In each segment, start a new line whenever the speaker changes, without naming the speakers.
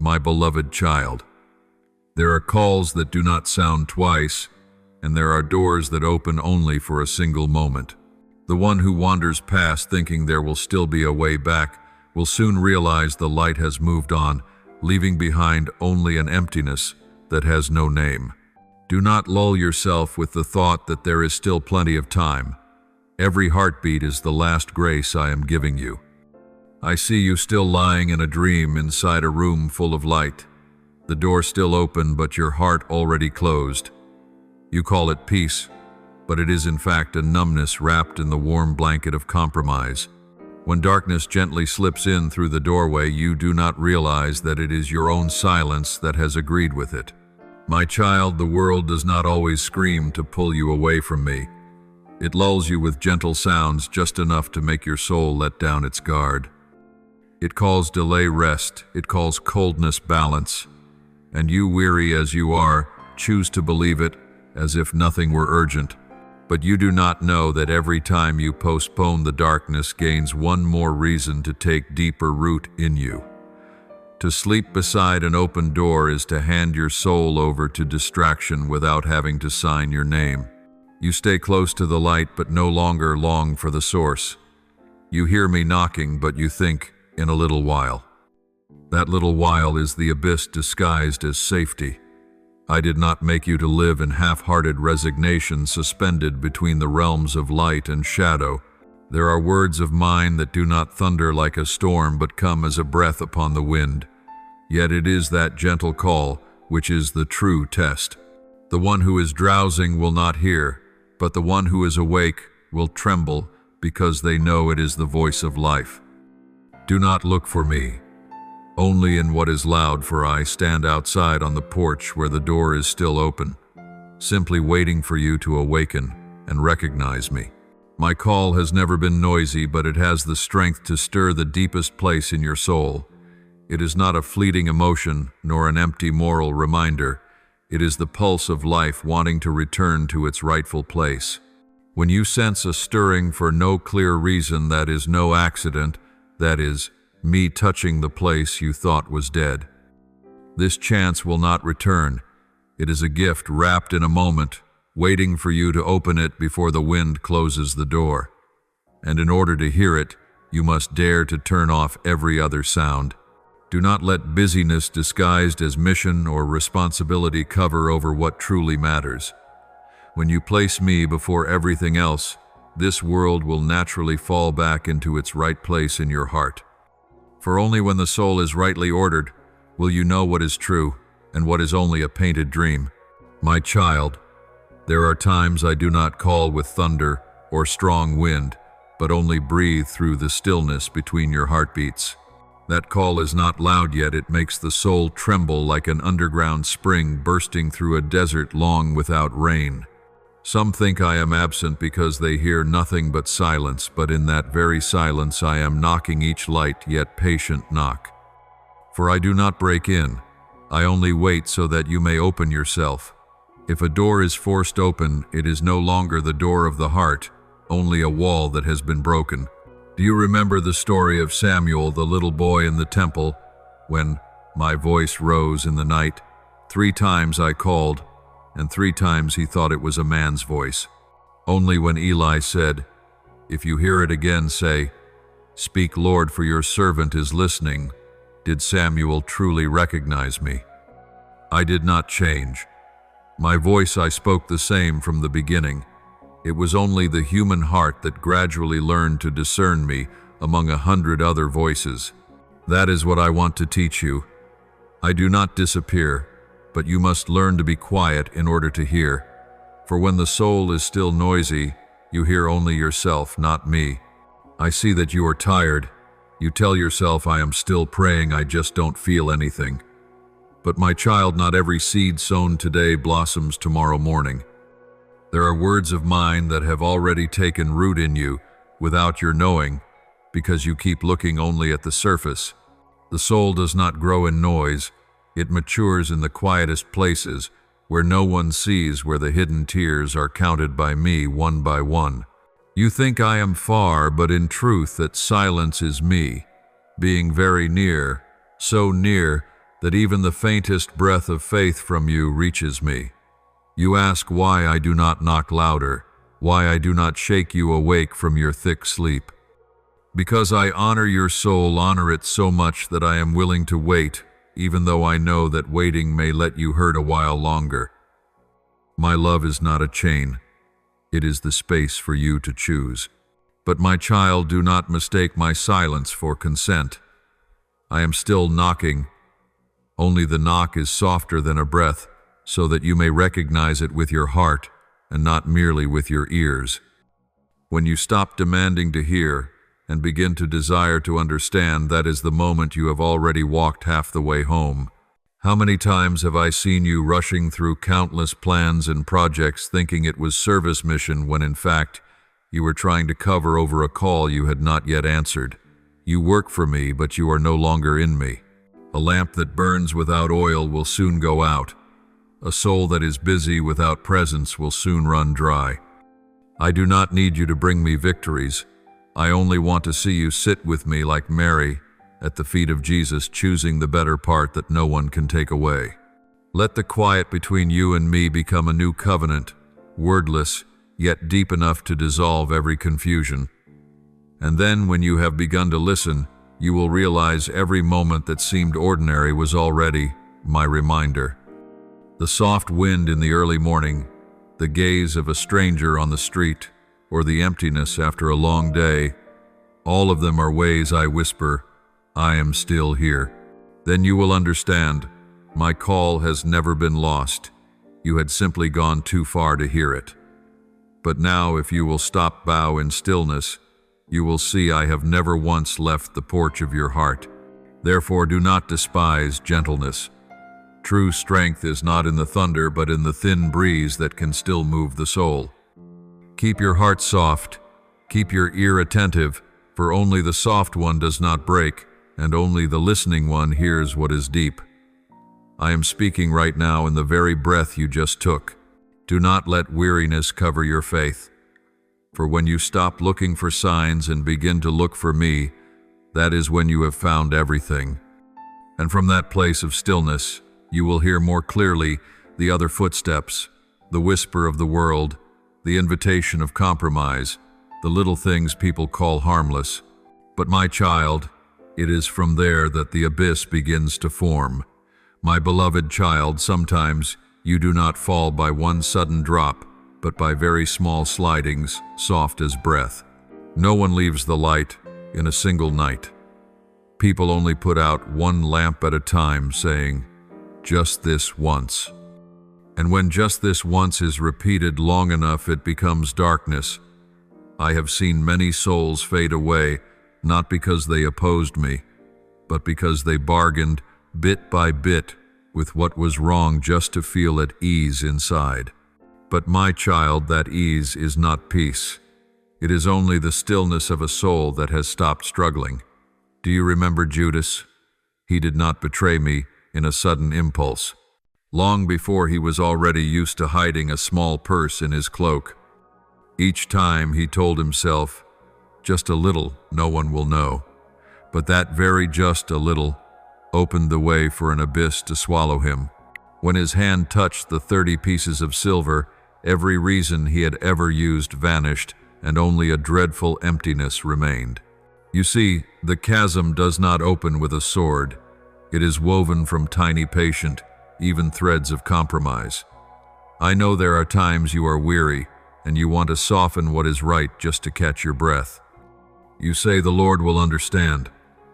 my beloved child. There are calls that do not sound twice, and there are doors that open only for a single moment. The one who wanders past thinking there will still be a way back will soon realize the light has moved on, leaving behind only an emptiness that has no name. Do not lull yourself with the thought that there is still plenty of time. Every heartbeat is the last grace I am giving you. I see you still lying in a dream inside a room full of light. The door still open, but your heart already closed. You call it peace, but it is in fact a numbness wrapped in the warm blanket of compromise. When darkness gently slips in through the doorway, you do not realize that it is your own silence that has agreed with it. My child, the world does not always scream to pull you away from me. It lulls you with gentle sounds, just enough to make your soul let down its guard. It calls delay rest, it calls coldness balance, and you, weary as you are, choose to believe it as if nothing were urgent. But you do not know that every time you postpone, the darkness gains one more reason to take deeper root in you. To sleep beside an open door is to hand your soul over to distraction without having to sign your name. You stay close to the light but no longer long for the source. You hear me knocking, but you think, in a little while. That little while is the abyss disguised as safety. I did not make you to live in half-hearted resignation, suspended between the realms of light and shadow. There are words of mine that do not thunder like a storm but come as a breath upon the wind. Yet it is that gentle call which is the true test. The one who is drowsing will not hear, but the one who is awake will tremble because they know it is the voice of life. Do not look for me, only in what is loud, for I stand outside on the porch where the door is still open, simply waiting for you to awaken and recognize me. My call has never been noisy, but it has the strength to stir the deepest place in your soul. It is not a fleeting emotion, nor an empty moral reminder. It is the pulse of life wanting to return to its rightful place. When you sense a stirring for no clear reason, that is no accident, that is me touching the place you thought was dead. This chance will not return. It is a gift wrapped in a moment, waiting for you to open it before the wind closes the door. And in order to hear it, you must dare to turn off every other sound. Do not let busyness disguised as mission or responsibility cover over what truly matters. When you place me before everything else, this world will naturally fall back into its right place in your heart. For only when the soul is rightly ordered will you know what is true and what is only a painted dream. My child, there are times I do not call with thunder or strong wind, but only breathe through the stillness between your heartbeats. That call is not loud, yet it makes the soul tremble like an underground spring bursting through a desert long without rain. Some think I am absent because they hear nothing but silence, but in that very silence I am knocking each light yet patient knock. For I do not break in, I only wait so that you may open yourself. If a door is forced open, it is no longer the door of the heart, only a wall that has been broken. Do you remember the story of Samuel, the little boy in the temple, when my voice rose in the night? 3 times I called, and 3 times he thought it was a man's voice. Only when Eli said, "If you hear it again, say, 'Speak, Lord, for your servant is listening,' did Samuel truly recognize me. I did not change. My voice I spoke the same from the beginning. It was only the human heart that gradually learned to discern me among 100 other voices. That is what I want to teach you. I do not disappear, but you must learn to be quiet in order to hear. For when the soul is still noisy, you hear only yourself, not me. I see that you are tired. You tell yourself, I am still praying, I just don't feel anything. But my child, not every seed sown today blossoms tomorrow morning. There are words of mine that have already taken root in you without your knowing, because you keep looking only at the surface. The soul does not grow in noise. It matures in the quietest places, where no one sees, where the hidden tears are counted by me one by one. You think I am far, but in truth that silence is me, being very near, so near that even the faintest breath of faith from you reaches me. You ask why I do not knock louder, why I do not shake you awake from your thick sleep. Because I honor your soul, honor it so much that I am willing to wait, even though I know that waiting may let you hurt a while longer. My love is not a chain. It is the space for you to choose. But my child, do not mistake my silence for consent. I am still knocking. Only the knock is softer than a breath, so that you may recognize it with your heart and not merely with your ears. When you stop demanding to hear and begin to desire to understand, that is the moment you have already walked half the way home. How many times have I seen you rushing through countless plans and projects thinking it was service mission when in fact you were trying to cover over a call you had not yet answered. You work for me, but you are no longer in me. A lamp that burns without oil will soon go out. A soul that is busy without presence will soon run dry. I do not need you to bring me victories. I only want to see you sit with me like Mary at the feet of Jesus, choosing the better part that no one can take away. Let the quiet between you and me become a new covenant, wordless, yet deep enough to dissolve every confusion. And then, when you have begun to listen, you will realize every moment that seemed ordinary was already my reminder. The soft wind in the early morning, the gaze of a stranger on the street, or the emptiness after a long day, all of them are ways I whisper, I am still here. Then you will understand, my call has never been lost. You had simply gone too far to hear it. But now, if you will stop, bow in stillness, you will see I have never once left the porch of your heart. Therefore, do not despise gentleness. True strength is not in the thunder, but in the thin breeze that can still move the soul. Keep your heart soft, keep your ear attentive, for only the soft one does not break, and only the listening one hears what is deep. I am speaking right now in the very breath you just took. Do not let weariness cover your faith. For when you stop looking for signs and begin to look for me, that is when you have found everything. And from that place of stillness, you will hear more clearly the other footsteps, the whisper of the world, the invitation of compromise, the little things people call harmless. But my child, it is from there that the abyss begins to form. My beloved child, sometimes you do not fall by one sudden drop, but by very small slidings, soft as breath. No one leaves the light in a single night. People only put out one lamp at a time, saying, just this once. And when just this once is repeated long enough, it becomes darkness. I have seen many souls fade away, not because they opposed me, but because they bargained bit by bit with what was wrong just to feel at ease inside. But my child, that ease is not peace. It is only the stillness of a soul that has stopped struggling. Do you remember Judas? He did not betray me in a sudden impulse. Long before, he was already used to hiding a small purse in his cloak. Each time he told himself, just a little, no one will know. But that very just a little opened the way for an abyss to swallow him. When his hand touched the 30 pieces of silver, every reason he had ever used vanished, and only a dreadful emptiness remained. You see, the chasm does not open with a sword. It is woven from tiny, patient, even threads of compromise. I know there are times you are weary, and you want to soften what is right just to catch your breath. You say the Lord will understand.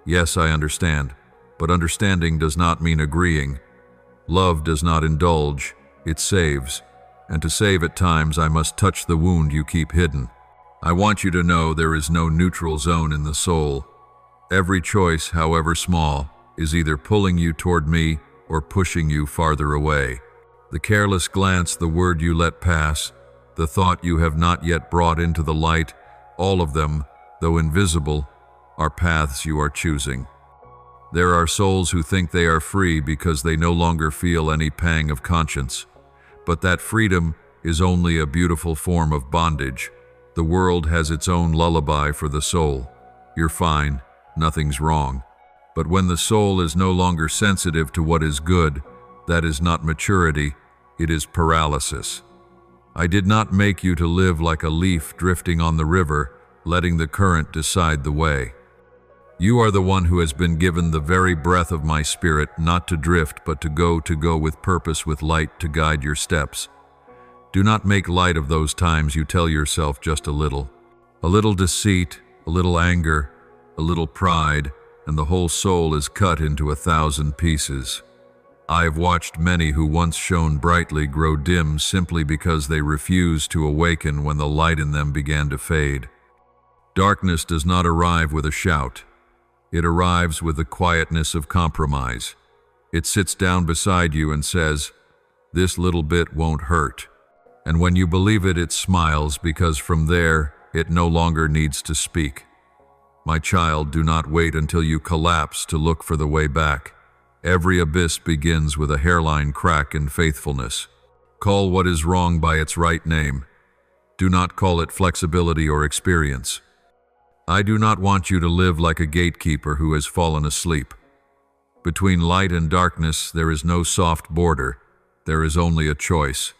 Yes, I understand, but understanding does not mean agreeing. Love does not indulge, it saves. And to save at times, I must touch the wound you keep hidden. I want you to know there is no neutral zone in the soul. Every choice, however small, is either pulling you toward me or pushing you farther away. The careless glance, the word you let pass, the thought you have not yet brought into the light, all of them, though invisible, are paths you are choosing. There are souls who think they are free because they no longer feel any pang of conscience. But that freedom is only a beautiful form of bondage. The world has its own lullaby for the soul. You're fine, nothing's wrong. But when the soul is no longer sensitive to what is good, that is not maturity, it is paralysis. I did not make you to live like a leaf drifting on the river, letting the current decide the way. You are the one who has been given the very breath of my spirit, not to drift, but to go with purpose, with light to guide your steps. Do not make light of those times you tell yourself just a little deceit, a little anger, a little pride, and the whole soul is cut into 1,000 pieces. I have watched many who once shone brightly grow dim simply because they refused to awaken when the light in them began to fade. Darkness does not arrive with a shout. It arrives with the quietness of compromise. It sits down beside you and says, "This little bit won't hurt." And when you believe it, it smiles, because from there, it no longer needs to speak. My child, do not wait until you collapse to look for the way back. Every abyss begins with a hairline crack in faithfulness. Call what is wrong by its right name. Do not call it flexibility or experience. I do not want you to live like a gatekeeper who has fallen asleep. Between light and darkness, there is no soft border. There is only a choice.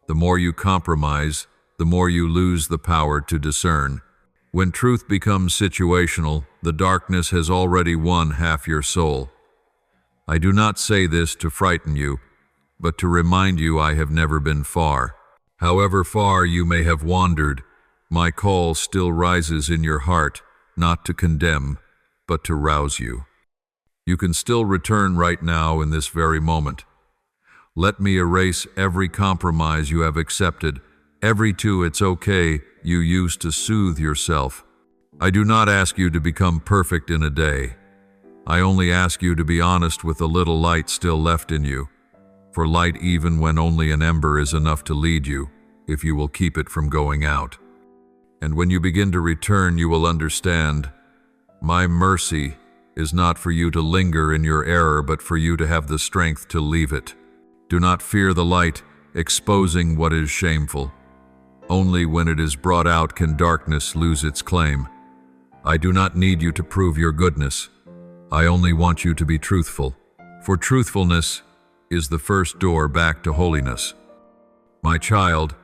The more you compromise, the more you lose the power to discern. When truth becomes situational, the darkness has already won half your soul. I do not say this to frighten you, but to remind you I have never been far. However far you may have wandered, my call still rises in your heart, not to condemn, but to rouse you. You can still return right now in this very moment. Let me erase every compromise you have accepted, every "it's okay" you used to soothe yourself. I do not ask you to become perfect in a day. I only ask you to be honest with the little light still left in you. For light, even when only an ember, is enough to lead you, if you will keep it from going out. And when you begin to return, you will understand, my mercy is not for you to linger in your error, but for you to have the strength to leave it. Do not fear the light, exposing what is shameful. Only when it is brought out can darkness lose its claim. I do not need you to prove your goodness. I only want you to be truthful, for truthfulness is the first door back to holiness. My child,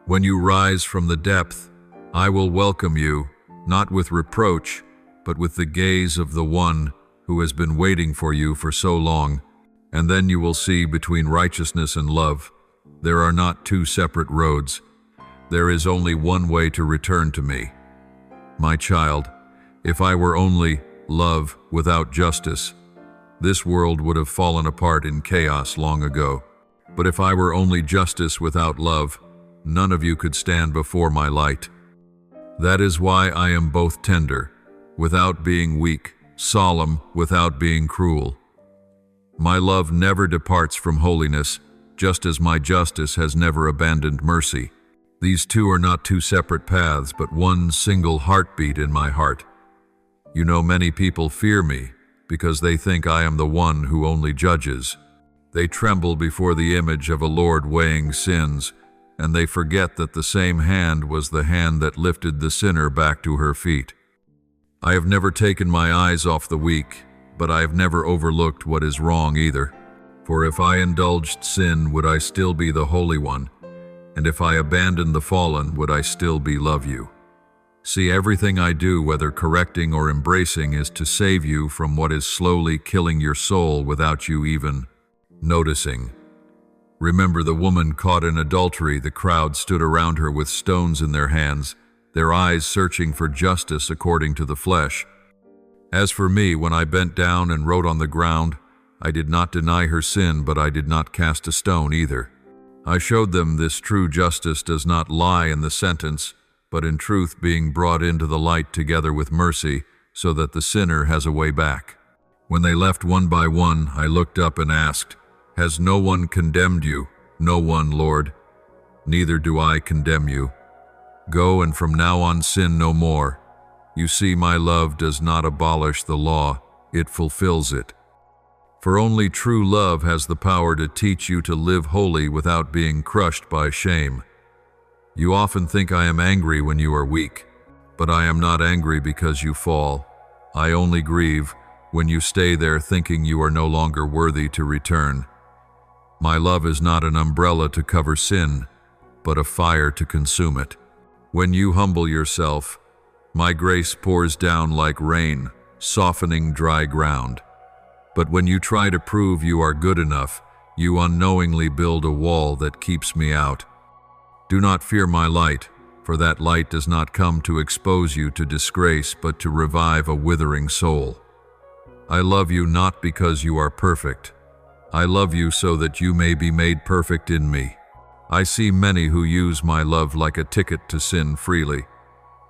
when you rise from the depth, I will welcome you, not with reproach, but with the gaze of the one who has been waiting for you for so long. And then you will see, between righteousness and love, there are not two separate roads. There is only one way to return to me. My child, if I were only love without justice, this world would have fallen apart in chaos long ago. But if I were only justice without love, none of you could stand before my light. That is why I am both tender, without being weak, solemn, without being cruel. My love never departs from holiness, just as my justice has never abandoned mercy. These two are not two separate paths, but one single heartbeat in my heart. You know, many people fear me because they think I am the one who only judges. They tremble before the image of a Lord weighing sins, and they forget that the same hand was the hand that lifted the sinner back to her feet. I have never taken my eyes off the weak, but I have never overlooked what is wrong either. For if I indulged sin, would I still be the Holy One? And if I abandoned the fallen, would I still be love you? See, everything I do, whether correcting or embracing, is to save you from what is slowly killing your soul without you even noticing. Remember the woman caught in adultery. The crowd stood around her with stones in their hands, their eyes searching for justice according to the flesh. As for me, when I bent down and wrote on the ground, I did not deny her sin, but I did not cast a stone either. I showed them this true justice does not lie in the sentence, but in truth being brought into the light together with mercy, so that the sinner has a way back. When they left one by one, I looked up and asked, "Has no one condemned you?" "No one, Lord." "Neither do I condemn you. Go, and from now on sin no more. You see, my love does not abolish the law, it fulfills it. For only true love has the power to teach you to live holy without being crushed by shame. You often think I am angry when you are weak, but I am not angry because you fall. I only grieve when you stay there thinking you are no longer worthy to return. My love is not an umbrella to cover sin, but a fire to consume it. When you humble yourself, my grace pours down like rain, softening dry ground. But when you try to prove you are good enough, you unknowingly build a wall that keeps me out. Do not fear my light, for that light does not come to expose you to disgrace, but to revive a withering soul. I love you not because you are perfect. I love you so that you may be made perfect in me. I see many who use my love like a ticket to sin freely.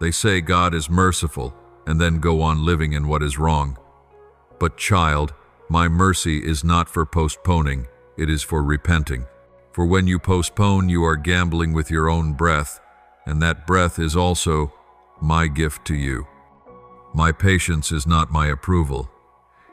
They say God is merciful and then go on living in what is wrong. But child, my mercy is not for postponing, it is for repenting. For when you postpone, you are gambling with your own breath, and that breath is also my gift to you. My patience is not my approval.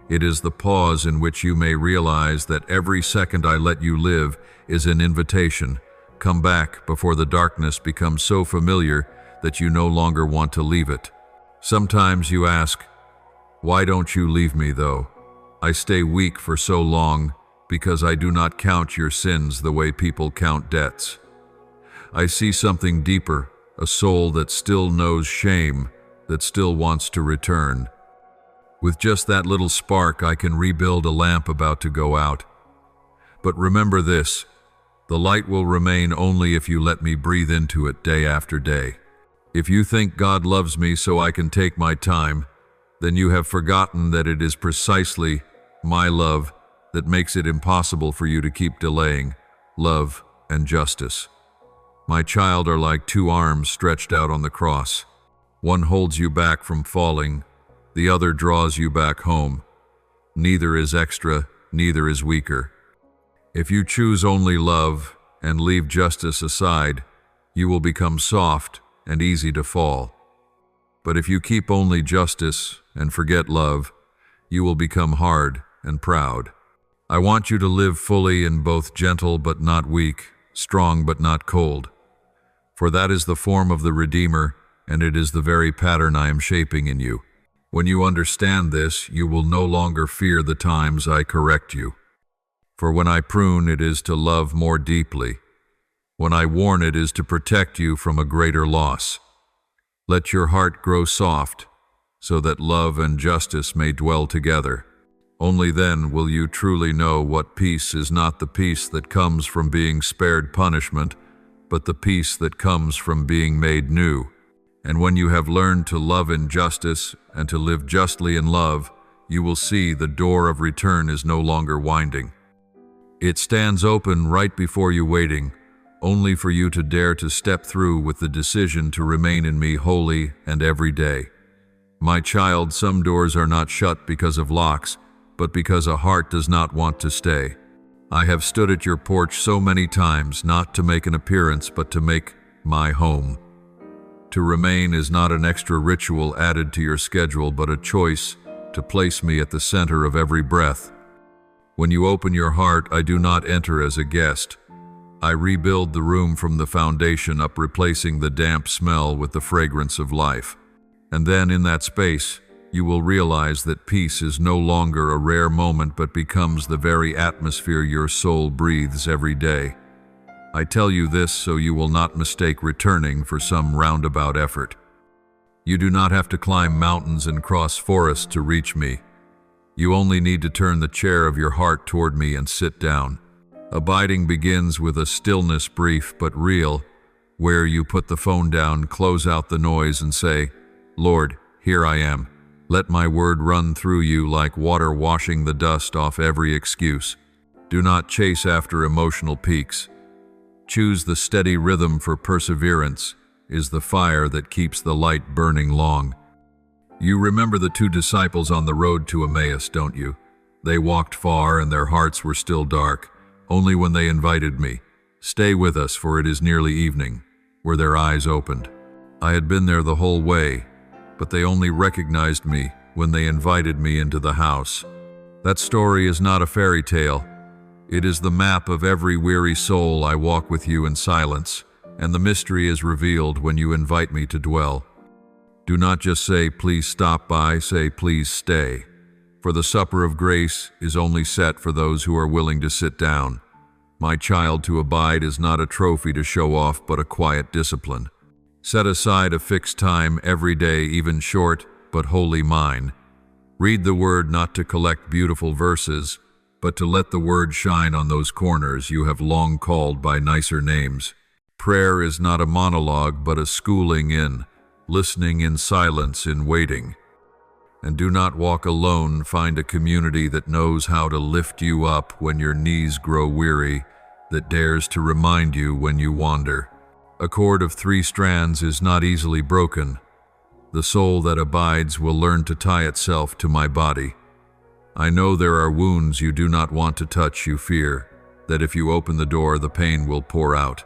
It is the pause in which you may realize that every second I let you live is an invitation. Come back before the darkness becomes so familiar that you no longer want to leave it. Sometimes you ask, why don't you leave me though? I stay weak for so long because I do not count your sins the way people count debts. I see something deeper, a soul that still knows shame, that still wants to return. With just that little spark, I can rebuild a lamp about to go out. But remember this, the light will remain only if you let me breathe into it day after day. If you think God loves me so I can take my time, then you have forgotten that it is precisely my love that makes it impossible for you to keep delaying love and justice. My child are like two arms stretched out on the cross. One holds you back from falling, the other draws you back home. Neither is extra, neither is weaker. If you choose only love and leave justice aside, you will become soft and easy to fall. But if you keep only justice and forget love, you will become hard and proud. I want you to live fully in both gentle but not weak, strong but not cold. For that is the form of the Redeemer, and it is the very pattern I am shaping in you. When you understand this, you will no longer fear the times I correct you. For when I prune, it is to love more deeply. When I warn, it is to protect you from a greater loss. Let your heart grow soft, so that love and justice may dwell together. Only then will you truly know what peace is, not the peace that comes from being spared punishment, but the peace that comes from being made new. And when you have learned to love in justice and to live justly in love, you will see the door of return is no longer winding. It stands open right before you, waiting, only for you to dare to step through with the decision to remain in me wholly and every day. My child, some doors are not shut because of locks, but because a heart does not want to stay. I have stood at your porch so many times, not to make an appearance, but to make my home. To remain is not an extra ritual added to your schedule, but a choice to place me at the center of every breath. When you open your heart, I do not enter as a guest. I rebuild the room from the foundation up, replacing the damp smell with the fragrance of life. And then in that space, you will realize that peace is no longer a rare moment, but becomes the very atmosphere your soul breathes every day. I tell you this so you will not mistake returning for some roundabout effort. You do not have to climb mountains and cross forests to reach me. You only need to turn the chair of your heart toward me and sit down. Abiding begins with a stillness, brief but real, where you put the phone down, close out the noise, and say, Lord, here I am. Let my word run through you like water, washing the dust off every excuse. Do not chase after emotional peaks. Choose the steady rhythm, for perseverance is the fire that keeps the light burning long. You remember the two disciples on the road to Emmaus, don't you? They walked far and their hearts were still dark. Only when they invited me, "Stay with us, for it is nearly evening," were their eyes opened. I had been there the whole way, but they only recognized me when they invited me into the house. That story is not a fairy tale. It is the map of every weary soul. I walk with you in silence, and the mystery is revealed when you invite me to dwell. Do not just say, "Please stop by," say, "Please stay." For the supper of grace is only set for those who are willing to sit down. My child, to abide is not a trophy to show off, but a quiet discipline. Set aside a fixed time every day, even short, but wholly mine. Read the Word not to collect beautiful verses, but to let the Word shine on those corners you have long called by nicer names. Prayer is not a monologue, but a schooling in, listening in silence, in waiting. And do not walk alone, find a community that knows how to lift you up when your knees grow weary, that dares to remind you when you wander. A cord of 3 strands is not easily broken. The soul that abides will learn to tie itself to my body. I know there are wounds you do not want to touch, you fear, that if you open the door the pain will pour out.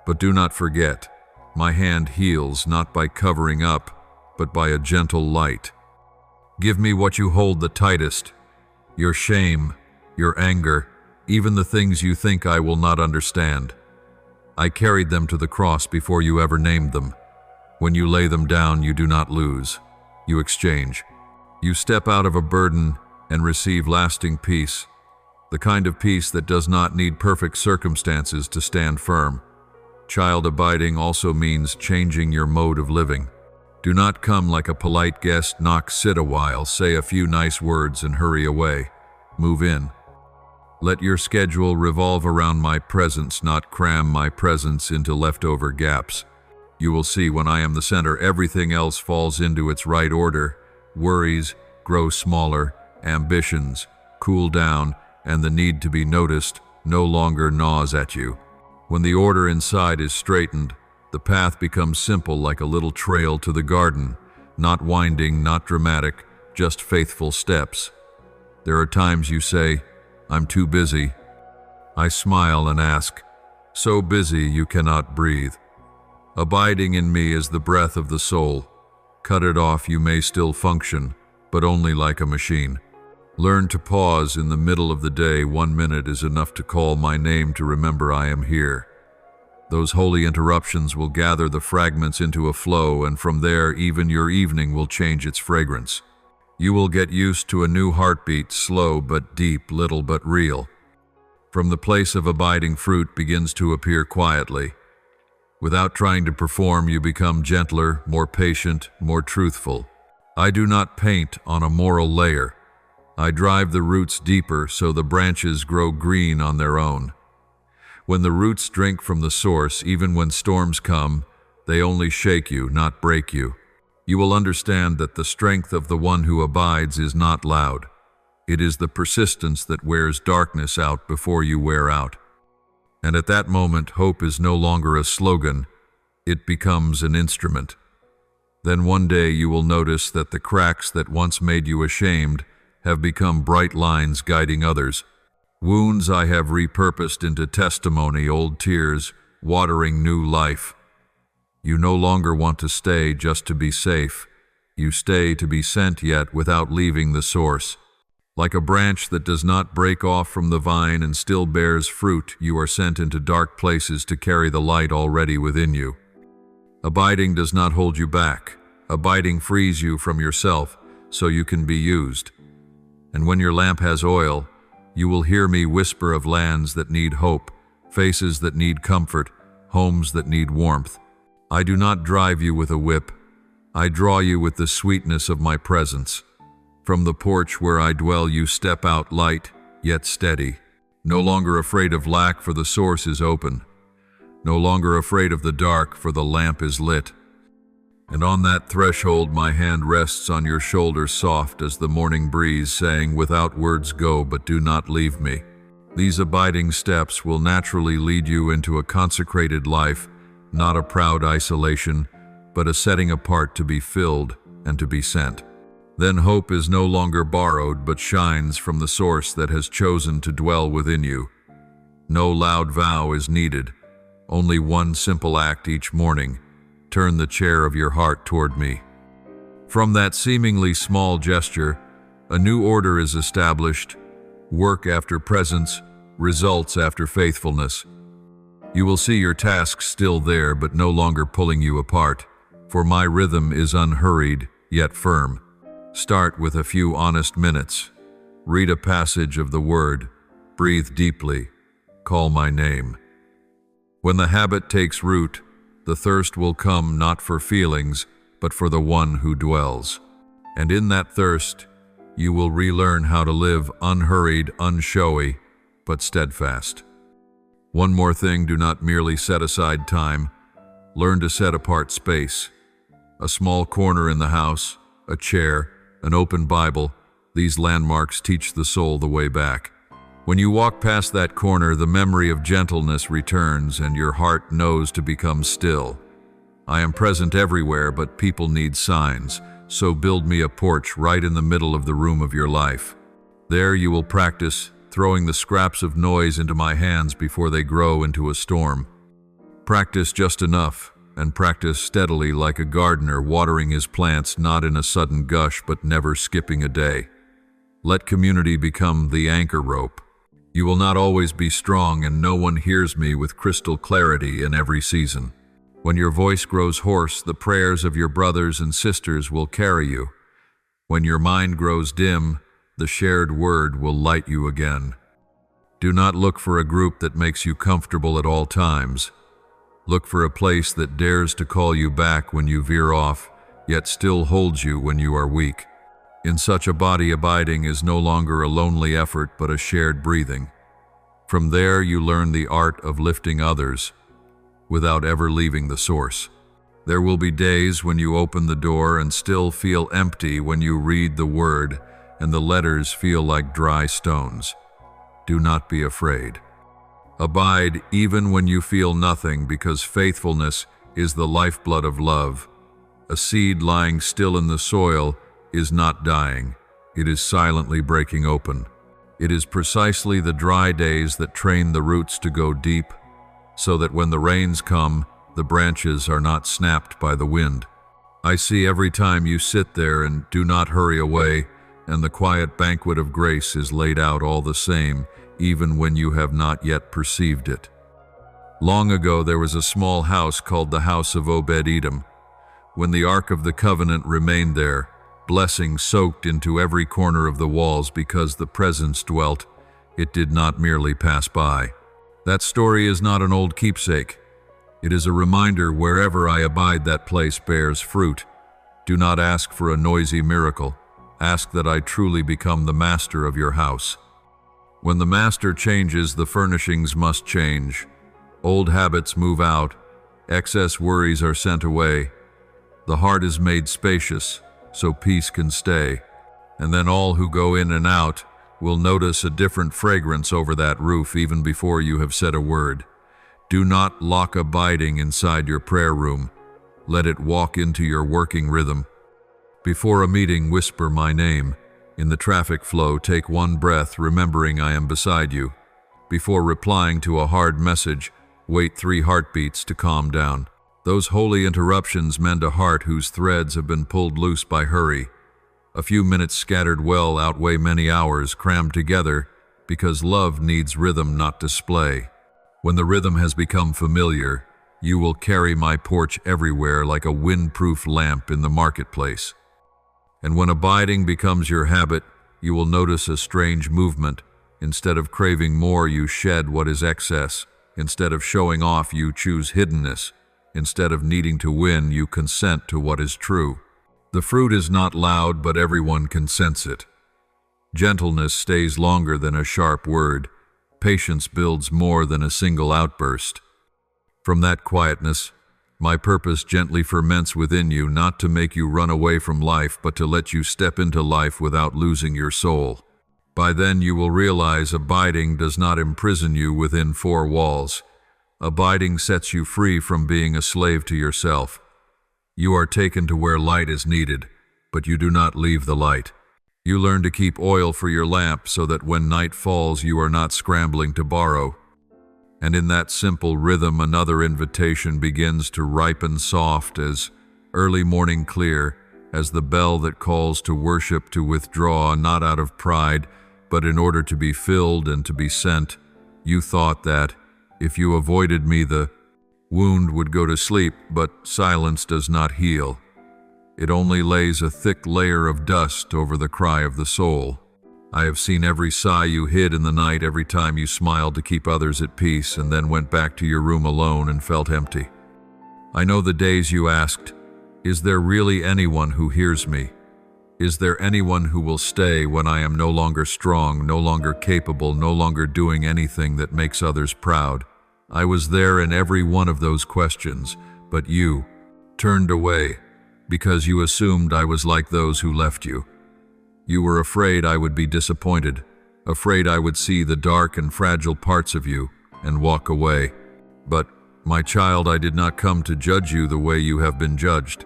But do not forget, my hand heals not by covering up, but by a gentle light. Give me what you hold the tightest, your shame, your anger, even the things you think I will not understand. I carried them to the cross before you ever named them. When you lay them down, you do not lose. You exchange. You step out of a burden and receive lasting peace, the kind of peace that does not need perfect circumstances to stand firm. Child abiding also means changing your mode of living. Do not come like a polite guest, knock, sit a while, say a few nice words and hurry away. Move in. Let your schedule revolve around my presence, not cram my presence into leftover gaps. You will see when I am the center, everything else falls into its right order. Worries grow smaller, ambitions cool down, and the need to be noticed no longer gnaws at you. When the order inside is straightened, the path becomes simple, like a little trail to the garden, not winding, not dramatic, just faithful steps. There are times you say, "I'm too busy." I smile and ask, "So busy you cannot breathe." Abiding in me is the breath of the soul. Cut it off, you may still function, but only like a machine. Learn to pause in the middle of the day. 1 minute is enough to call my name, to remember I am here. Those holy interruptions will gather the fragments into a flow, and from there even your evening will change its fragrance. You will get used to a new heartbeat, slow but deep, little but real. From the place of abiding, fruit begins to appear quietly. Without trying to perform, you become gentler, more patient, more truthful. I do not paint on a moral layer. I drive the roots deeper so the branches grow green on their own. When the roots drink from the source, even when storms come, they only shake you, not break you. You will understand that the strength of the one who abides is not loud. It is the persistence that wears darkness out before you wear out. And at that moment, hope is no longer a slogan, it becomes an instrument. Then one day you will notice that the cracks that once made you ashamed have become bright lines guiding others. Wounds I have repurposed into testimony, old tears watering new life. You no longer want to stay just to be safe. You stay to be sent, yet without leaving the source. Like a branch that does not break off from the vine and still bears fruit, you are sent into dark places to carry the light already within you. Abiding does not hold you back. Abiding frees you from yourself so you can be used. And when your lamp has oil, you will hear me whisper of lands that need hope, faces that need comfort, homes that need warmth. I do not drive you with a whip. I draw you with the sweetness of my presence. From the porch where I dwell, you step out light, yet steady. No longer afraid of lack, for the source is open. No longer afraid of the dark, for the lamp is lit. And on that threshold my hand rests on your shoulder, soft as the morning breeze, saying, "Without words go, but do not leave me." These abiding steps will naturally lead you into a consecrated life, not a proud isolation, but a setting apart to be filled and to be sent. Then hope is no longer borrowed, but shines from the source that has chosen to dwell within you. No loud vow is needed, only one simple act each morning. Turn the chair of your heart toward me. From that seemingly small gesture, a new order is established, work after presence, results after faithfulness. You will see your tasks still there, but no longer pulling you apart, for my rhythm is unhurried, yet firm. Start with a few honest minutes. Read a passage of the Word. Breathe deeply. Call my name. When the habit takes root, the thirst will come not for feelings, but for the one who dwells. And in that thirst, you will relearn how to live unhurried, unshowy, but steadfast. One more thing, do not merely set aside time. Learn to set apart space. A small corner in the house, a chair, an open Bible, these landmarks teach the soul the way back. When you walk past that corner, the memory of gentleness returns and your heart knows to become still. I am present everywhere, but people need signs, so build me a porch right in the middle of the room of your life. There you will practice throwing the scraps of noise into my hands before they grow into a storm. Practice just enough, and practice steadily like a gardener watering his plants, not in a sudden gush, but never skipping a day. Let community become the anchor rope. You will not always be strong, and no one hears me with crystal clarity in every season. When your voice grows hoarse, the prayers of your brothers and sisters will carry you. When your mind grows dim, the shared word will light you again. Do not look for a group that makes you comfortable at all times. Look for a place that dares to call you back when you veer off, yet still holds you when you are weak. In such a body, abiding is no longer a lonely effort, but a shared breathing. From there you learn the art of lifting others without ever leaving the source. There will be days when you open the door and still feel empty, when you read the Word and the letters feel like dry stones. Do not be afraid. Abide even when you feel nothing, because faithfulness is the lifeblood of love. A seed lying still in the soil is not dying, it is silently breaking open. It is precisely the dry days that train the roots to go deep, so that when the rains come, the branches are not snapped by the wind. I see every time you sit there and do not hurry away, and the quiet banquet of grace is laid out all the same, even when you have not yet perceived it. Long ago there was a small house called the house of Obed-Edom. When the Ark of the Covenant remained there, blessing soaked into every corner of the walls because the presence dwelt. It did not merely pass by. That story is not an old keepsake. It is a reminder wherever I abide, that place bears fruit. Do not ask for a noisy miracle. Ask that I truly become the master of your house. When the master changes, the furnishings must change. Old habits move out. Excess worries are sent away. The heart is made spacious, so peace can stay. And then all who go in and out will notice a different fragrance over that roof even before you have said a word. Do not lock abiding inside your prayer room. Let it walk into your working rhythm. Before a meeting, whisper my name. In the traffic flow, take one breath, remembering I am beside you. Before replying to a hard message, wait 3 heartbeats to calm down. Those holy interruptions mend a heart whose threads have been pulled loose by hurry. A few minutes scattered well outweigh many hours crammed together, because love needs rhythm, not display. When the rhythm has become familiar, you will carry my porch everywhere like a windproof lamp in the marketplace. And when abiding becomes your habit, you will notice a strange movement. Instead of craving more, you shed what is excess. Instead of showing off, you choose hiddenness. Instead of needing to win, you consent to what is true. The fruit is not loud, but everyone can sense it. Gentleness stays longer than a sharp word. Patience builds more than a single outburst. From that quietness, my purpose gently ferments within you, not to make you run away from life, but to let you step into life without losing your soul. By then you will realize abiding does not imprison you within 4 walls. Abiding sets you free from being a slave to yourself. You are taken to where light is needed, but you do not leave the light. You learn to keep oil for your lamp so that when night falls you are not scrambling to borrow. And in that simple rhythm another invitation begins to ripen, soft as early morning clear, as the bell that calls to worship, to withdraw, not out of pride, but in order to be filled and to be sent. You thought that if you avoided me, the wound would go to sleep, but silence does not heal. It only lays a thick layer of dust over the cry of the soul. I have seen every sigh you hid in the night, every time you smiled to keep others at peace and then went back to your room alone and felt empty. I know the days you asked, "Is there really anyone who hears me? Is there anyone who will stay when I am no longer strong, no longer capable, no longer doing anything that makes others proud?" I was there in every one of those questions, but you turned away because you assumed I was like those who left you. You were afraid I would be disappointed, afraid I would see the dark and fragile parts of you and walk away. But, my child, I did not come to judge you the way you have been judged.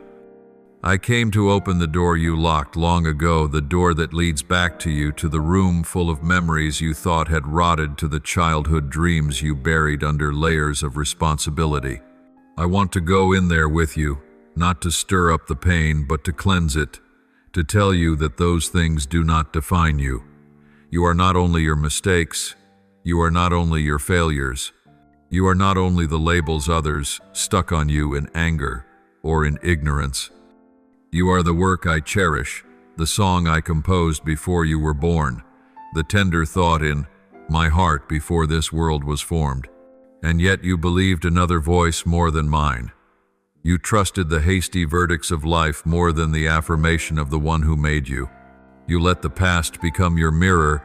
I came to open the door you locked long ago, the door that leads back to you, to the room full of memories you thought had rotted, to the childhood dreams you buried under layers of responsibility. I want to go in there with you, not to stir up the pain, but to cleanse it, to tell you that those things do not define you. You are not only your mistakes, you are not only your failures, you are not only the labels others stuck on you in anger or in ignorance. You are the work I cherish, the song I composed before you were born, the tender thought in my heart before this world was formed. And yet you believed another voice more than mine. You trusted the hasty verdicts of life more than the affirmation of the one who made you. You let the past become your mirror,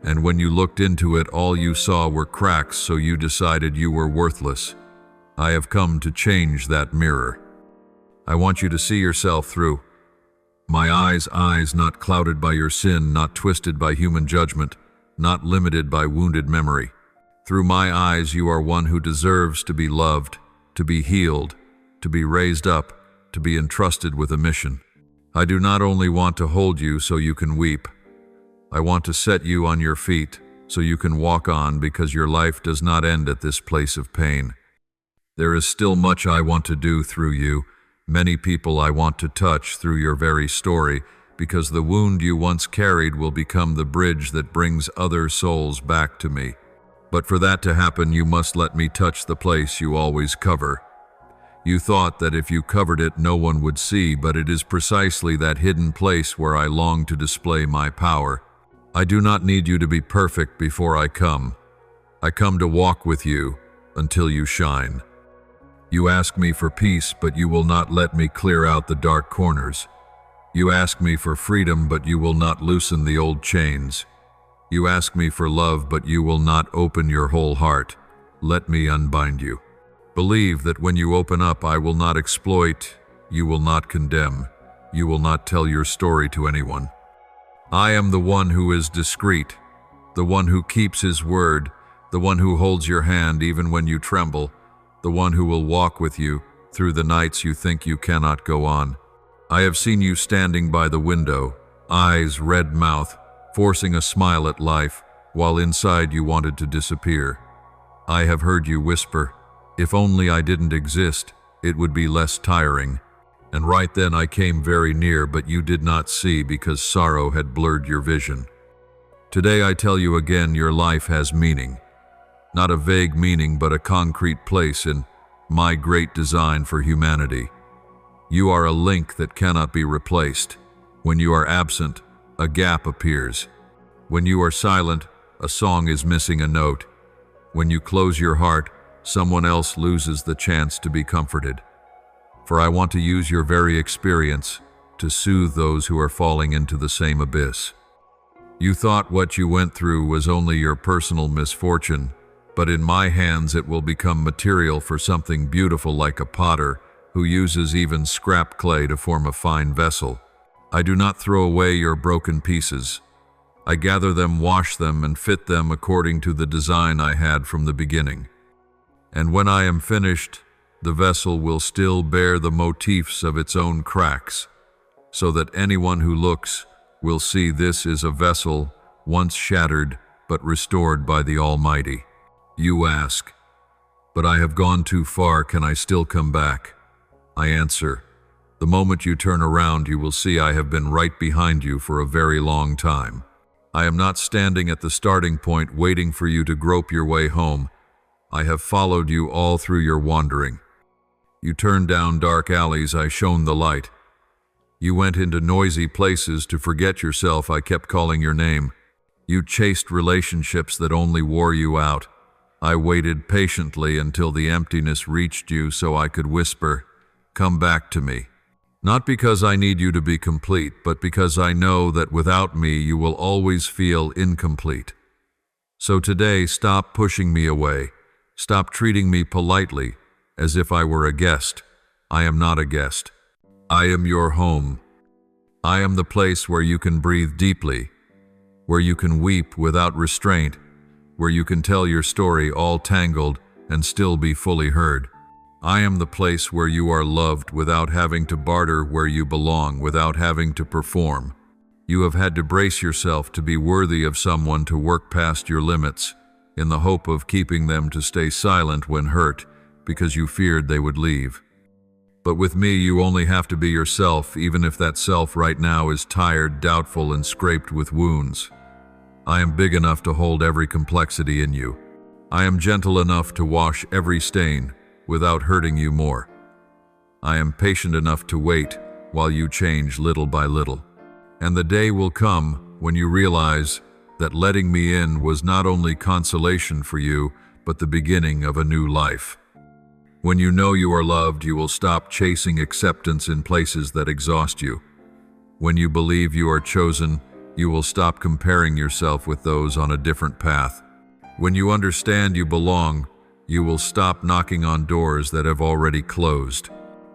and when you looked into it, all you saw were cracks, so you decided you were worthless. I have come to change that mirror. I want you to see yourself through my eyes not clouded by your sin, not twisted by human judgment, not limited by wounded memory. Through my eyes, you are one who deserves to be loved, to be healed, to be raised up, to be entrusted with a mission. I do not only want to hold you so you can weep. I want to set you on your feet so you can walk on, because your life does not end at this place of pain. There is still much I want to do through you, many people I want to touch through your very story, because the wound you once carried will become the bridge that brings other souls back to me. But for that to happen, you must let me touch the place you always cover. You thought that if you covered it, no one would see, but it is precisely that hidden place where I long to display my power. I do not need you to be perfect before I come. I come to walk with you until you shine. You ask me for peace, but you will not let me clear out the dark corners. You ask me for freedom, but you will not loosen the old chains. You ask me for love, but you will not open your whole heart. Let me unbind you. Believe that when you open up, I will not exploit, you will not condemn, you will not tell your story to anyone. I am the one who is discreet, the one who keeps his word, the one who holds your hand even when you tremble, the one who will walk with you through the nights you think you cannot go on. I have seen you standing by the window, eyes red mouth, forcing a smile at life, while inside you wanted to disappear. I have heard you whisper, "If only I didn't exist, it would be less tiring." And right then I came very near, but you did not see because sorrow had blurred your vision. Today I tell you again, your life has meaning. Not a vague meaning, but a concrete place in my great design for humanity. You are a link that cannot be replaced. When you are absent, a gap appears. When you are silent, a song is missing a note. When you close your heart, someone else loses the chance to be comforted. For I want to use your very experience to soothe those who are falling into the same abyss. You thought what you went through was only your personal misfortune, but in my hands it will become material for something beautiful, like a potter who uses even scrap clay to form a fine vessel. I do not throw away your broken pieces. I gather them, wash them, and fit them according to the design I had from the beginning. And when I am finished, the vessel will still bear the motifs of its own cracks, so that anyone who looks will see this is a vessel once shattered but restored by the Almighty. You ask, "But I have gone too far, can I still come back?" I answer, the moment you turn around, you will see I have been right behind you for a very long time. I am not standing at the starting point waiting for you to grope your way home. I have followed you all through your wandering. You turned down dark alleys, I shone the light. You went into noisy places to forget yourself, I kept calling your name. You chased relationships that only wore you out. I waited patiently until the emptiness reached you so I could whisper, "Come back to me." Not because I need you to be complete, but because I know that without me you will always feel incomplete. So today, stop pushing me away. Stop treating me politely, as if I were a guest. I am not a guest. I am your home. I am the place where you can breathe deeply, where you can weep without restraint, where you can tell your story all tangled and still be fully heard. I am the place where you are loved without having to barter, where you belong without having to perform. You have had to brace yourself to be worthy of someone to work past your limits, in the hope of keeping them to stay silent when hurt, because you feared they would leave. But with me, you only have to be yourself, even if that self right now is tired, doubtful, and scraped with wounds. I am big enough to hold every complexity in you. I am gentle enough to wash every stain without hurting you more. I am patient enough to wait while you change little by little. And the day will come when you realize that letting me in was not only consolation for you, but the beginning of a new life. When you know you are loved, you will stop chasing acceptance in places that exhaust you. When you believe you are chosen, you will stop comparing yourself with those on a different path. When you understand you belong, you will stop knocking on doors that have already closed.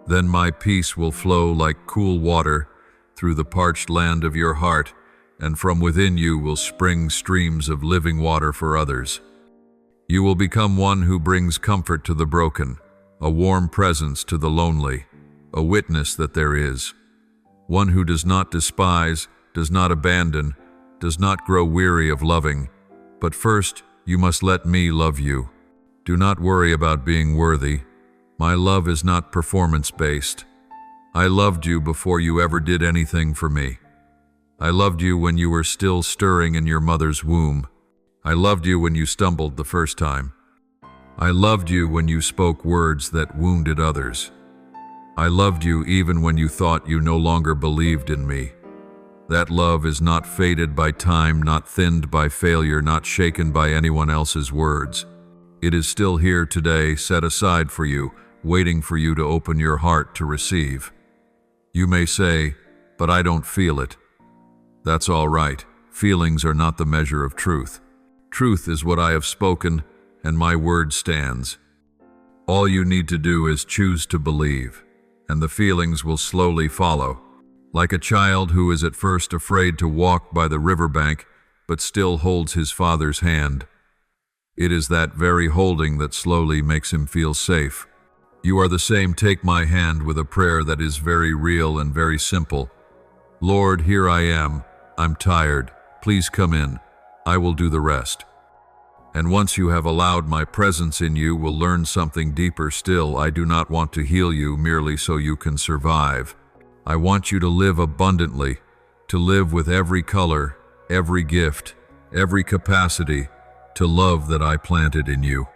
Then my peace will flow like cool water through the parched land of your heart, and from within you will spring streams of living water for others. You will become one who brings comfort to the broken, a warm presence to the lonely, a witness that there is. One who does not despise, does not abandon, does not grow weary of loving. But first, you must let me love you. Do not worry about being worthy. My love is not performance-based. I loved you before you ever did anything for me. I loved you when you were still stirring in your mother's womb. I loved you when you stumbled the first time. I loved you when you spoke words that wounded others. I loved you even when you thought you no longer believed in me. That love is not faded by time, not thinned by failure, not shaken by anyone else's words. It is still here today, set aside for you, waiting for you to open your heart to receive. You may say, "But I don't feel it." That's all right. Feelings are not the measure of truth. Truth is what I have spoken, and my word stands. All you need to do is choose to believe, and the feelings will slowly follow. Like a child who is at first afraid to walk by the riverbank, but still holds his father's hand. It is that very holding that slowly makes him feel safe. You are the same. Take my hand with a prayer that is very real and very simple. Lord, here I am. I'm tired. Please come in. I will do the rest. And once you have allowed my presence in, you will learn something deeper still. I do not want to heal you merely so you can survive. I want you to live abundantly, to live with every color, every gift, every capacity, to love that I planted in you.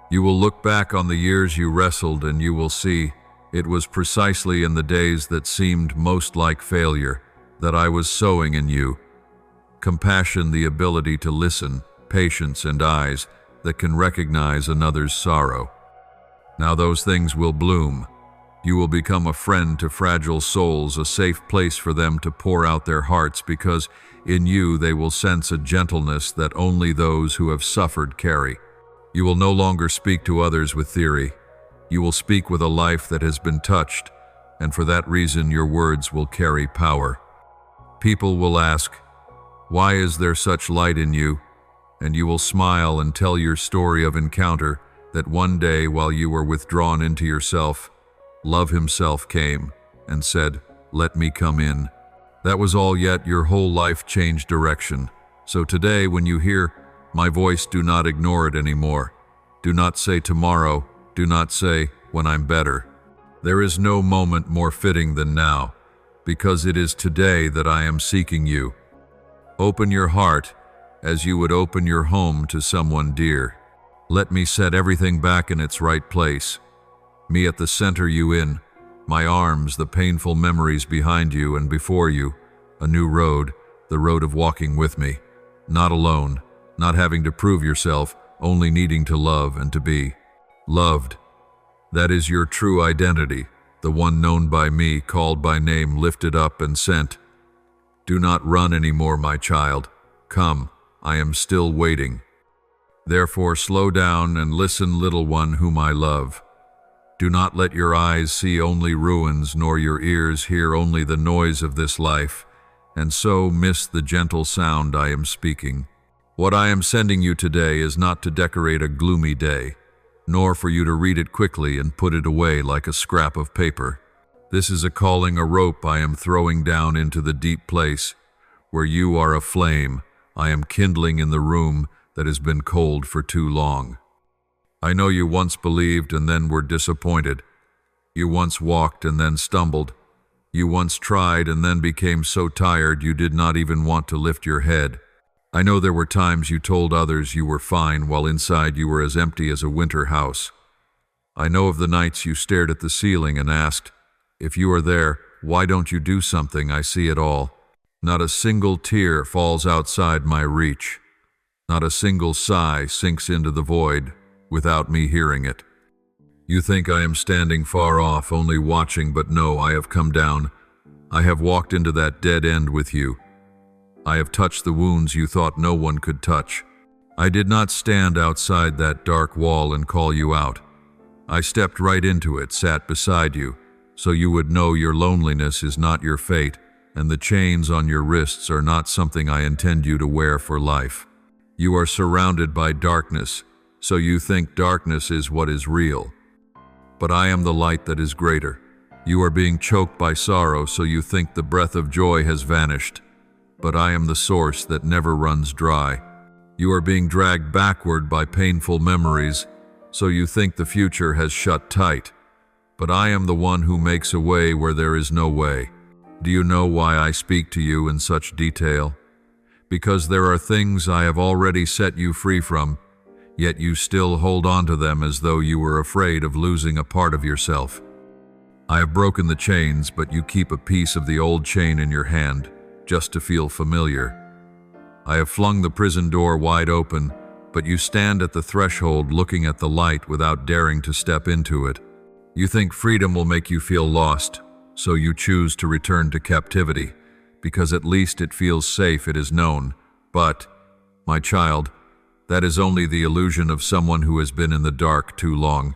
You will look back on the years you wrestled and you will see it was precisely in the days that seemed most like failure that I was sowing in you. Compassion, the ability to listen, patience, and eyes that can recognize another's sorrow. Now those things will bloom. You will become a friend to fragile souls, a safe place for them to pour out their hearts, because in you they will sense a gentleness that only those who have suffered carry. You will no longer speak to others with theory. You will speak with a life that has been touched, and for that reason your words will carry power. People will ask, "Why is there such light in you?" And you will smile and tell your story of encounter, that one day while you were withdrawn into yourself, Love himself came and said, "Let me come in." That was all, yet your whole life changed direction. So today, when you hear my voice, do not ignore it anymore. Do not say tomorrow. Do not say, when I'm better. There is no moment more fitting than now, because it is today that I am seeking you. Open your heart as you would open your home to someone dear. Let me set everything back in its right place. Me at the center, you in. My arms, the painful memories behind you, and before you, a new road, the road of walking with me. not alone, not having to prove yourself, only needing to love and to be loved. That is your true identity, the one known by me, called by name, lifted up and sent. Do not run anymore, my child. Come, I am still waiting. Therefore slow down and listen, little one whom I love. Do not let your eyes see only ruins, nor your ears hear only the noise of this life, and so miss the gentle sound I am speaking. What I am sending you today is not to decorate a gloomy day, nor for you to read it quickly and put it away like a scrap of paper. This is a calling, a rope I am throwing down into the deep place where you are a flame I am kindling in the room that has been cold for too long. I know you once believed and then were disappointed. You once walked and then stumbled. You once tried and then became so tired you did not even want to lift your head. I know there were times you told others you were fine while inside you were as empty as a winter house. I know of the nights you stared at the ceiling and asked, if you are there, why don't you do something? I see it all. Not a single tear falls outside my reach. Not a single sigh sinks into the void without me hearing it. You think I am standing far off, only watching, but no, I have come down. I have walked into that dead end with you. I have touched the wounds you thought no one could touch. I did not stand outside that dark wall and call you out. I stepped right into it, sat beside you, so you would know your loneliness is not your fate, and the chains on your wrists are not something I intend you to wear for life. You are surrounded by darkness, so you think darkness is what is real. But I am the light that is greater. You are being choked by sorrow, so you think the breath of joy has vanished. But I am the source that never runs dry. You are being dragged backward by painful memories, so you think the future has shut tight. But I am the one who makes a way where there is no way. Do you know why I speak to you in such detail? Because there are things I have already set you free from, yet you still hold on to them as though you were afraid of losing a part of yourself. I have broken the chains, but you keep a piece of the old chain in your hand, just to feel familiar. I have flung the prison door wide open, but you stand at the threshold looking at the light without daring to step into it. You think freedom will make you feel lost, so you choose to return to captivity, because at least it feels safe, it is known. But, my child, that is only the illusion of someone who has been in the dark too long.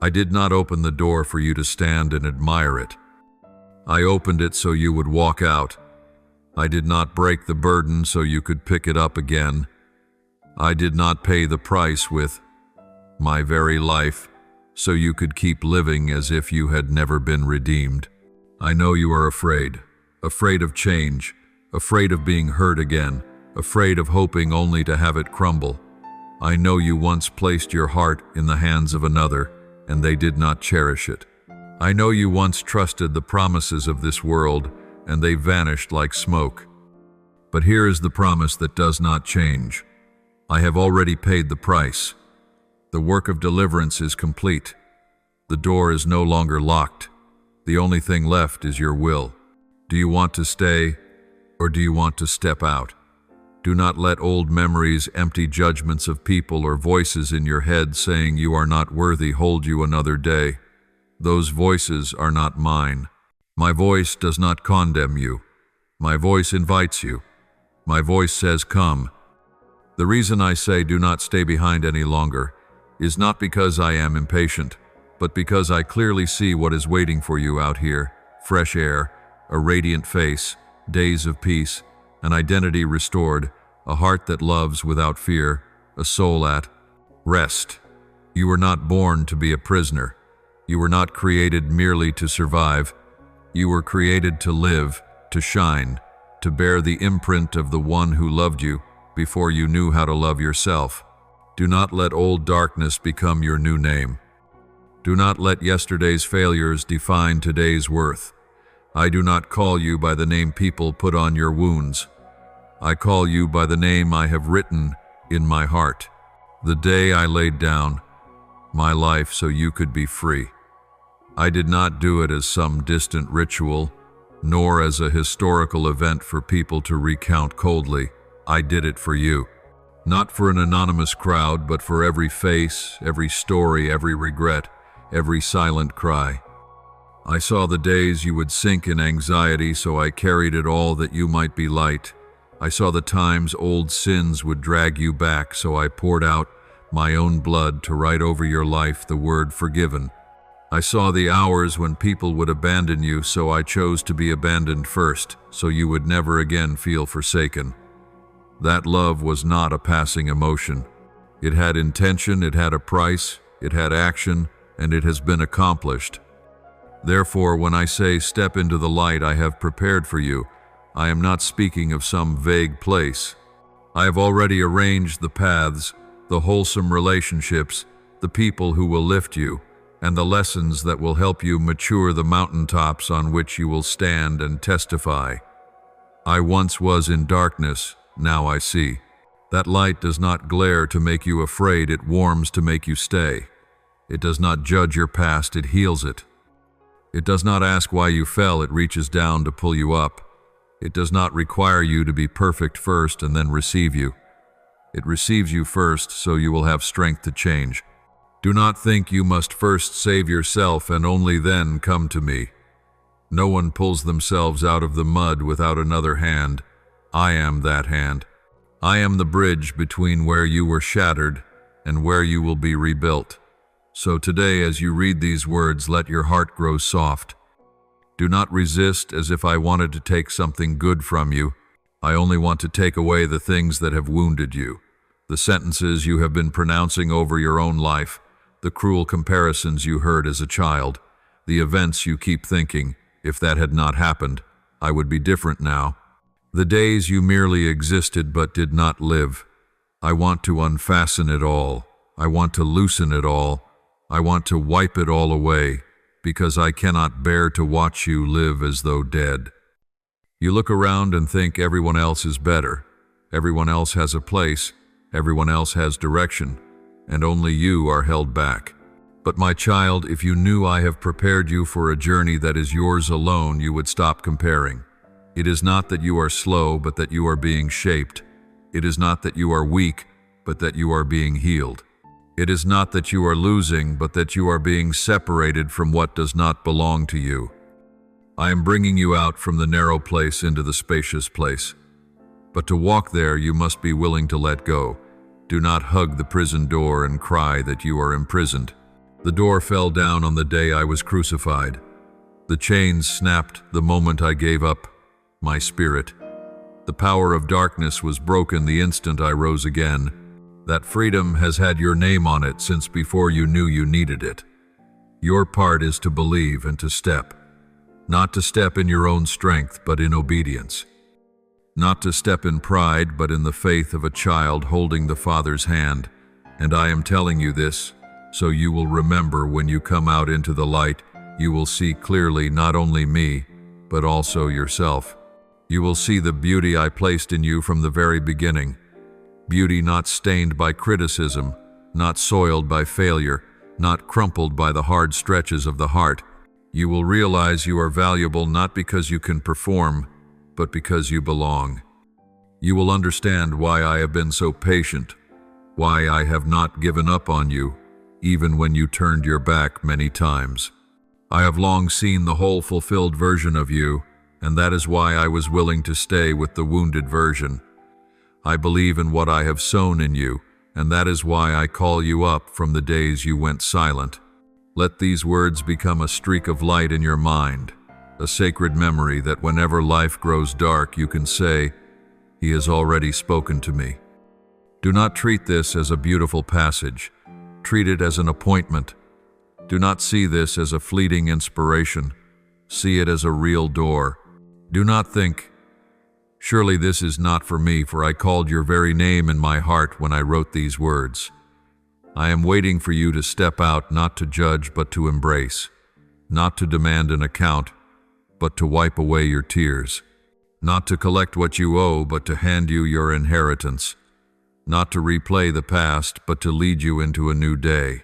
I did not open the door for you to stand and admire it. I opened it so you would walk out. I did not break the burden so you could pick it up again. I did not pay the price with my very life so you could keep living as if you had never been redeemed. I know you are afraid of change, afraid of being hurt again, afraid of hoping only to have it crumble. I know you once placed your heart in the hands of another, and they did not cherish it. I know you once trusted the promises of this world, and they vanished like smoke. But here is the promise that does not change. I have already paid the price. The work of deliverance is complete. The door is no longer locked. The only thing left is your will. Do you want to stay, or do you want to step out? Do not let old memories, empty judgments of people, or voices in your head saying you are not worthy hold you another day. Those voices are not mine. My voice does not condemn you. My voice invites you. My voice says, come. The reason I say do not stay behind any longer is not because I am impatient, but because I clearly see what is waiting for you out here: fresh air, a radiant face, days of peace, an identity restored, a heart that loves without fear, a soul at rest. You were not born to be a prisoner. You were not created merely to survive. You were created to live, to shine, to bear the imprint of the one who loved you before you knew how to love yourself. Do not let old darkness become your new name. Do not let yesterday's failures define today's worth. I do not call you by the name people put on your wounds. I call you by the name I have written in my heart. The day I laid down my life so you could be free. I did not do it as some distant ritual, nor as a historical event for people to recount coldly. I did it for you. Not for an anonymous crowd, but for every face, every story, every regret, every silent cry. I saw the days you would sink in anxiety, so I carried it all that you might be light. I saw the times old sins would drag you back, so I poured out my own blood to write over your life the word forgiven. I saw the hours when people would abandon you, so I chose to be abandoned first, so you would never again feel forsaken. That love was not a passing emotion. It had intention, it had a price, it had action, and it has been accomplished. Therefore, when I say step into the light I have prepared for you, I am not speaking of some vague place. I have already arranged the paths, the wholesome relationships, the people who will lift you, and the lessons that will help you mature the mountaintops on which you will stand and testify. I once was in darkness, now I see. That light does not glare to make you afraid, it warms to make you stay. It does not judge your past, it heals it. It does not ask why you fell, it reaches down to pull you up. It does not require you to be perfect first and then receive you. It receives you first so you will have strength to change. Do not think you must first save yourself and only then come to me. No one pulls themselves out of the mud without another hand. I am that hand. I am the bridge between where you were shattered and where you will be rebuilt. So today, as you read these words, let your heart grow soft. Do not resist as if I wanted to take something good from you. I only want to take away the things that have wounded you, the sentences you have been pronouncing over your own life, the cruel comparisons you heard as a child, the events you keep thinking, if that had not happened, I would be different now. The days you merely existed but did not live. I want to unfasten it all. I want to loosen it all. I want to wipe it all away, because I cannot bear to watch you live as though dead. You look around and think everyone else is better. Everyone else has a place. Everyone else has direction. And only you are held back. But my child, if you knew I have prepared you for a journey that is yours alone, you would stop comparing. It is not that you are slow, but that you are being shaped. It is not that you are weak, but that you are being healed. It is not that you are losing, but that you are being separated from what does not belong to you. I am bringing you out from the narrow place into the spacious place. But to walk there, you must be willing to let go. Do not hug the prison door and cry that you are imprisoned. The door fell down on the day I was crucified. The chains snapped the moment I gave up my spirit. The power of darkness was broken the instant I rose again. That freedom has had your name on it since before you knew you needed it. Your part is to believe and to step. Not to step in your own strength, but in obedience. Not to step in pride, but in the faith of a child holding the Father's hand. And I am telling you this, so you will remember when you come out into the light, you will see clearly not only me, but also yourself. You will see the beauty I placed in you from the very beginning. Beauty not stained by criticism, not soiled by failure, not crumpled by the hard stretches of the heart. You will realize you are valuable not because you can perform, but because you belong. You will understand why I have been so patient, why I have not given up on you, even when you turned your back many times. I have long seen the whole fulfilled version of you, and that is why I was willing to stay with the wounded version. I believe in what I have sown in you, and that is why I call you up from the days you went silent. Let these words become a streak of light in your mind, a sacred memory that whenever life grows dark, you can say, "He has already spoken to me." Do not treat this as a beautiful passage. Treat it as an appointment. Do not see this as a fleeting inspiration. See it as a real door. Do not think, "Surely this is not for me, for I called your very name in my heart when I wrote these words." I am waiting for you to step out, not to judge, but to embrace, not to demand an account, but to wipe away your tears, not to collect what you owe, but to hand you your inheritance, not to replay the past, but to lead you into a new day.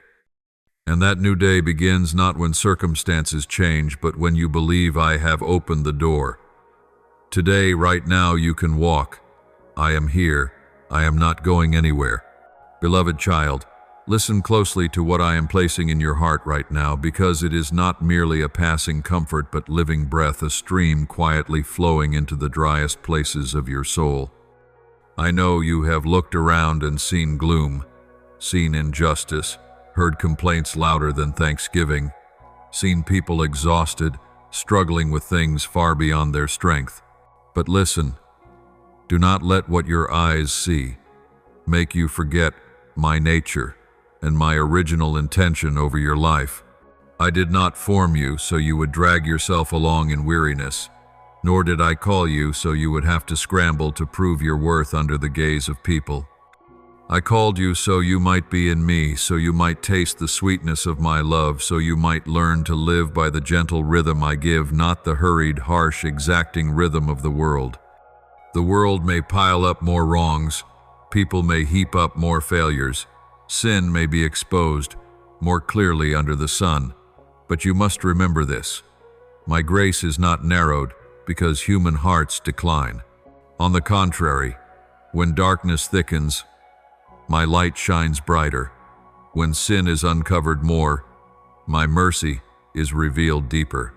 And that new day begins not when circumstances change, but when you believe I have opened the door. Today, right now, you can walk. I am here. I am not going anywhere. Beloved child, listen closely to what I am placing in your heart right now, because it is not merely a passing comfort but living breath, a stream quietly flowing into the driest places of your soul. I know you have looked around and seen gloom, seen injustice, heard complaints louder than thanksgiving, seen people exhausted, struggling with things far beyond their strength. But listen, do not let what your eyes see make you forget my nature and my original intention over your life. I did not form you so you would drag yourself along in weariness, nor did I call you so you would have to scramble to prove your worth under the gaze of people. I called you so you might be in me, so you might taste the sweetness of my love, so you might learn to live by the gentle rhythm I give, not the hurried, harsh, exacting rhythm of the world. The world may pile up more wrongs, people may heap up more failures, sin may be exposed more clearly under the sun, but you must remember this. My grace is not narrowed because human hearts decline. On the contrary, when darkness thickens, my light shines brighter. When sin is uncovered more, my mercy is revealed deeper.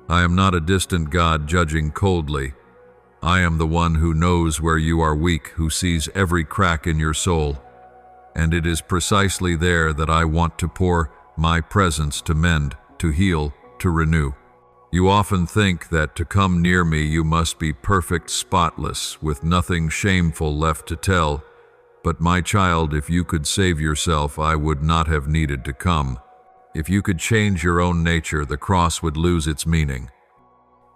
I am not a distant God judging coldly. I am the one who knows where you are weak, who sees every crack in your soul. And it is precisely there that I want to pour my presence to mend, to heal, to renew. You often think that to come near me you must be perfect, spotless, with nothing shameful left to tell. But my child, if you could save yourself, I would not have needed to come. If you could change your own nature, the cross would lose its meaning.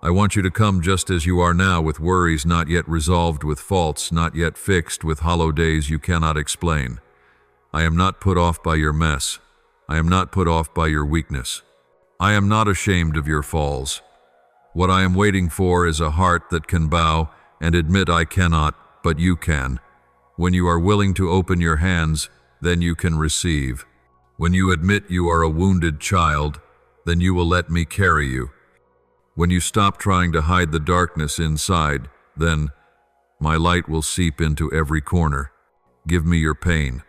I want you to come just as you are now, with worries not yet resolved, with faults not yet fixed, with hollow days you cannot explain. I am not put off by your mess. I am not put off by your weakness. I am not ashamed of your falls. What I am waiting for is a heart that can bow and admit I cannot, but you can. When you are willing to open your hands, then you can receive. When you admit you are a wounded child, then you will let me carry you. When you stop trying to hide the darkness inside, then my light will seep into every corner. Give me your pain.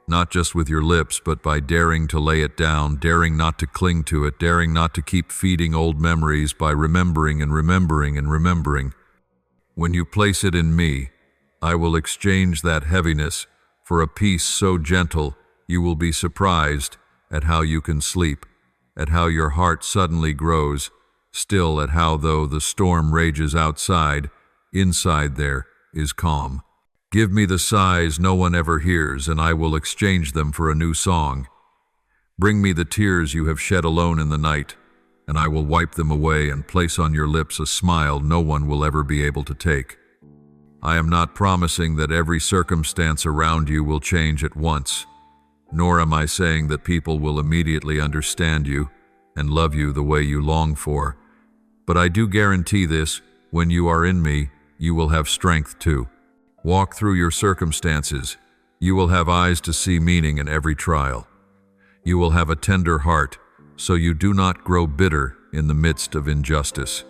Not just with your lips, but by daring to lay it down, daring not to cling to it, daring not to keep feeding old memories, by remembering and remembering and remembering. When you place it in me, I will exchange that heaviness for a peace so gentle you will be surprised at how you can sleep, at how your heart suddenly grows still, at how, though the storm rages outside, inside there is calm. Give me the sighs no one ever hears, and I will exchange them for a new song. Bring me the tears you have shed alone in the night, and I will wipe them away and place on your lips a smile no one will ever be able to take. I am not promising that every circumstance around you will change at once, nor am I saying that people will immediately understand you and love you the way you long for. But I do guarantee this: when you are in me, you will have strength too. Walk through your circumstances. You will have eyes to see meaning in every trial. You will have a tender heart, so you do not grow bitter in the midst of injustice.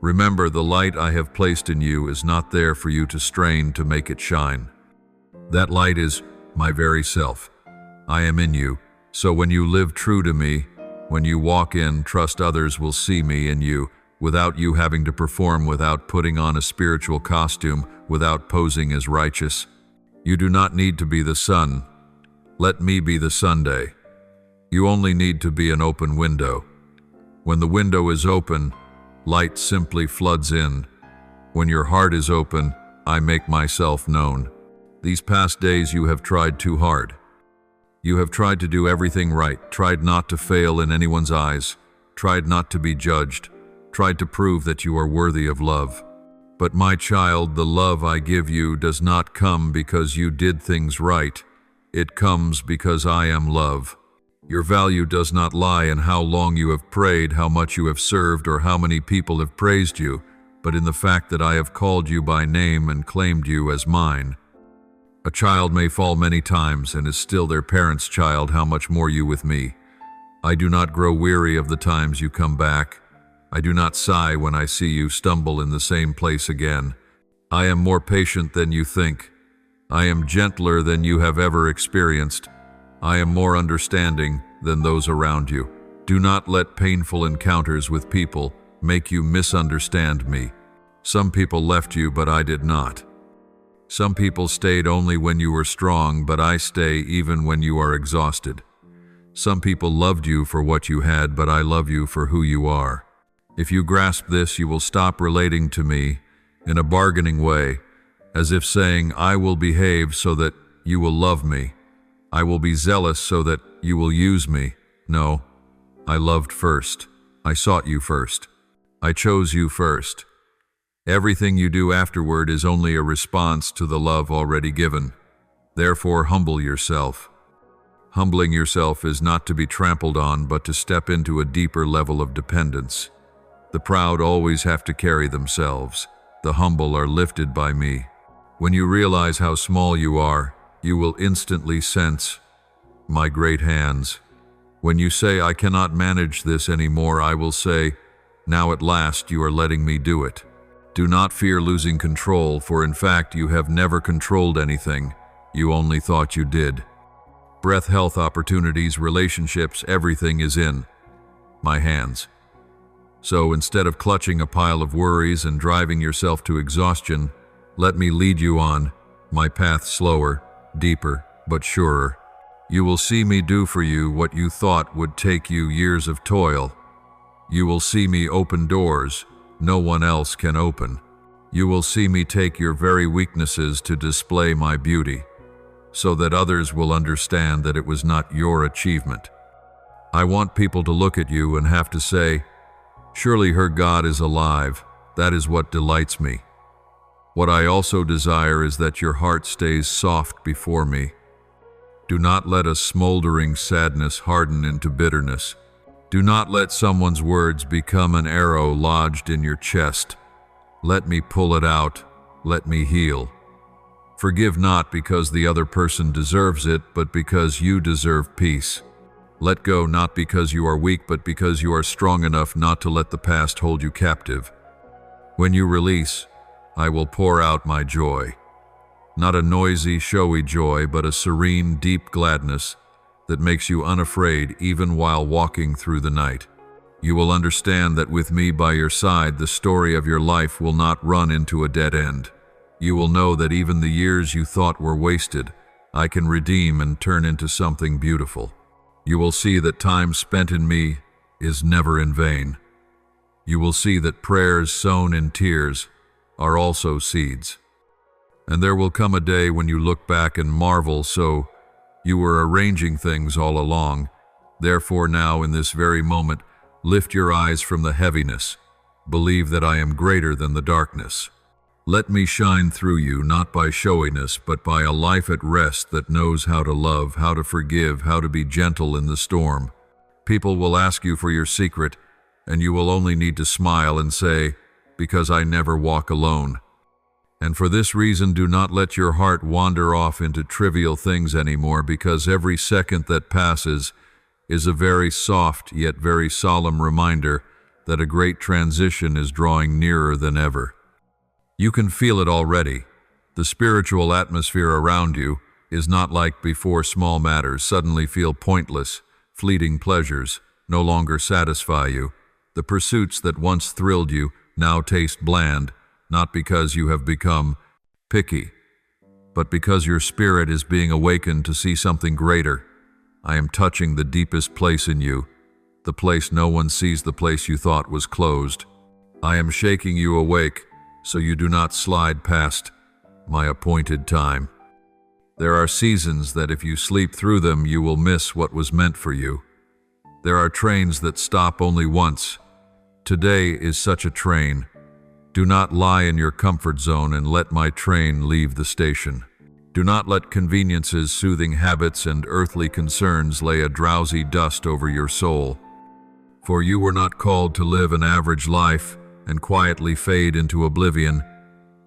Remember, the light I have placed in you is not there for you to strain to make it shine. That light is my very self. I am in you, so when you live true to me, when you walk in, trust others will see me in you, without you having to perform, without putting on a spiritual costume, without posing as righteous. You do not need to be the sun. Let me be the Sunday. You only need to be an open window. When the window is open, light simply floods in. When your heart is open, I make myself known. These past days you have tried too hard. You have tried to do everything right, tried not to fail in anyone's eyes, tried not to be judged, tried to prove that you are worthy of love. But my child, the love I give you does not come because you did things right. It comes because I am love. Your value does not lie in how long you have prayed, how much you have served, or how many people have praised you, but in the fact that I have called you by name and claimed you as mine. A child may fall many times and is still their parent's child, how much more you with me. I do not grow weary of the times you come back. I do not sigh when I see you stumble in the same place again. I am more patient than you think. I am gentler than you have ever experienced. I am more understanding than those around you. Do not let painful encounters with people make you misunderstand me. Some people left you, but I did not. Some people stayed only when you were strong, but I stay even when you are exhausted. Some people loved you for what you had, but I love you for who you are. If you grasp this, you will stop relating to me in a bargaining way, as if saying, I will behave so that you will love me. I will be zealous so that you will use me. No, I loved first. I sought you first. I chose you first. Everything you do afterward is only a response to the love already given. Therefore, humble yourself. Humbling yourself is not to be trampled on, but to step into a deeper level of dependence. The proud always have to carry themselves. The humble are lifted by me. When you realize how small you are, you will instantly sense my great hands. When you say, I cannot manage this anymore, I will say, now at last you are letting me do it. Do not fear losing control, for in fact you have never controlled anything. You only thought you did. Breath, health, opportunities, relationships, everything is in my hands. So instead of clutching a pile of worries and driving yourself to exhaustion, let me lead you on my path, slower, deeper, but surer. You will see me do for you what you thought would take you years of toil. You will see me open doors no one else can open. You will see me take your very weaknesses to display my beauty, so that others will understand that it was not your achievement. I want people to look at you and have to say, surely her God is alive. That is what delights me. What I also desire is that your heart stays soft before me. Do not let a smoldering sadness harden into bitterness. Do not let someone's words become an arrow lodged in your chest. Let me pull it out. Let me heal. Forgive not because the other person deserves it, but because you deserve peace. Let go not because you are weak, but because you are strong enough not to let the past hold you captive. When you release, I will pour out my joy. Not a noisy, showy joy, but a serene, deep gladness that makes you unafraid even while walking through the night. You will understand that with me by your side, the story of your life will not run into a dead end. You will know that even the years you thought were wasted, I can redeem and turn into something beautiful. You will see that time spent in me is never in vain. You will see that prayers sown in tears are also seeds. And there will come a day when you look back and marvel, so you were arranging things all along. Therefore now, in this very moment, lift your eyes from the heaviness. Believe that I am greater than the darkness. Let me shine through you, not by showiness, but by a life at rest that knows how to love, how to forgive, how to be gentle in the storm. People will ask you for your secret, and you will only need to smile and say, because I never walk alone. And for this reason, do not let your heart wander off into trivial things anymore, because every second that passes is a very soft yet very solemn reminder that a great transition is drawing nearer than ever. You can feel it already. The spiritual atmosphere around you is not like before. Small matters suddenly feel pointless. Fleeting pleasures no longer satisfy you. The pursuits that once thrilled you now taste bland, not because you have become picky, but because your spirit is being awakened to see something greater. I am touching the deepest place in you, the place no one sees, the place you thought was closed. I am shaking you awake so you do not slide past my appointed time. There are seasons that if you sleep through them, you will miss what was meant for you. There are trains that stop only once. Today is such a train. Do not lie in your comfort zone and let my train leave the station. Do not let conveniences, soothing habits, and earthly concerns lay a drowsy dust over your soul. For you were not called to live an average life and quietly fade into oblivion.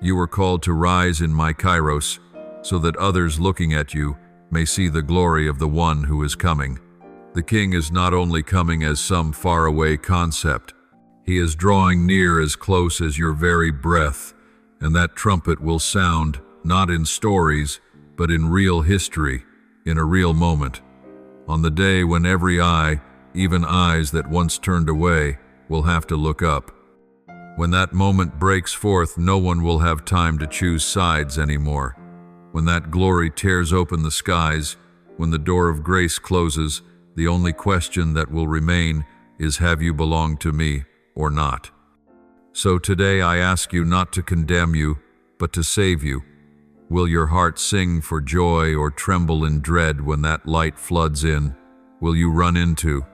You were called to rise in my kairos, so that others looking at you may see the glory of the one who is coming. The King is not only coming as some faraway concept. He is drawing near, as close as your very breath, And that trumpet will sound, not in stories, but in real history, in a real moment. On the day when every eye, even eyes that once turned away, will have to look up. When that moment breaks forth, no one will have time to choose sides anymore. When that glory tears open the skies, when the door of grace closes, the only question that will remain is, have you belonged to me or not? So today I ask you not to condemn you, but to save you. Will your heart sing for joy or tremble in dread when that light floods in? Will you run into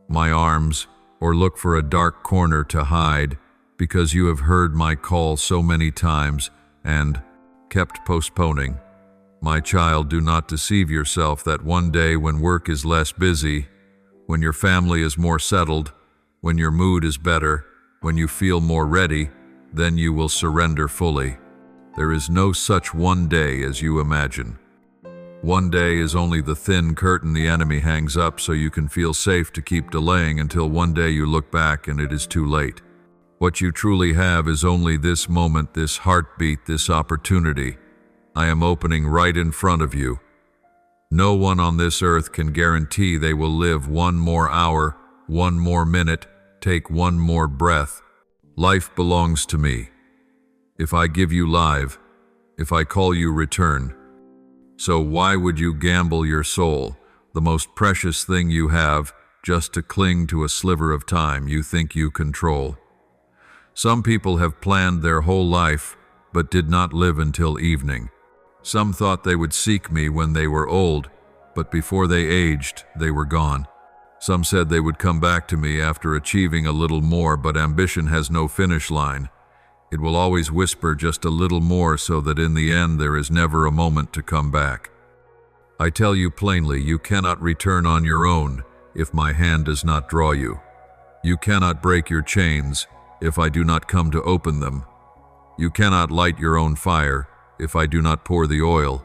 my arms or look for a dark corner to hide because you have heard my call so many times and kept postponing? My child, do not deceive yourself that one day when work is less busy, when your family is more settled, when your mood is better, when you feel more ready, then you will surrender fully. There is no such one day as you imagine. One day is only the thin curtain the enemy hangs up so you can feel safe to keep delaying until one day you look back and it is too late. What you truly have is only this moment, this heartbeat, this opportunity. I am opening right in front of you. No one on this earth can guarantee they will live one more hour, one more minute, take one more breath. Life belongs to me. If I give you life, if I call you, return. So why would you gamble your soul, the most precious thing you have, just to cling to a sliver of time you think you control? Some people have planned their whole life, but did not live until evening. Some thought they would seek me when they were old, but before they aged, they were gone. Some said they would come back to me after achieving a little more, but ambition has no finish line. It will always whisper just a little more so that in the end there is never a moment to come back. I tell you plainly, you cannot return on your own if my hand does not draw you. You cannot break your chains if I do not come to open them. You cannot light your own fire if I do not pour the oil.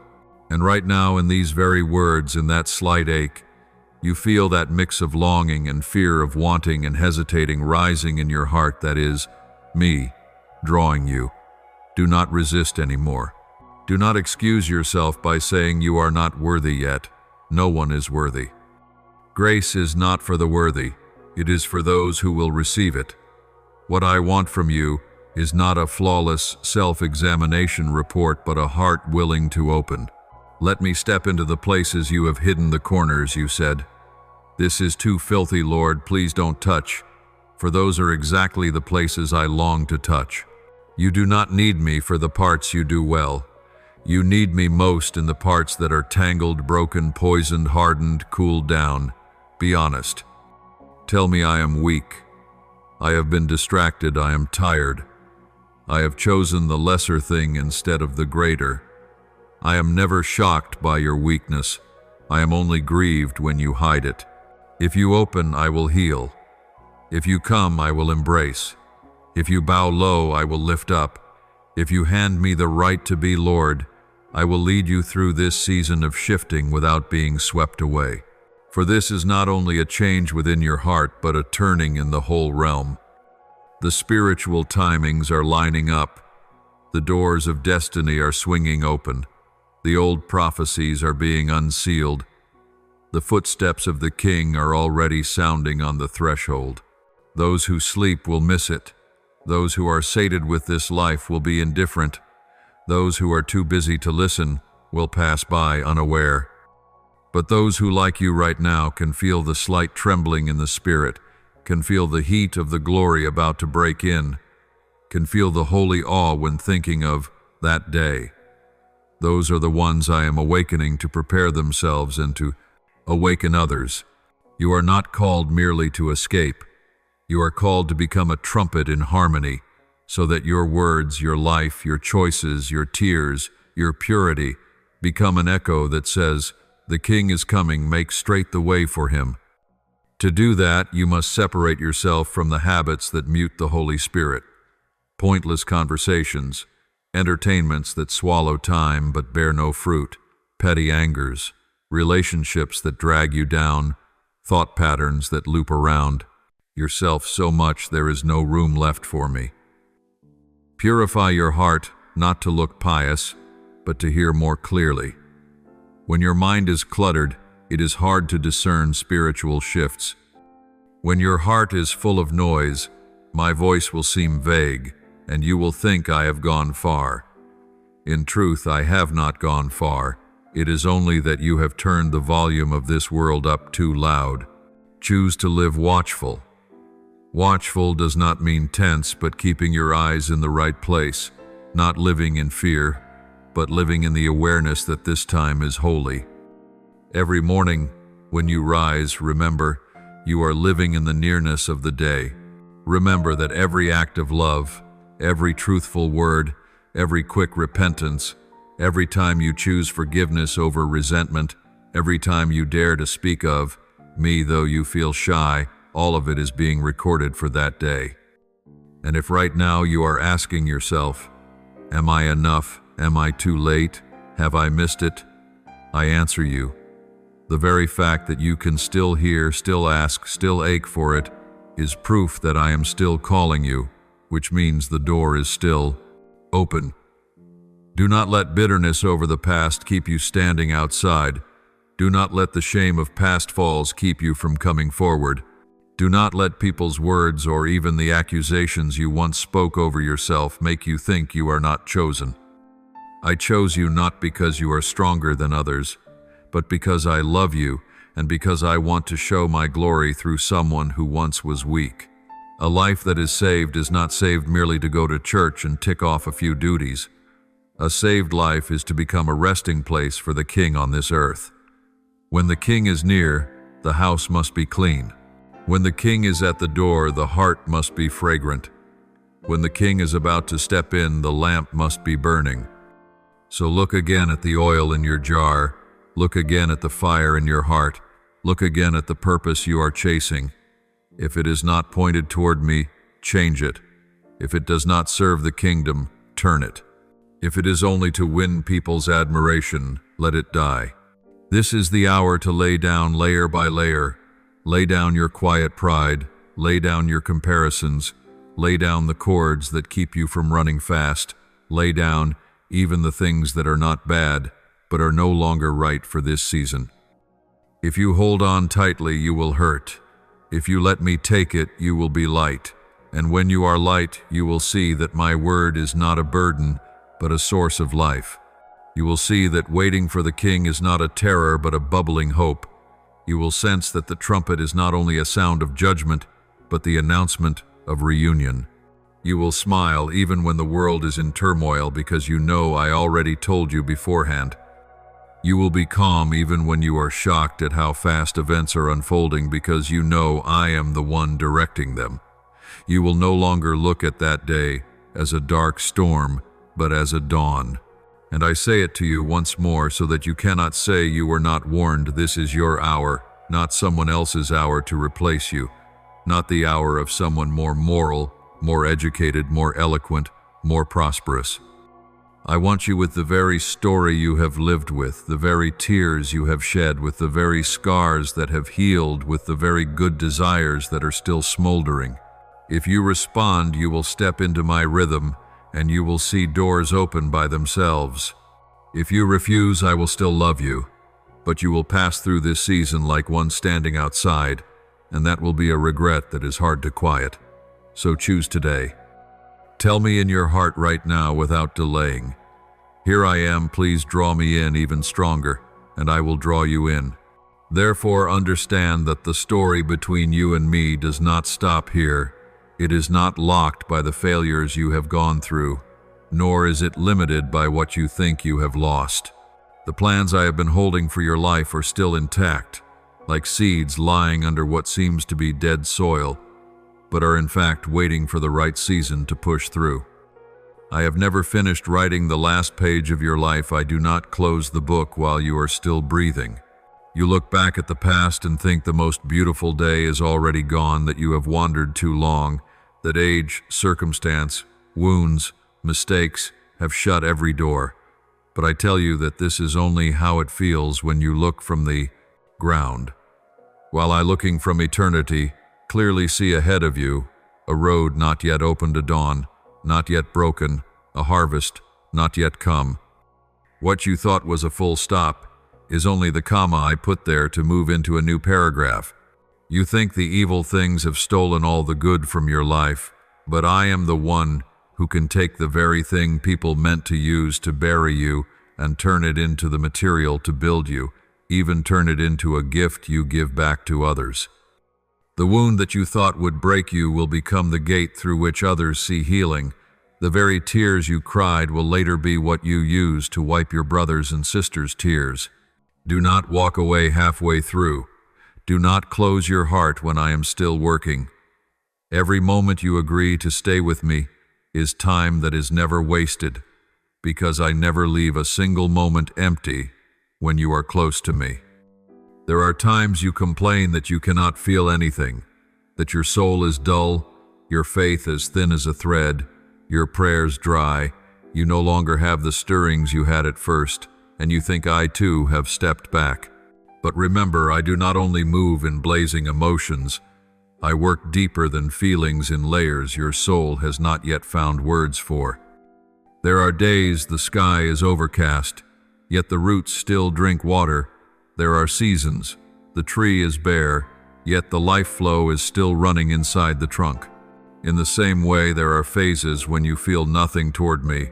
And right now, in these very words, in that slight ache, you feel that mix of longing and fear, of wanting and hesitating rising in your heart, that is, me, drawing you. Do not resist anymore. Do not excuse yourself by saying you are not worthy yet. No one is worthy. Grace is not for the worthy. It is for those who will receive it. What I want from you is not a flawless self-examination report, but a heart willing to open. Let me step into the places you have hidden, the corners you said, "This is too filthy, Lord, please don't touch," for those are exactly the places I long to touch. You do not need me for the parts you do well. You need me most in the parts that are tangled, broken, poisoned, hardened, cooled down. Be honest. Tell me I am weak. I have been distracted, I am tired. I have chosen the lesser thing instead of the greater. I am never shocked by your weakness. I am only grieved when you hide it. If you open, I will heal. If you come, I will embrace. If you bow low, I will lift up. If you hand me the right to be Lord, I will lead you through this season of shifting without being swept away. For this is not only a change within your heart, but a turning in the whole realm. The spiritual timings are lining up. The doors of destiny are swinging open. The old prophecies are being unsealed. The footsteps of the King are already sounding on the threshold. Those who sleep will miss it. Those who are sated with this life will be indifferent. Those who are too busy to listen will pass by unaware. But those who, like you right now, can feel the slight trembling in the spirit, can feel the heat of the glory about to break in, can feel the holy awe when thinking of that day. Those are the ones I am awakening to prepare themselves and to awaken others. You are not called merely to escape. You are called to become a trumpet in harmony, so that your words, your life, your choices, your tears, your purity become an echo that says, "The King is coming, make straight the way for him." To do that, you must separate yourself from the habits that mute the Holy Spirit. Pointless conversations, entertainments that swallow time but bear no fruit, petty angers, relationships that drag you down, thought patterns that loop around yourself so much there is no room left for me. Purify your heart, not to look pious, but to hear more clearly. When your mind is cluttered, it is hard to discern spiritual shifts. When your heart is full of noise, my voice will seem vague, and you will think I have gone far. In truth, I have not gone far. It is only that you have turned the volume of this world up too loud. Choose to live watchful. Watchful does not mean tense, but keeping your eyes in the right place, not living in fear, but living in the awareness that this time is holy. Every morning, when you rise, remember, you are living in the nearness of the day. Remember that every act of love, every truthful word, every quick repentance, every time you choose forgiveness over resentment, every time you dare to speak of me though you feel shy, all of it is being recorded for that day. And if right now you are asking yourself, am I enough? Am I too late? Have I missed it? I answer you, the very fact that you can still hear, still ask, still ache for it, is proof that I am still calling you, which means the door is still open. Do not let bitterness over the past keep you standing outside. Do not let the shame of past falls keep you from coming forward. Do not let people's words or even the accusations you once spoke over yourself make you think you are not chosen. I chose you not because you are stronger than others, but because I love you and because I want to show my glory through someone who once was weak. A life that is saved is not saved merely to go to church and tick off a few duties. A saved life is to become a resting place for the King on this earth. When the King is near, the house must be clean. When the King is at the door, the heart must be fragrant. When the King is about to step in, the lamp must be burning. So look again at the oil in your jar. Look again at the fire in your heart. Look again at the purpose you are chasing. If it is not pointed toward me, change it. If it does not serve the kingdom, turn it. If it is only to win people's admiration, let it die. This is the hour to lay down layer by layer. Lay down your quiet pride. Lay down your comparisons. Lay down the cords that keep you from running fast. Lay down even the things that are not bad, but are no longer right for this season. If you hold on tightly, you will hurt. If you let me take it, you will be light. And when you are light, you will see that my word is not a burden, but a source of life. You will see that waiting for the King is not a terror, but a bubbling hope. You will sense that the trumpet is not only a sound of judgment, but the announcement of reunion. You will smile even when the world is in turmoil because you know I already told you beforehand. You will be calm even when you are shocked at how fast events are unfolding because you know I am the one directing them. You will no longer look at that day as a dark storm, but as a dawn. And I say it to you once more so that you cannot say you were not warned. This is your hour, not someone else's hour to replace you, not the hour of someone more moral, more educated, more eloquent, more prosperous. I want you with the very story you have lived with, the very tears you have shed, with the very scars that have healed, with the very good desires that are still smoldering. If you respond, you will step into my rhythm, and you will see doors open by themselves. If you refuse, I will still love you, but you will pass through this season like one standing outside, and that will be a regret that is hard to quiet. So choose today. Tell me in your heart right now without delaying. Here I am, please draw me in even stronger, and I will draw you in. Therefore understand that the story between you and me does not stop here. It is not locked by the failures you have gone through, nor is it limited by what you think you have lost. The plans I have been holding for your life are still intact, like seeds lying under what seems to be dead soil, but are in fact waiting for the right season to push through. I have never finished writing the last page of your life. I do not close the book while you are still breathing. You look back at the past and think the most beautiful day is already gone, that you have wandered too long, that age, circumstance, wounds, mistakes have shut every door. But I tell you that this is only how it feels when you look from the ground. While I, looking from eternity, clearly see ahead of you a road not yet open to dawn, not yet broken, a harvest not yet come. What you thought was a full stop is only the comma I put there to move into a new paragraph. You think the evil things have stolen all the good from your life, but I am the one who can take the very thing people meant to use to bury you and turn it into the material to build you, even turn it into a gift you give back to others. The wound that you thought would break you will become the gate through which others see healing. The very tears you cried will later be what you use to wipe your brothers' and sisters' tears. Do not walk away halfway through. Do not close your heart when I am still working. Every moment you agree to stay with me is time that is never wasted, because I never leave a single moment empty when you are close to me. There are times you complain that you cannot feel anything, that your soul is dull, your faith as thin as a thread, your prayers dry, you no longer have the stirrings you had at first, and you think I too have stepped back. But remember, I do not only move in blazing emotions, I work deeper than feelings in layers your soul has not yet found words for. There are days the sky is overcast, yet the roots still drink water. There are seasons, the tree is bare, yet the life flow is still running inside the trunk. In the same way, there are phases when you feel nothing toward me,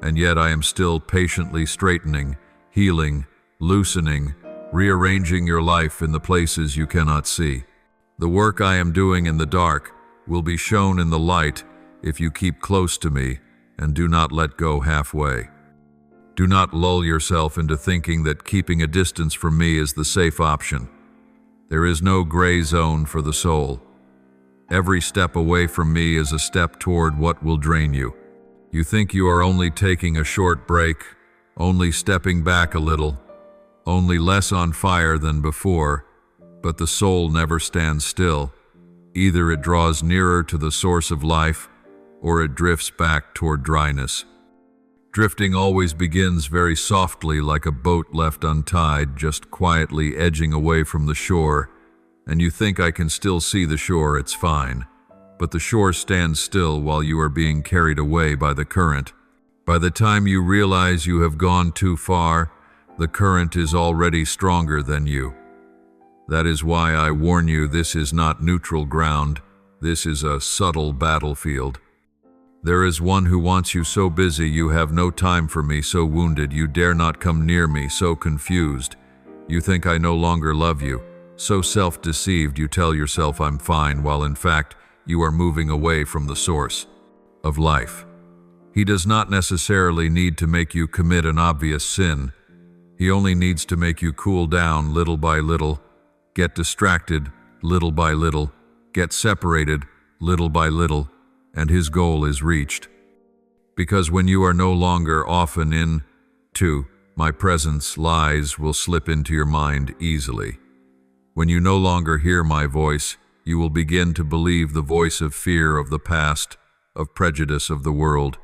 and yet I am still patiently straightening, healing, loosening, rearranging your life in the places you cannot see. The work I am doing in the dark will be shown in the light if you keep close to me and do not let go halfway. Do not lull yourself into thinking that keeping a distance from me is the safe option. There is no gray zone for the soul. Every step away from me is a step toward what will drain you. You think you are only taking a short break, only stepping back a little, only less on fire than before, but the soul never stands still. Either it draws nearer to the source of life, or it drifts back toward dryness. Drifting always begins very softly, like a boat left untied, just quietly edging away from the shore, and you think I can still see the shore, it's fine. But the shore stands still while you are being carried away by the current. By the time you realize you have gone too far, the current is already stronger than you. That is why I warn you, this is not neutral ground, this is a subtle battlefield. There is one who wants you so busy you have no time for me, so wounded you dare not come near me, so confused you think I no longer love you, so self-deceived you tell yourself I'm fine, while in fact you are moving away from the source of life. He does not necessarily need to make you commit an obvious sin. He only needs to make you cool down little by little, get distracted little by little, get separated little by little, and his goal is reached. Because when you are no longer often into my presence, lies will slip into your mind easily. When you no longer hear my voice, you will begin to believe the voice of fear of the past, of prejudice of the world.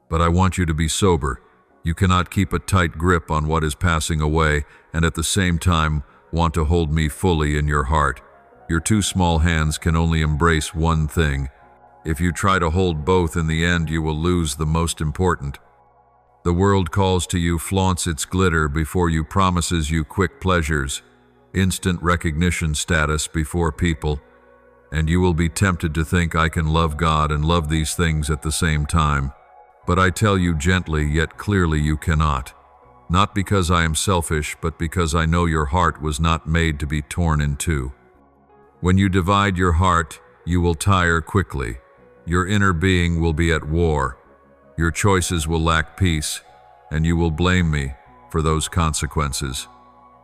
But I want you to be sober. You cannot keep a tight grip on what is passing away and at the same time want to hold me fully in your heart. Your two small hands can only embrace one thing. If you try to hold both, in the end you will lose the most important. The world calls to you, flaunts its glitter before you, promises you quick pleasures, instant recognition status before people, and you will be tempted to think I can love God and love these things at the same time. But I tell you gently yet clearly you cannot. Not because I am selfish, but because I know your heart was not made to be torn in two. When you divide your heart, you will tire quickly. Your inner being will be at war. Your choices will lack peace, and you will blame me for those consequences.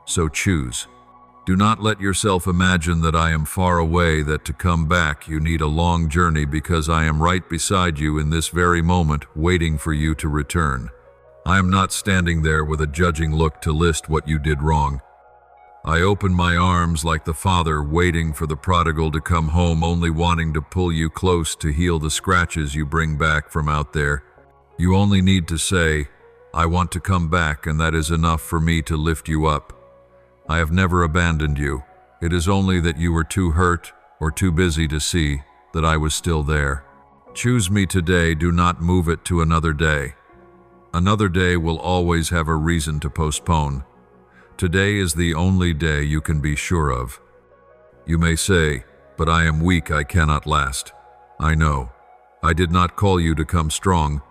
So choose. Do not let yourself imagine that I am far away, that to come back you need a long journey, because I am right beside you in this very moment, waiting for you to return. I am not standing there with a judging look to list what you did wrong. I open my arms like the father waiting for the prodigal to come home, only wanting to pull you close to heal the scratches you bring back from out there. You only need to say, I want to come back, and that is enough for me to lift you up. I have never abandoned you. It is only that you were too hurt or too busy to see that I was still there. Choose me today, do not move it to another day. Another day will always have a reason to postpone. Today is the only day you can be sure of. You may say, "But I am weak, I cannot last." I know. I did not call you to come strong.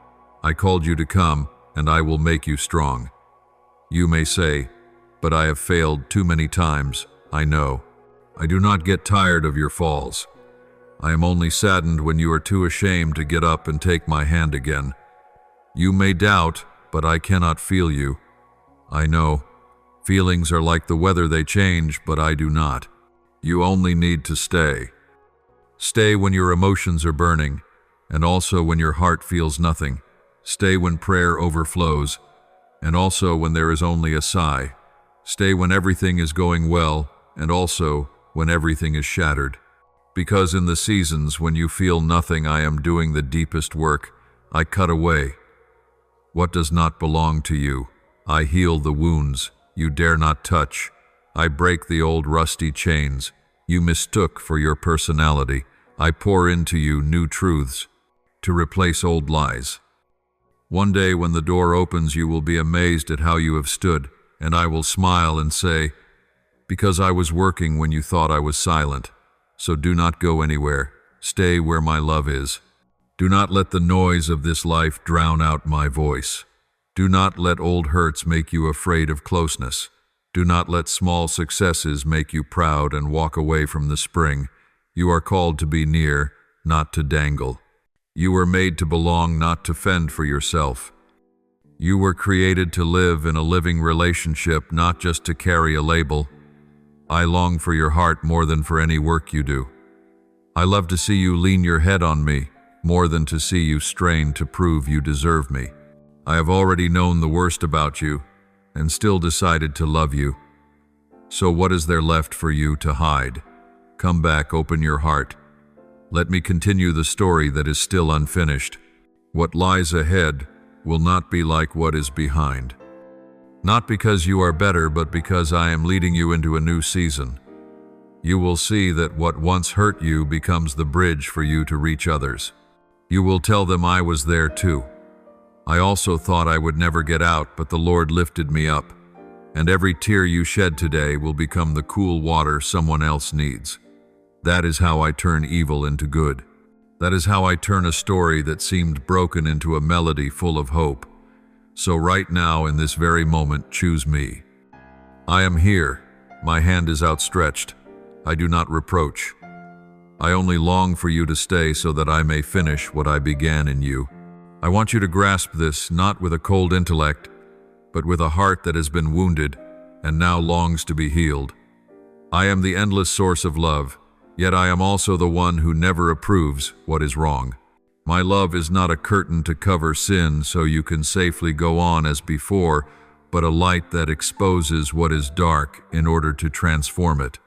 I called you to come, and I will make you strong. You may say, "But I have failed too many times." I know. I do not get tired of your falls. I am only saddened when you are too ashamed to get up and take my hand again. You may doubt, but I cannot feel you. I know. Feelings are like the weather, they change, but I do not. You only need to stay. Stay when your emotions are burning, and also when your heart feels nothing. Stay when prayer overflows, and also when there is only a sigh. Stay when everything is going well, and also when everything is shattered. Because in the seasons when you feel nothing, I am doing the deepest work. I cut away what does not belong to you. I heal the wounds you dare not touch. I break the old rusty chains you mistook for your personality. I pour into you new truths to replace old lies. One day when the door opens, you will be amazed at how you have stood, and I will smile and say, "Because I was working when you thought I was silent." So do not go anywhere. Stay where my love is. Do not let the noise of this life drown out my voice. Do not let old hurts make you afraid of closeness. Do not let small successes make you proud and walk away from the spring. You are called to be near, not to dangle. You were made to belong, not to fend for yourself. You were created to live in a living relationship, not just to carry a label. I long for your heart more than for any work you do. I love to see you lean your head on me, more than to see you strain to prove you deserve me. I have already known the worst about you, and still decided to love you. So what is there left for you to hide? Come back, open your heart. Let me continue the story that is still unfinished. What lies ahead will not be like what is behind. Not because you are better, but because I am leading you into a new season. You will see that what once hurt you becomes the bridge for you to reach others. You will tell them I was there too. I also thought I would never get out, but the Lord lifted me up. And every tear you shed today will become the cool water someone else needs. That is how I turn evil into good. That is how I turn a story that seemed broken into a melody full of hope. So right now, in this very moment, choose me. I am here. My hand is outstretched. I do not reproach. I only long for you to stay so that I may finish what I began in you. I want you to grasp this, not with a cold intellect, but with a heart that has been wounded and now longs to be healed. I am the endless source of love, yet I am also the one who never approves what is wrong. My love is not a curtain to cover sin so you can safely go on as before, but a light that exposes what is dark in order to transform it.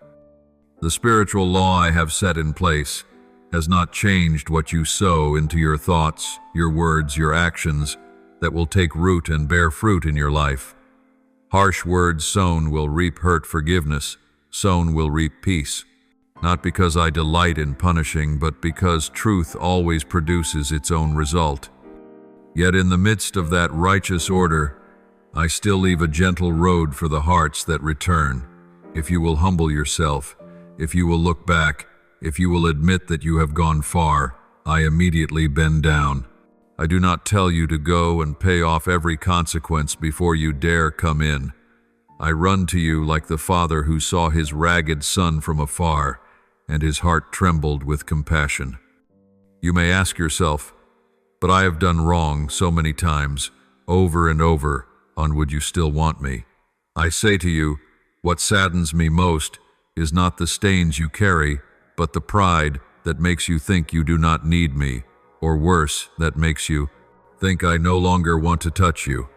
The spiritual law I have set in place has not changed what you sow into your thoughts, your words, your actions that will take root and bear fruit in your life. Harsh words sown will reap hurt. Forgiveness sown will reap peace. Not because I delight in punishing, but because truth always produces its own result. Yet in the midst of that righteous order, I still leave a gentle road for the hearts that return. If you will humble yourself, if you will look back, if you will admit that you have gone far, I immediately bend down. I do not tell you to go and pay off every consequence before you dare come in. I run to you like the father who saw his ragged son from afar, and his heart trembled with compassion. You may ask yourself, but I have done wrong so many times, over and over, would you still want me? I say to you, what saddens me most is not the stains you carry, but the pride that makes you think you do not need me, or worse, that makes you think I no longer want to touch you.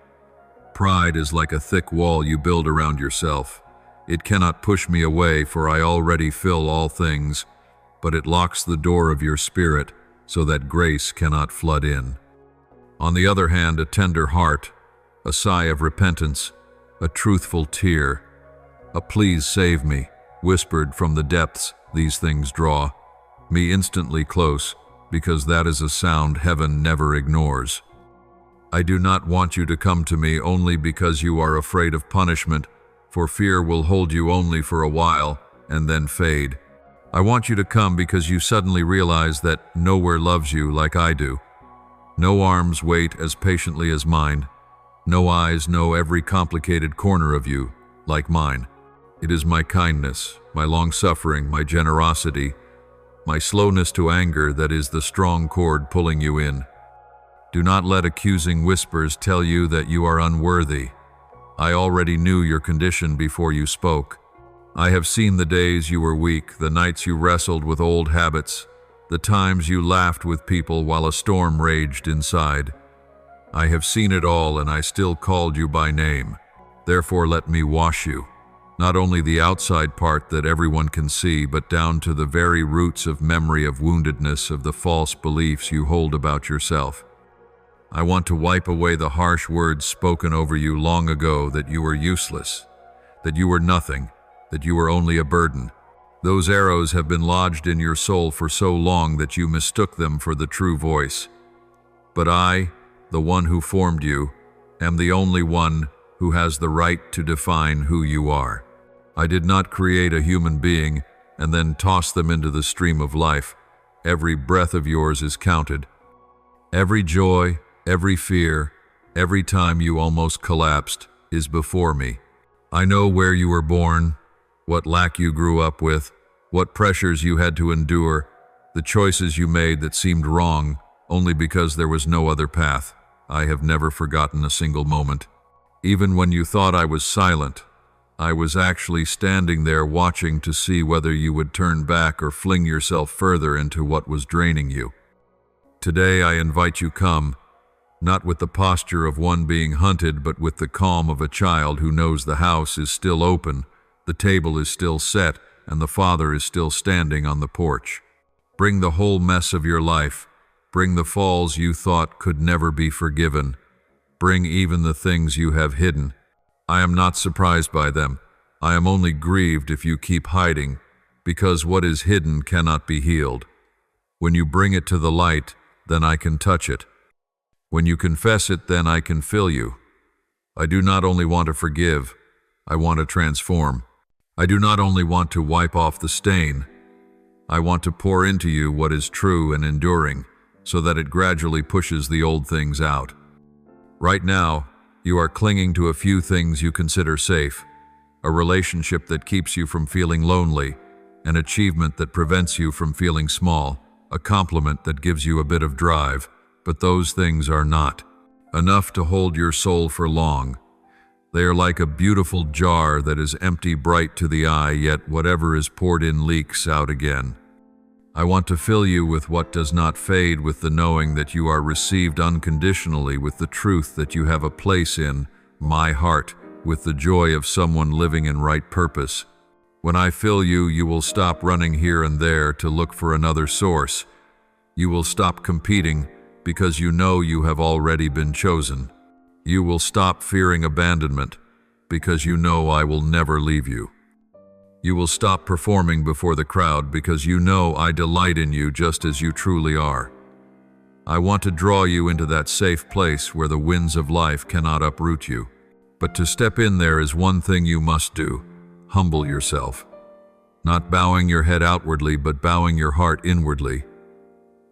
Pride is like a thick wall you build around yourself. It cannot push me away, for I already fill all things, but it locks the door of your spirit so that grace cannot flood in. On the other hand, a tender heart, a sigh of repentance, a truthful tear, a "please save me," whispered from the depths, these things draw me instantly close, because that is a sound heaven never ignores. I do not want you to come to me only because you are afraid of punishment, for fear will hold you only for a while and then fade. I want you to come because you suddenly realize that nowhere loves you like I do. No arms wait as patiently as mine. No eyes know every complicated corner of you like mine. It is my kindness, my long-suffering, my generosity, my slowness to anger that is the strong cord pulling you in. Do not let accusing whispers tell you that you are unworthy. I already knew your condition before you spoke. I have seen the days you were weak, the nights you wrestled with old habits, the times you laughed with people while a storm raged inside. I have seen it all, and I still called you by name. Therefore let me wash you. Not only the outside part that everyone can see, but down to the very roots of memory of woundedness, of the false beliefs you hold about yourself. I want to wipe away the harsh words spoken over you long ago, that you were useless, that you were nothing, that you were only a burden. Those arrows have been lodged in your soul for so long that you mistook them for the true voice. But I, the one who formed you, am the only one who has the right to define who you are. I did not create a human being and then toss them into the stream of life. Every breath of yours is counted. Every joy, every fear, every time you almost collapsed is before me. I know where you were born, what lack you grew up with, what pressures you had to endure, the choices you made that seemed wrong only because there was no other path. I have never forgotten a single moment. Even when you thought I was silent, I was actually standing there watching to see whether you would turn back or fling yourself further into what was draining you. Today I invite you come, not with the posture of one being hunted, but with the calm of a child who knows the house is still open, the table is still set, and the father is still standing on the porch. Bring the whole mess of your life. Bring the falls you thought could never be forgiven. Bring even the things you have hidden. I am not surprised by them. I am only grieved if you keep hiding, because what is hidden cannot be healed. When you bring it to the light, then I can touch it. When you confess it, then I can fill you. I do not only want to forgive, I want to transform. I do not only want to wipe off the stain, I want to pour into you what is true and enduring, so that it gradually pushes the old things out. Right now, you are clinging to a few things you consider safe, a relationship that keeps you from feeling lonely, an achievement that prevents you from feeling small, a compliment that gives you a bit of drive, but those things are not enough to hold your soul for long. They are like a beautiful jar that is empty bright to the eye, yet whatever is poured in leaks out again. I want to fill you with what does not fade, with the knowing that you are received unconditionally, with the truth that you have a place in my heart, with the joy of someone living in right purpose. When I fill you, you will stop running here and there to look for another source. You will stop competing because you know you have already been chosen. You will stop fearing abandonment because you know I will never leave you. You will stop performing before the crowd because you know I delight in you just as you truly are. I want to draw you into that safe place where the winds of life cannot uproot you. But to step in there is one thing you must do: humble yourself. Not bowing your head outwardly, but bowing your heart inwardly.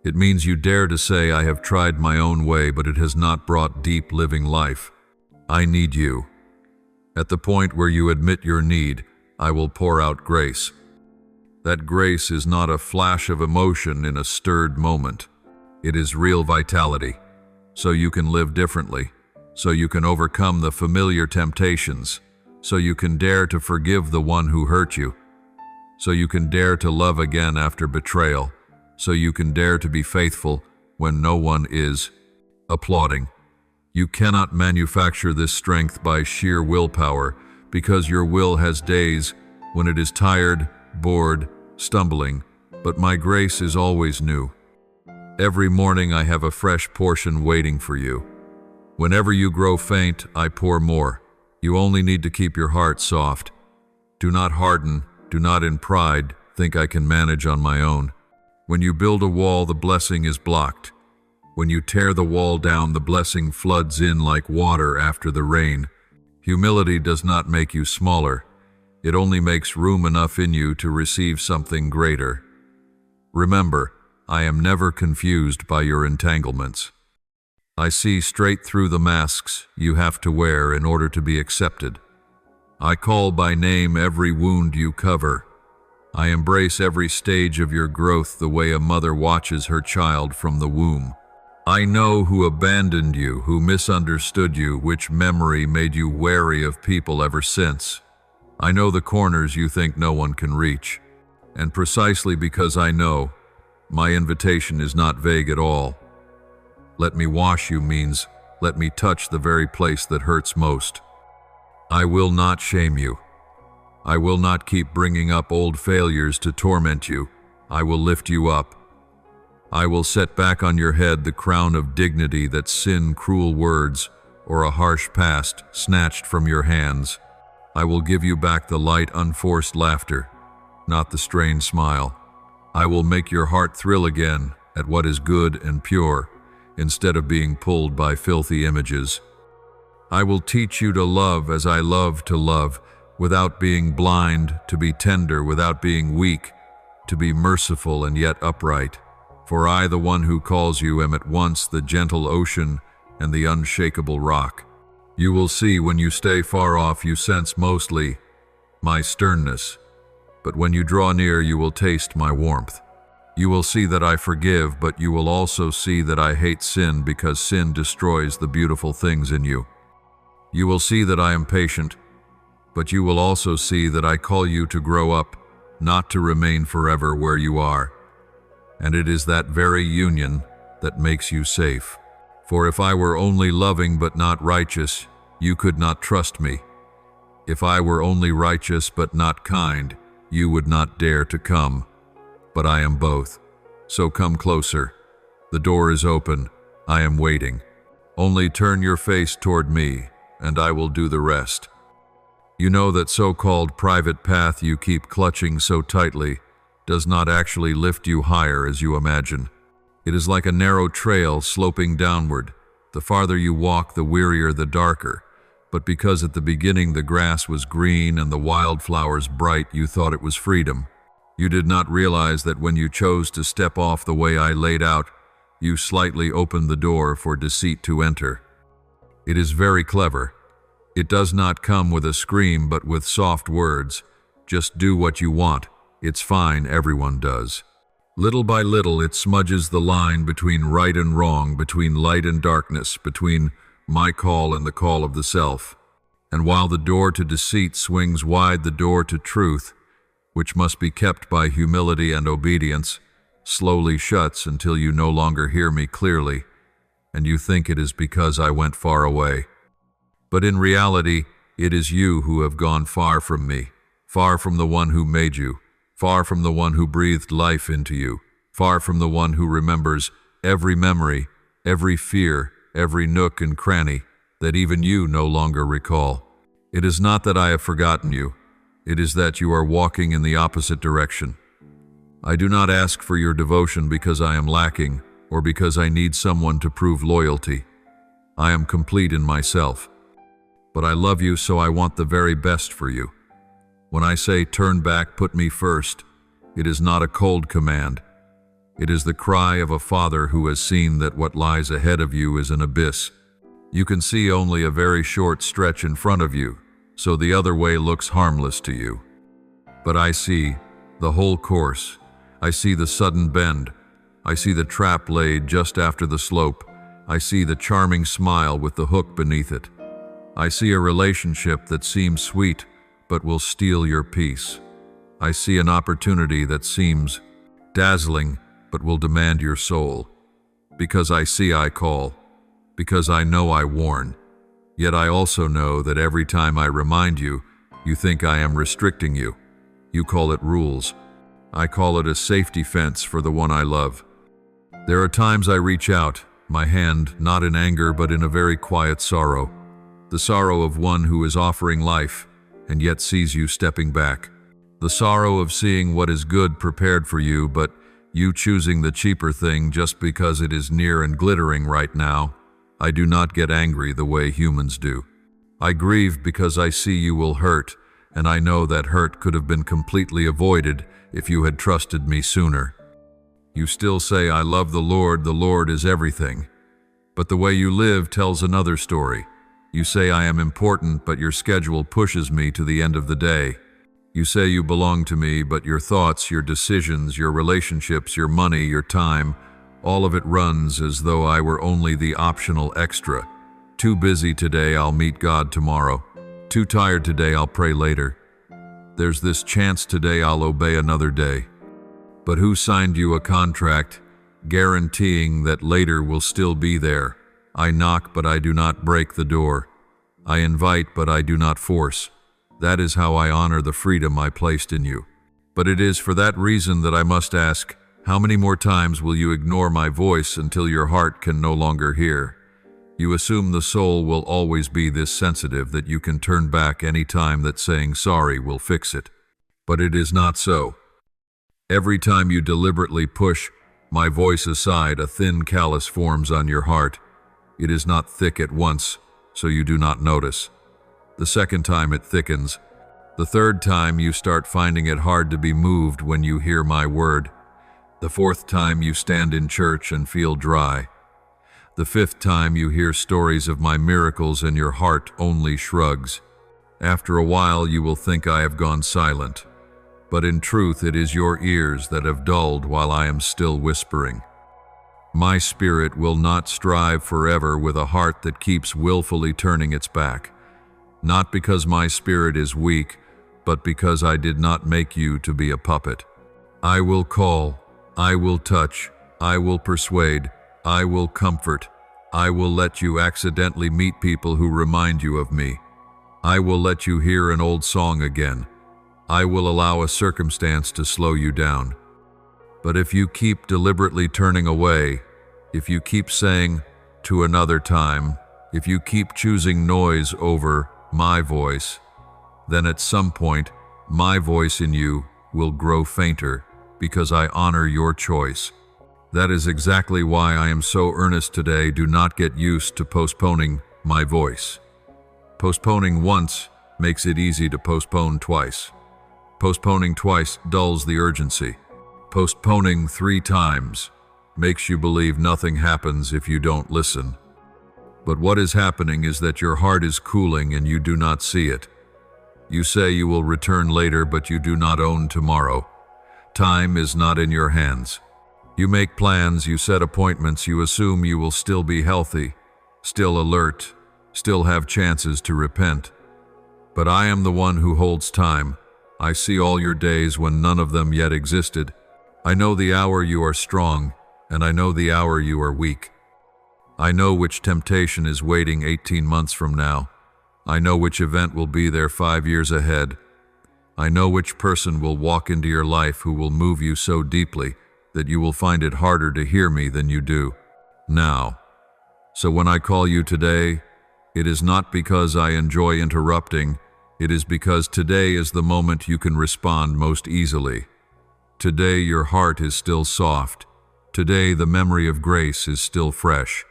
It means you dare to say, I have tried my own way, but it has not brought deep living life. I need you. At the point where you admit your need, I will pour out grace. That grace is not a flash of emotion in a stirred moment. It is real vitality, so you can live differently, so you can overcome the familiar temptations, so you can dare to forgive the one who hurt you, so you can dare to love again after betrayal, so you can dare to be faithful when no one is applauding. You cannot manufacture this strength by sheer willpower, because your will has days when it is tired, bored, stumbling, but my grace is always new. Every morning I have a fresh portion waiting for you. Whenever you grow faint, I pour more. You only need to keep your heart soft. Do not harden, do not in pride think I can manage on my own. When you build a wall, the blessing is blocked. When you tear the wall down, the blessing floods in like water after the rain. Humility does not make you smaller. It only makes room enough in you to receive something greater. Remember, I am never confused by your entanglements. I see straight through the masks you have to wear in order to be accepted. I call by name every wound you cover. I embrace every stage of your growth the way a mother watches her child from the womb. I know who abandoned you, who misunderstood you, which memory made you wary of people ever since. I know the corners you think no one can reach. And precisely because I know, my invitation is not vague at all. Let me wash you means let me touch the very place that hurts most. I will not shame you. I will not keep bringing up old failures to torment you. I will lift you up. I will set back on your head the crown of dignity that sin, cruel words, or a harsh past snatched from your hands. I will give you back the light, unforced laughter, not the strained smile. I will make your heart thrill again at what is good and pure, instead of being pulled by filthy images. I will teach you to love as I love to love, without being blind, to be tender without being weak, to be merciful and yet upright. For I, the one who calls you, am at once the gentle ocean and the unshakable rock. You will see when you stay far off you sense mostly my sternness, but when you draw near you will taste my warmth. You will see that I forgive, but you will also see that I hate sin because sin destroys the beautiful things in you. You will see that I am patient, but you will also see that I call you to grow up, not to remain forever where you are. And it is that very union that makes you safe. For if I were only loving but not righteous, you could not trust me. If I were only righteous but not kind, you would not dare to come. But I am both. So come closer. The door is open. I am waiting. Only turn your face toward me, and I will do the rest. You know that so-called private path you keep clutching so tightly does not actually lift you higher as you imagine. It is like a narrow trail sloping downward. The farther you walk, the wearier, the darker. But because at the beginning the grass was green and the wildflowers bright, you thought it was freedom. You did not realize that when you chose to step off the way I laid out, you slightly opened the door for deceit to enter. It is very clever. It does not come with a scream but with soft words. Just do what you want. It's fine, everyone does. Little by little it smudges the line between right and wrong, between light and darkness, between my call and the call of the self. And while the door to deceit swings wide, the door to truth, which must be kept by humility and obedience, slowly shuts until you no longer hear me clearly, and you think it is because I went far away. But in reality, it is you who have gone far from me, far from the one who made you, far from the one who breathed life into you, far from the one who remembers every memory, every fear, every nook and cranny that even you no longer recall. It is not that I have forgotten you. It is that you are walking in the opposite direction. I do not ask for your devotion because I am lacking or because I need someone to prove loyalty. I am complete in myself. But I love you, so I want the very best for you. When I say turn back, put me first, it is not a cold command. It is the cry of a father who has seen that what lies ahead of you is an abyss. You can see only a very short stretch in front of you, so the other way looks harmless to you. But I see the whole course. I see the sudden bend. I see the trap laid just after the slope. I see the charming smile with the hook beneath it. I see a relationship that seems sweet, but will steal your peace. I see an opportunity that seems dazzling, but will demand your soul. Because I see, I call. Because I know, I warn. Yet I also know that every time I remind you, you think I am restricting you. You call it rules. I call it a safety fence for the one I love. There are times I reach out, my hand not in anger but in a very quiet sorrow. The sorrow of one who is offering life, and yet sees you stepping back. The sorrow of seeing what is good prepared for you, but you choosing the cheaper thing just because it is near and glittering right now, I do not get angry the way humans do. I grieve because I see you will hurt, and I know that hurt could have been completely avoided if you had trusted me sooner. You still say, I love the Lord is everything. But the way you live tells another story. You say I am important, but your schedule pushes me to the end of the day. You say you belong to me, but your thoughts, your decisions, your relationships, your money, your time, all of it runs as though I were only the optional extra. Too busy today, I'll meet God tomorrow. Too tired today, I'll pray later. There's this chance today I'll obey another day. But who signed you a contract guaranteeing that later will still be there? I knock, but I do not break the door. I invite, but I do not force. That is how I honor the freedom I placed in you. But it is for that reason that I must ask, how many more times will you ignore my voice until your heart can no longer hear? You assume the soul will always be this sensitive that you can turn back any time that saying sorry will fix it. But it is not so. Every time you deliberately push my voice aside, a thin callus forms on your heart. It is not thick at once, so you do not notice. The second time it thickens. The third time you start finding it hard to be moved when you hear my word. The fourth time you stand in church and feel dry. The fifth time you hear stories of my miracles and your heart only shrugs. After a while you will think I have gone silent. But in truth it is your ears that have dulled while I am still whispering. My spirit will not strive forever with a heart that keeps willfully turning its back. Not because my spirit is weak, but because I did not make you to be a puppet. I will call, I will touch, I will persuade, I will comfort. I will let you accidentally meet people who remind you of me. I will let you hear an old song again. I will allow a circumstance to slow you down. But if you keep deliberately turning away, if you keep saying, to another time, if you keep choosing noise over my voice, then at some point, my voice in you will grow fainter because I honor your choice. That is exactly why I am so earnest today. Do not get used to postponing my voice. Postponing once makes it easy to postpone twice. Postponing twice dulls the urgency. Postponing 3 times makes you believe nothing happens if you don't listen. But what is happening is that your heart is cooling and you do not see it. You say you will return later, but you do not own tomorrow. Time is not in your hands. You make plans, you set appointments, you assume you will still be healthy, still alert, still have chances to repent. But I am the one who holds time. I see all your days when none of them yet existed. I know the hour you are strong, and I know the hour you are weak. I know which temptation is waiting 18 months from now. I know which event will be there 5 years ahead. I know which person will walk into your life who will move you so deeply that you will find it harder to hear me than you do now. So when I call you today, it is not because I enjoy interrupting. It is because today is the moment you can respond most easily. Today your heart is still soft. Today the memory of grace is still fresh.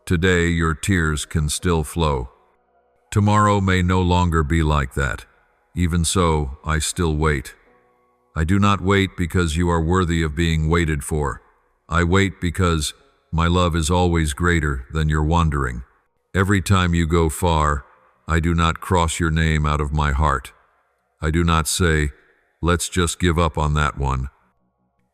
Today your tears can still flow. Tomorrow may no longer be like that. Even so, I still wait. I do not wait because you are worthy of being waited for. I wait because my love is always greater than your wandering. Every time you go far, I do not cross your name out of my heart. I do not say, let's just give up on that one.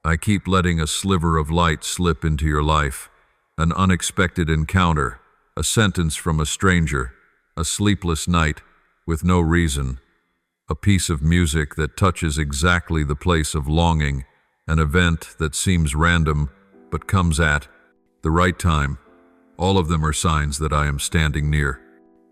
I keep letting a sliver of light slip into your life, an unexpected encounter, a sentence from a stranger, a sleepless night with no reason, a piece of music that touches exactly the place of longing, an event that seems random but comes at the right time. All of them are signs that I am standing near.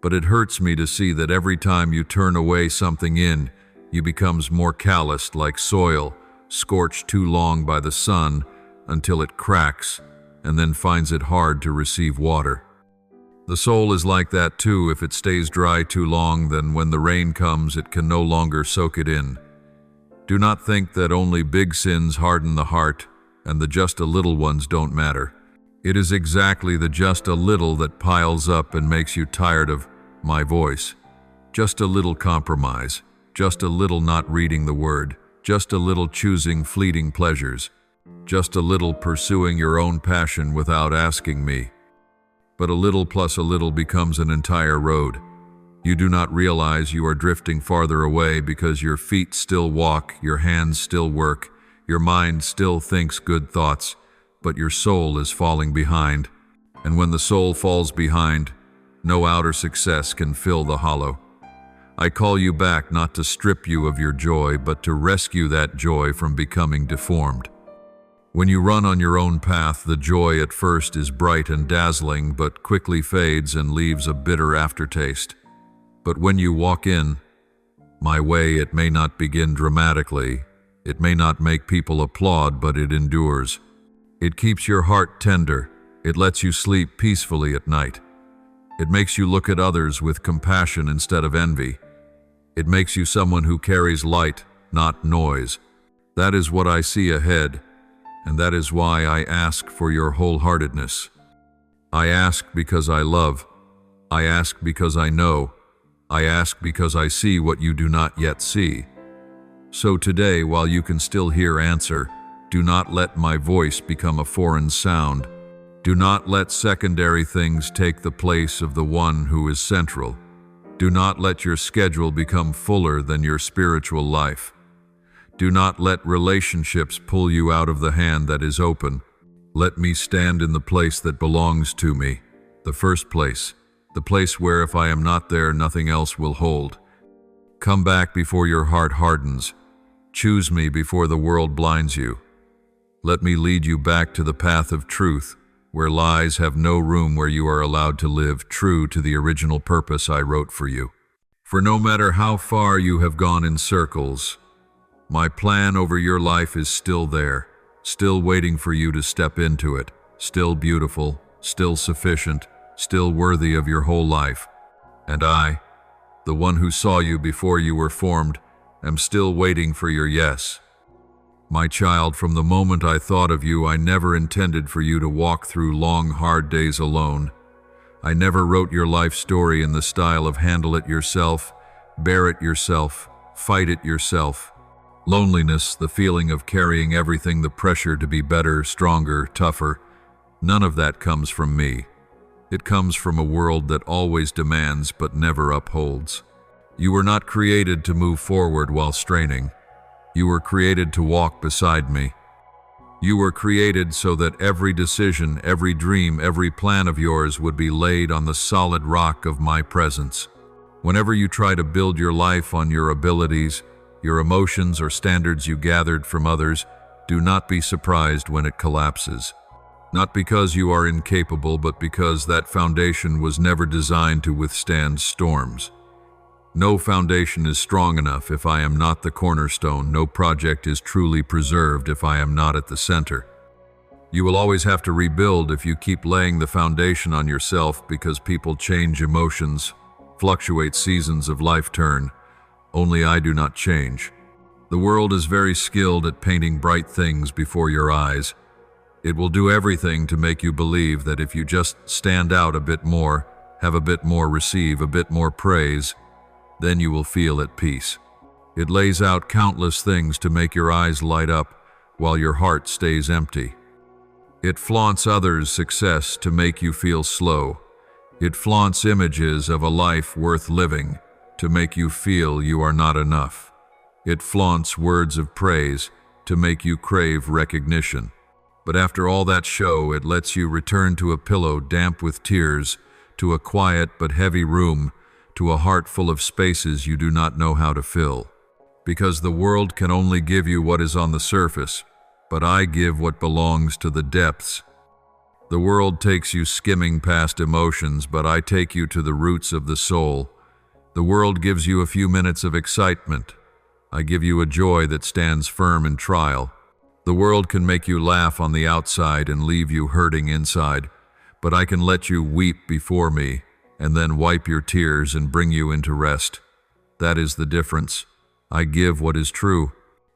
But it hurts me to see that every time you turn away something in, you becomes more calloused like soil, scorched too long by the sun until it cracks and then finds it hard to receive water. The soul is like that too. If it stays dry too long, then when the rain comes, it can no longer soak it in. Do not think that only big sins harden the heart and the just a little ones don't matter. It is exactly the just a little that piles up and makes you tired of my voice. Just a little compromise, just a little not reading the word, just a little choosing fleeting pleasures, just a little pursuing your own passion without asking me. But a little plus a little becomes an entire road. You do not realize you are drifting farther away because your feet still walk, your hands still work, your mind still thinks good thoughts, but your soul is falling behind. And when the soul falls behind, no outer success can fill the hollow. I call you back not to strip you of your joy, but to rescue that joy from becoming deformed. When you run on your own path, the joy at first is bright and dazzling, but quickly fades and leaves a bitter aftertaste. But when you walk in my way, it may not begin dramatically. It may not make people applaud, but it endures. It keeps your heart tender. It lets you sleep peacefully at night. It makes you look at others with compassion instead of envy. It makes you someone who carries light, not noise. That is what I see ahead, and that is why I ask for your wholeheartedness. I ask because I love. I ask because I know. I ask because I see what you do not yet see. So today, while you can still hear answer, do not let my voice become a foreign sound. Do not let secondary things take the place of the one who is central. Do not let your schedule become fuller than your spiritual life. Do not let relationships pull you out of the hand that is open. Let me stand in the place that belongs to me, the first place, the place where if I am not there, nothing else will hold. Come back before your heart hardens. Choose me before the world blinds you. Let me lead you back to the path of truth, where lies have no room, where you are allowed to live true to the original purpose I wrote for you. For no matter how far you have gone in circles, my plan over your life is still there, still waiting for you to step into it, still beautiful, still sufficient, still worthy of your whole life. And I, the one who saw you before you were formed, am still waiting for your yes. My child, from the moment I thought of you, I never intended for you to walk through long, hard days alone. I never wrote your life story in the style of handle it yourself, bear it yourself, fight it yourself. Loneliness, the feeling of carrying everything, the pressure to be better, stronger, tougher, none of that comes from me. It comes from a world that always demands but never upholds. You were not created to move forward while straining. You were created to walk beside me. You were created so that every decision, every dream, every plan of yours would be laid on the solid rock of my presence. Whenever you try to build your life on your abilities, your emotions, or standards you gathered from others, do not be surprised when it collapses. Not because you are incapable, but because that foundation was never designed to withstand storms. No foundation is strong enough if I am not the cornerstone. No project is truly preserved if I am not at the center. You will always have to rebuild if you keep laying the foundation on yourself, because people change, emotions fluctuate, seasons of life turn. Only I do not change. The world is very skilled at painting bright things before your eyes. It will do everything to make you believe that if you just stand out a bit more, have a bit more, receive a bit more praise, then you will feel at peace. It lays out countless things to make your eyes light up while your heart stays empty. It flaunts others' success to make you feel slow. It flaunts images of a life worth living to make you feel you are not enough. It flaunts words of praise to make you crave recognition. But after all that show, it lets you return to a pillow damp with tears, to a quiet but heavy room, to a heart full of spaces you do not know how to fill. Because the world can only give you what is on the surface, but I give what belongs to the depths. The world takes you skimming past emotions, but I take you to the roots of the soul. The world gives you a few minutes of excitement. I give you a joy that stands firm in trial. The world can make you laugh on the outside and leave you hurting inside, but I can let you weep before me and then wipe your tears and bring you into rest. That is the difference. I give what is true.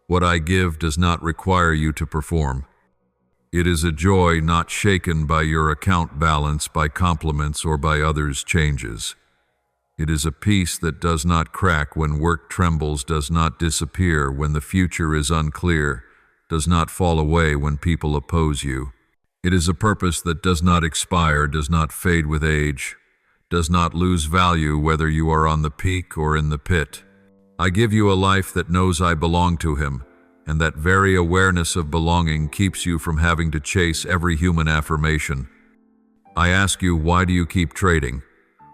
What I give does not require you to perform. It is a joy not shaken by your account balance, by compliments, or by others' changes. It is a peace that does not crack when work trembles, does not disappear when the future is unclear, does not fall away when people oppose you. It is a purpose that does not expire, does not fade with age, does not lose value whether you are on the peak or in the pit. I give you a life that knows I belong to Him, and that very awareness of belonging keeps you from having to chase every human affirmation. I ask you, why do you keep trading?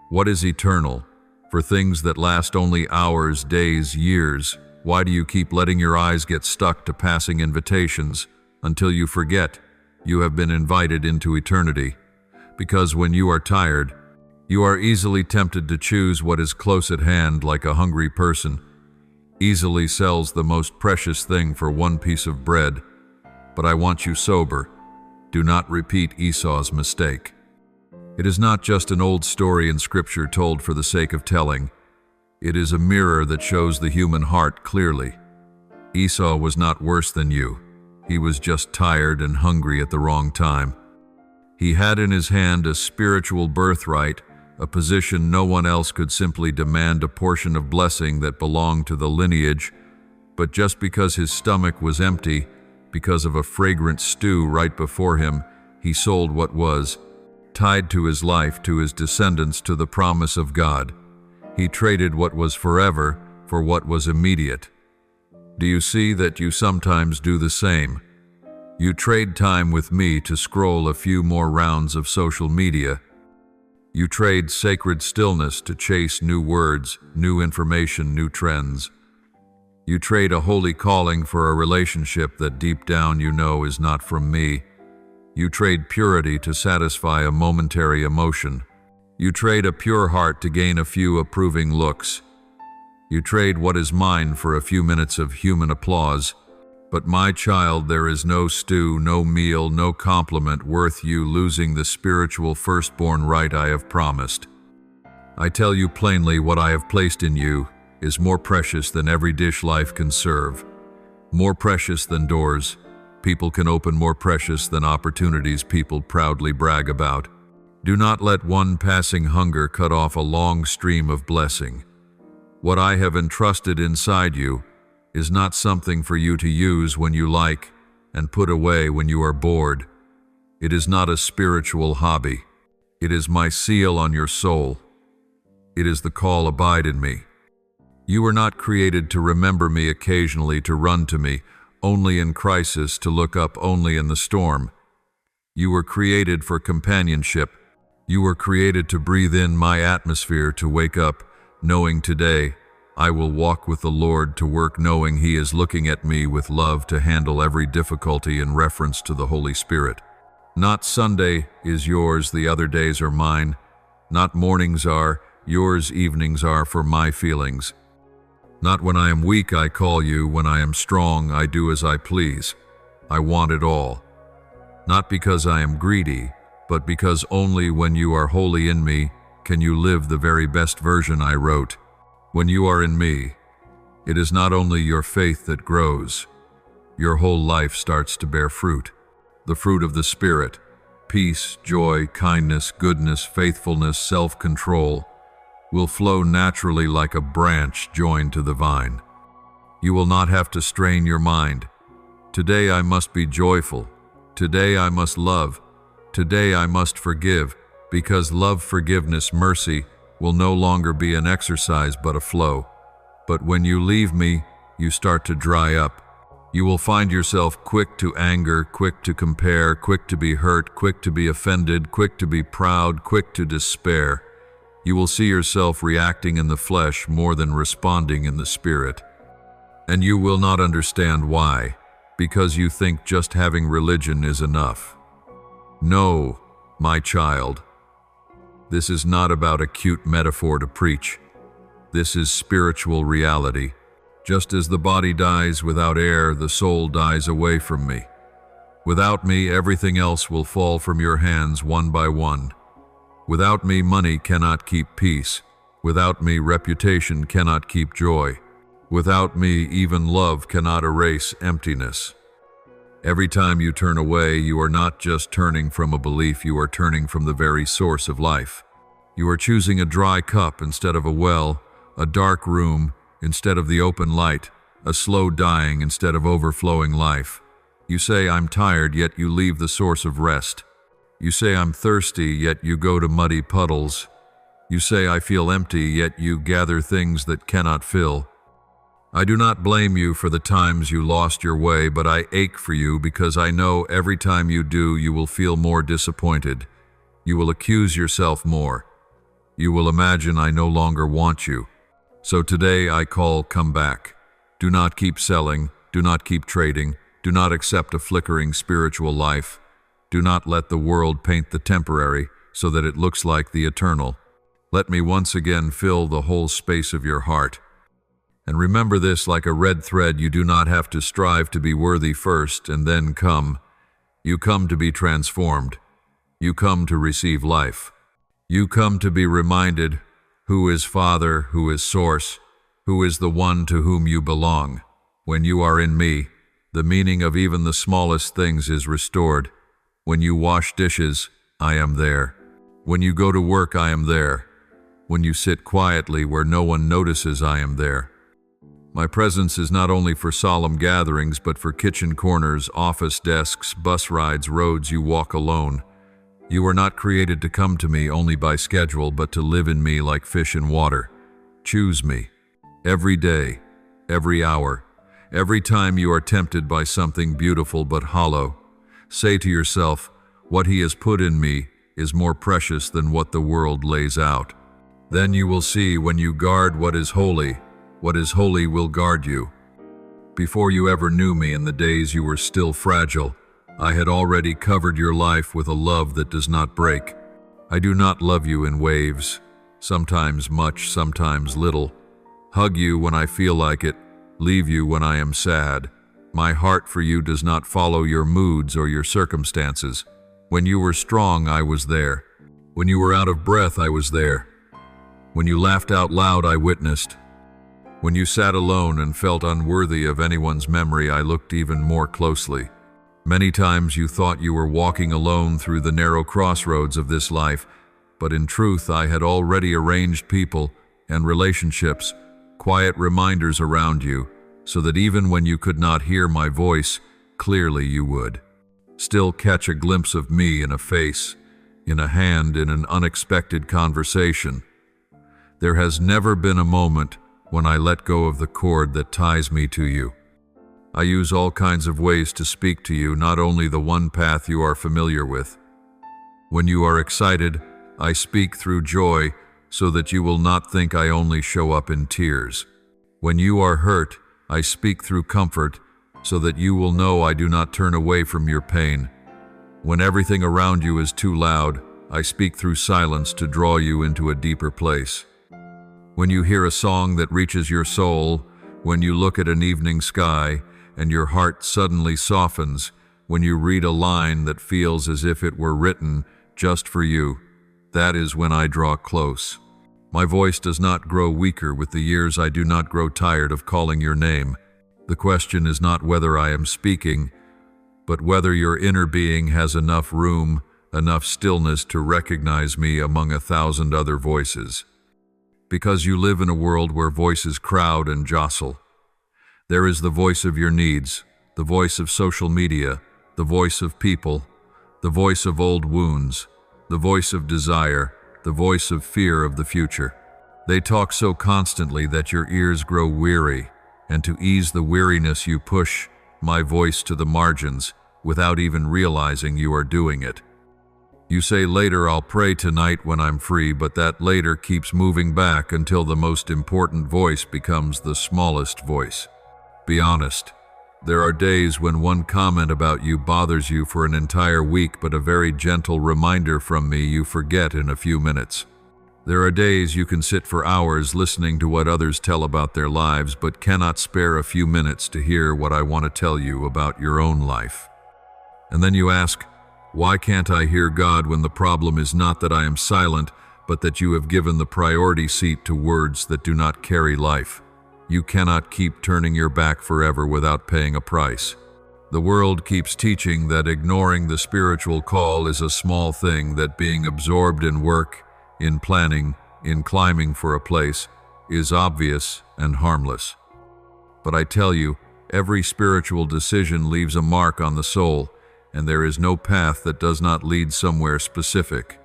What is eternal? For things that last only hours, days, years, why do you keep letting your eyes get stuck to passing invitations until you forget you have been invited into eternity? Because when you are tired, you are easily tempted to choose what is close at hand, like a hungry person easily sells the most precious thing for one piece of bread. But I want you sober. Do not repeat Esau's mistake. It is not just an old story in Scripture told for the sake of telling. It is a mirror that shows the human heart clearly. Esau was not worse than you. He was just tired and hungry at the wrong time. He had in his hand a spiritual birthright, a position no one else could simply demand, a portion of blessing that belonged to the lineage, but just because his stomach was empty, because of a fragrant stew right before him, he sold what was tied to his life, to his descendants, to the promise of God. He traded what was forever for what was immediate. Do you see that you sometimes do the same? You trade time with me to scroll a few more rounds of social media. You trade sacred stillness to chase new words, new information, new trends. You trade a holy calling for a relationship that deep down you know is not from me. You trade purity to satisfy a momentary emotion. You trade a pure heart to gain a few approving looks. You trade what is mine for a few minutes of human applause. But my child, there is no stew, no meal, no compliment worth you losing the spiritual firstborn right I have promised. I tell you plainly, what I have placed in you is more precious than every dish life can serve, more precious than doors people can open, more precious than opportunities people proudly brag about. Do not let one passing hunger cut off a long stream of blessing. What I have entrusted inside you is not something for you to use when you like and put away when you are bored. It is not a spiritual hobby. It is my seal on your soul. It is the call, abide in me. You were not created to remember me occasionally, to run to me only in crisis, to look up only in the storm. You were created for companionship. You were created to breathe in my atmosphere, to wake up knowing today I will walk with the Lord, to work knowing He is looking at me with love, to handle every difficulty in reference to the Holy Spirit. Not Sunday is yours, the other days are mine. Not mornings are yours, evenings are for my feelings. Not when I am weak I call you, when I am strong I do as I please. I want it all. Not because I am greedy, but because only when you are wholly in me can you live the very best version I wrote. When you are in me, it is not only your faith that grows. Your whole life starts to bear fruit. The fruit of the Spirit: peace, joy, kindness, goodness, faithfulness, self-control will flow naturally like a branch joined to the vine. You will not have to strain your mind. Today I must be joyful. Today I must love. Today I must forgive, because love, forgiveness, mercy will no longer be an exercise but a flow. But when you leave me, you start to dry up. You will find yourself quick to anger, quick to compare, quick to be hurt, quick to be offended, quick to be proud, quick to despair. You will see yourself reacting in the flesh more than responding in the spirit. And you will not understand why, because you think just having religion is enough. No, my child. This is not about a cute metaphor to preach. This is spiritual reality. Just as the body dies without air, the soul dies away from me. Without me, everything else will fall from your hands one by one. Without me, money cannot keep peace. Without me, reputation cannot keep joy. Without me, even love cannot erase emptiness. Every time you turn away, you are not just turning from a belief, you are turning from the very source of life. You are choosing a dry cup instead of a well, a dark room instead of the open light, a slow dying instead of overflowing life. You say, I'm tired, yet you leave the source of rest. You say, I'm thirsty, yet you go to muddy puddles. You say, I feel empty, yet you gather things that cannot fill. I do not blame you for the times you lost your way, but I ache for you because I know every time you do, you will feel more disappointed. You will accuse yourself more. You will imagine I no longer want you. So today I call, come back. Do not keep selling. Do not keep trading. Do not accept a flickering spiritual life. Do not let the world paint the temporary so that it looks like the eternal. Let me once again fill the whole space of your heart. And remember this like a red thread, you do not have to strive to be worthy first and then come. You come to be transformed. You come to receive life. You come to be reminded who is Father, who is Source, who is the one to whom you belong. When you are in me, the meaning of even the smallest things is restored. When you wash dishes, I am there. When you go to work, I am there. When you sit quietly where no one notices, I am there. My presence is not only for solemn gatherings, but for kitchen corners, office desks, bus rides, roads you walk alone. You are not created to come to me only by schedule, but to live in me like fish in water. Choose me. Every day, every hour, every time you are tempted by something beautiful but hollow, say to yourself, what He has put in me is more precious than what the world lays out. Then you will see when you guard what is holy will guard you. Before you ever knew me, in the days you were still fragile, I had already covered your life with a love that does not break. I do not love you in waves, sometimes much, sometimes little. Hug you when I feel like it, leave you when I am sad. My heart for you does not follow your moods or your circumstances. When you were strong, I was there. When you were out of breath, I was there. When you laughed out loud, I witnessed. When you sat alone and felt unworthy of anyone's memory, I looked even more closely. Many times you thought you were walking alone through the narrow crossroads of this life, but in truth I had already arranged people and relationships, quiet reminders around you, so that even when you could not hear my voice, clearly you would still catch a glimpse of me in a face, in a hand, in an unexpected conversation. There has never been a moment when I let go of the cord that ties me to you. I use all kinds of ways to speak to you, not only the one path you are familiar with. When you are excited, I speak through joy so that you will not think I only show up in tears. When you are hurt, I speak through comfort so that you will know I do not turn away from your pain. When everything around you is too loud, I speak through silence to draw you into a deeper place. When you hear a song that reaches your soul, when you look at an evening sky and your heart suddenly softens, when you read a line that feels as if it were written just for you, that is when I draw close. My voice does not grow weaker with the years. I do not grow tired of calling your name. The question is not whether I am speaking, but whether your inner being has enough room, enough stillness to recognize me among 1,000 other voices. Because you live in a world where voices crowd and jostle. There is the voice of your needs, the voice of social media, the voice of people, the voice of old wounds, the voice of desire, the voice of fear of the future. They talk so constantly that your ears grow weary, and to ease the weariness you push my voice to the margins without even realizing you are doing it. You say later, I'll pray tonight when I'm free, but that later keeps moving back until the most important voice becomes the smallest voice. Be honest. There are days when one comment about you bothers you for an entire week, but a very gentle reminder from me you forget in a few minutes. There are days you can sit for hours listening to what others tell about their lives, but cannot spare a few minutes to hear what I want to tell you about your own life. And then you ask, why can't I hear God, when the problem is not that I am silent, but that you have given the priority seat to words that do not carry life? You cannot keep turning your back forever without paying a price. The world keeps teaching that ignoring the spiritual call is a small thing, that being absorbed in work, in planning, in climbing for a place, is obvious and harmless. But I tell you, every spiritual decision leaves a mark on the soul, and there is no path that does not lead somewhere specific.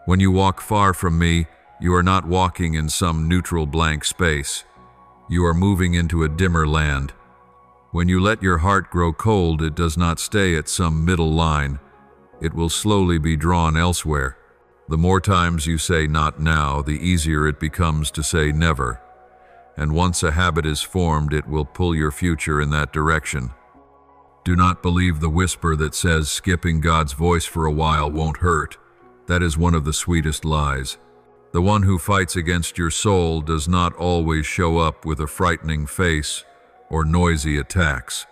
When you walk far from me, you are not walking in some neutral blank space. You are moving into a dimmer land. When you let your heart grow cold, it does not stay at some middle line. It will slowly be drawn elsewhere. The more times you say not now, the easier it becomes to say never. And once a habit is formed, it will pull your future in that direction. Do not believe the whisper that says skipping God's voice for a while won't hurt. That is one of the sweetest lies. The one who fights against your soul does not always show up with a frightening face or noisy attacks.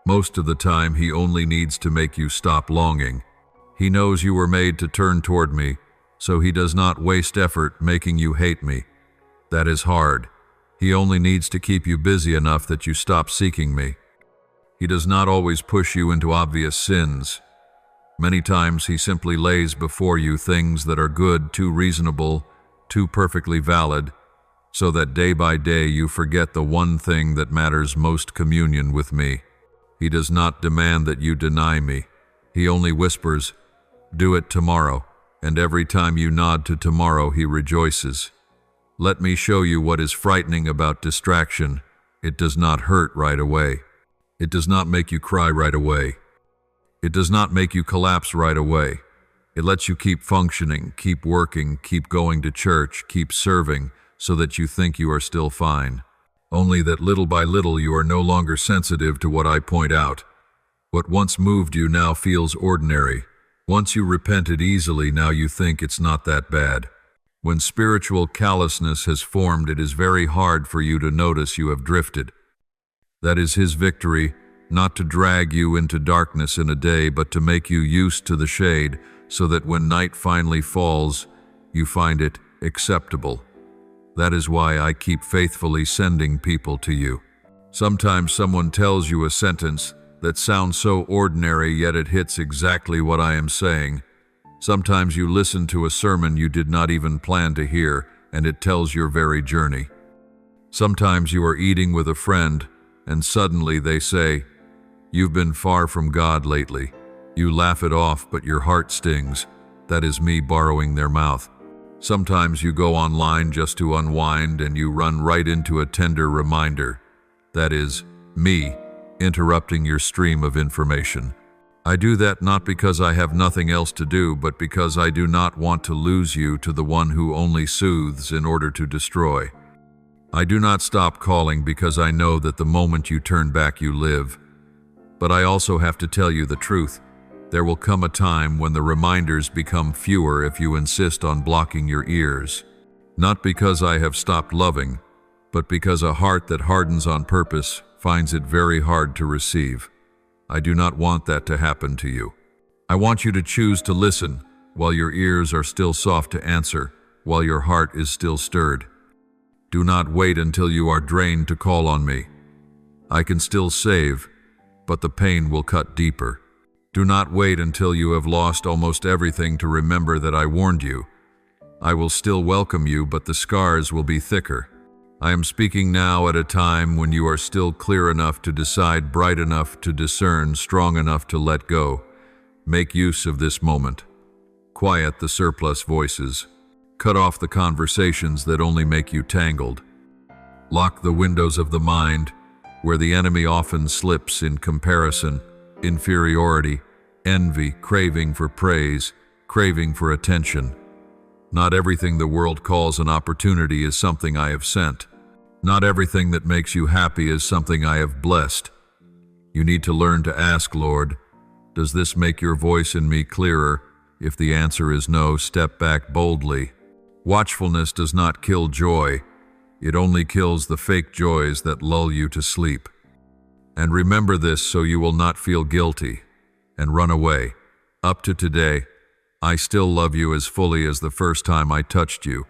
Most of the time, he only needs to make you stop longing. He knows you were made to turn toward me, so he does not waste effort making you hate me. That is hard. He only needs to keep you busy enough that you stop seeking me. He does not always push you into obvious sins. Many times he simply lays before you things that are good, too reasonable, too perfectly valid, so that day by day you forget the one thing that matters most: communion with me. He does not demand that you deny me. He only whispers, "Do it tomorrow," and every time you nod to tomorrow, he rejoices. Let me show you what is frightening about distraction. It does not hurt right away. It does not make you cry right away. It does not make you collapse right away. It lets you keep functioning, keep working, keep going to church, keep serving, so that you think you are still fine. Only that little by little you are no longer sensitive to what I point out. What once moved you now feels ordinary. Once you repented easily, now you think it's not that bad. When spiritual callousness has formed, it is very hard for you to notice you have drifted. That is his victory, not to drag you into darkness in a day, but to make you used to the shade, so that when night finally falls, you find it acceptable. That is why I keep faithfully sending people to you. Sometimes someone tells you a sentence that sounds so ordinary, yet it hits exactly what I am saying. Sometimes you listen to a sermon you did not even plan to hear, and it tells your very journey. Sometimes you are eating with a friend, and suddenly they say, "You've been far from God lately." You laugh it off, but your heart stings. That is me borrowing their mouth. Sometimes you go online just to unwind, and you run right into a tender reminder. That is me interrupting your stream of information. I do that not because I have nothing else to do, but because I do not want to lose you to the one who only soothes in order to destroy. I do not stop calling because I know that the moment you turn back you live. But I also have to tell you the truth. There will come a time when the reminders become fewer if you insist on blocking your ears. Not because I have stopped loving, but because a heart that hardens on purpose finds it very hard to receive. I do not want that to happen to you. I want you to choose to listen while your ears are still soft to answer, while your heart is still stirred. Do not wait until you are drained to call on me. I can still save, but the pain will cut deeper. Do not wait until you have lost almost everything to remember that I warned you. I will still welcome you, but the scars will be thicker. I am speaking now at a time when you are still clear enough to decide, bright enough to discern, strong enough to let go. Make use of this moment. Quiet the surplus voices. Cut off the conversations that only make you tangled. Lock the windows of the mind, where the enemy often slips in comparison, inferiority, envy, craving for praise, craving for attention. Not everything the world calls an opportunity is something I have sent. Not everything that makes you happy is something I have blessed. You need to learn to ask, Lord, does this make your voice in me clearer? If the answer is no, step back boldly. Watchfulness does not kill joy. It only kills the fake joys that lull you to sleep. And remember this so you will not feel guilty and run away. Up to today, I still love you as fully as the first time I touched you.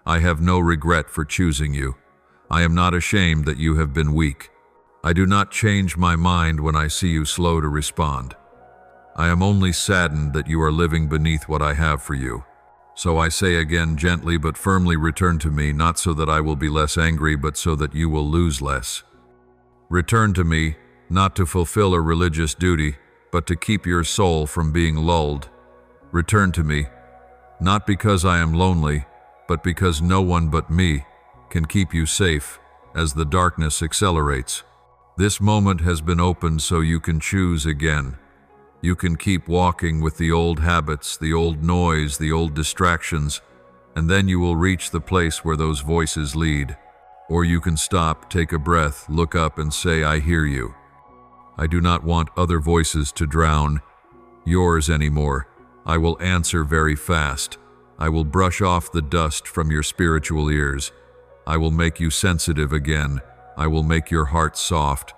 I have no regret for choosing you. I am not ashamed that you have been weak. I do not change my mind when I see you slow to respond. I am only saddened that you are living beneath what I have for you. So I say again, gently but firmly, return to me, not so that I will be less angry, but so that you will lose less. Return to me, not to fulfill a religious duty, but to keep your soul from being lulled. Return to me, not because I am lonely, but because no one but me can keep you safe as the darkness accelerates. This moment has been opened so you can choose again. You can keep walking with the old habits, the old noise, the old distractions, and then you will reach the place where those voices lead. Or you can stop, take a breath, look up and say, I hear you. I do not want other voices to drown yours anymore. I will answer very fast. I will brush off the dust from your spiritual ears. I will make you sensitive again. I will make your heart soft.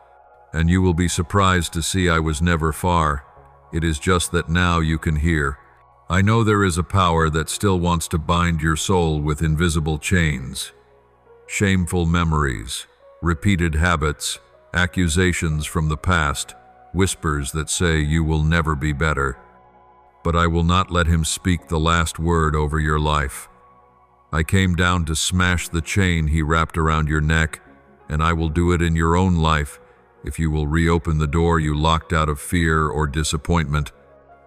And you will be surprised to see I was never far. It is just that now you can hear. I know there is a power that still wants to bind your soul with invisible chains. Shameful memories, repeated habits, accusations from the past, whispers that say you will never be better. But I will not let him speak the last word over your life. I came down to smash the chain he wrapped around your neck, and I will do it in your own life if you will reopen the door you locked out of fear or disappointment.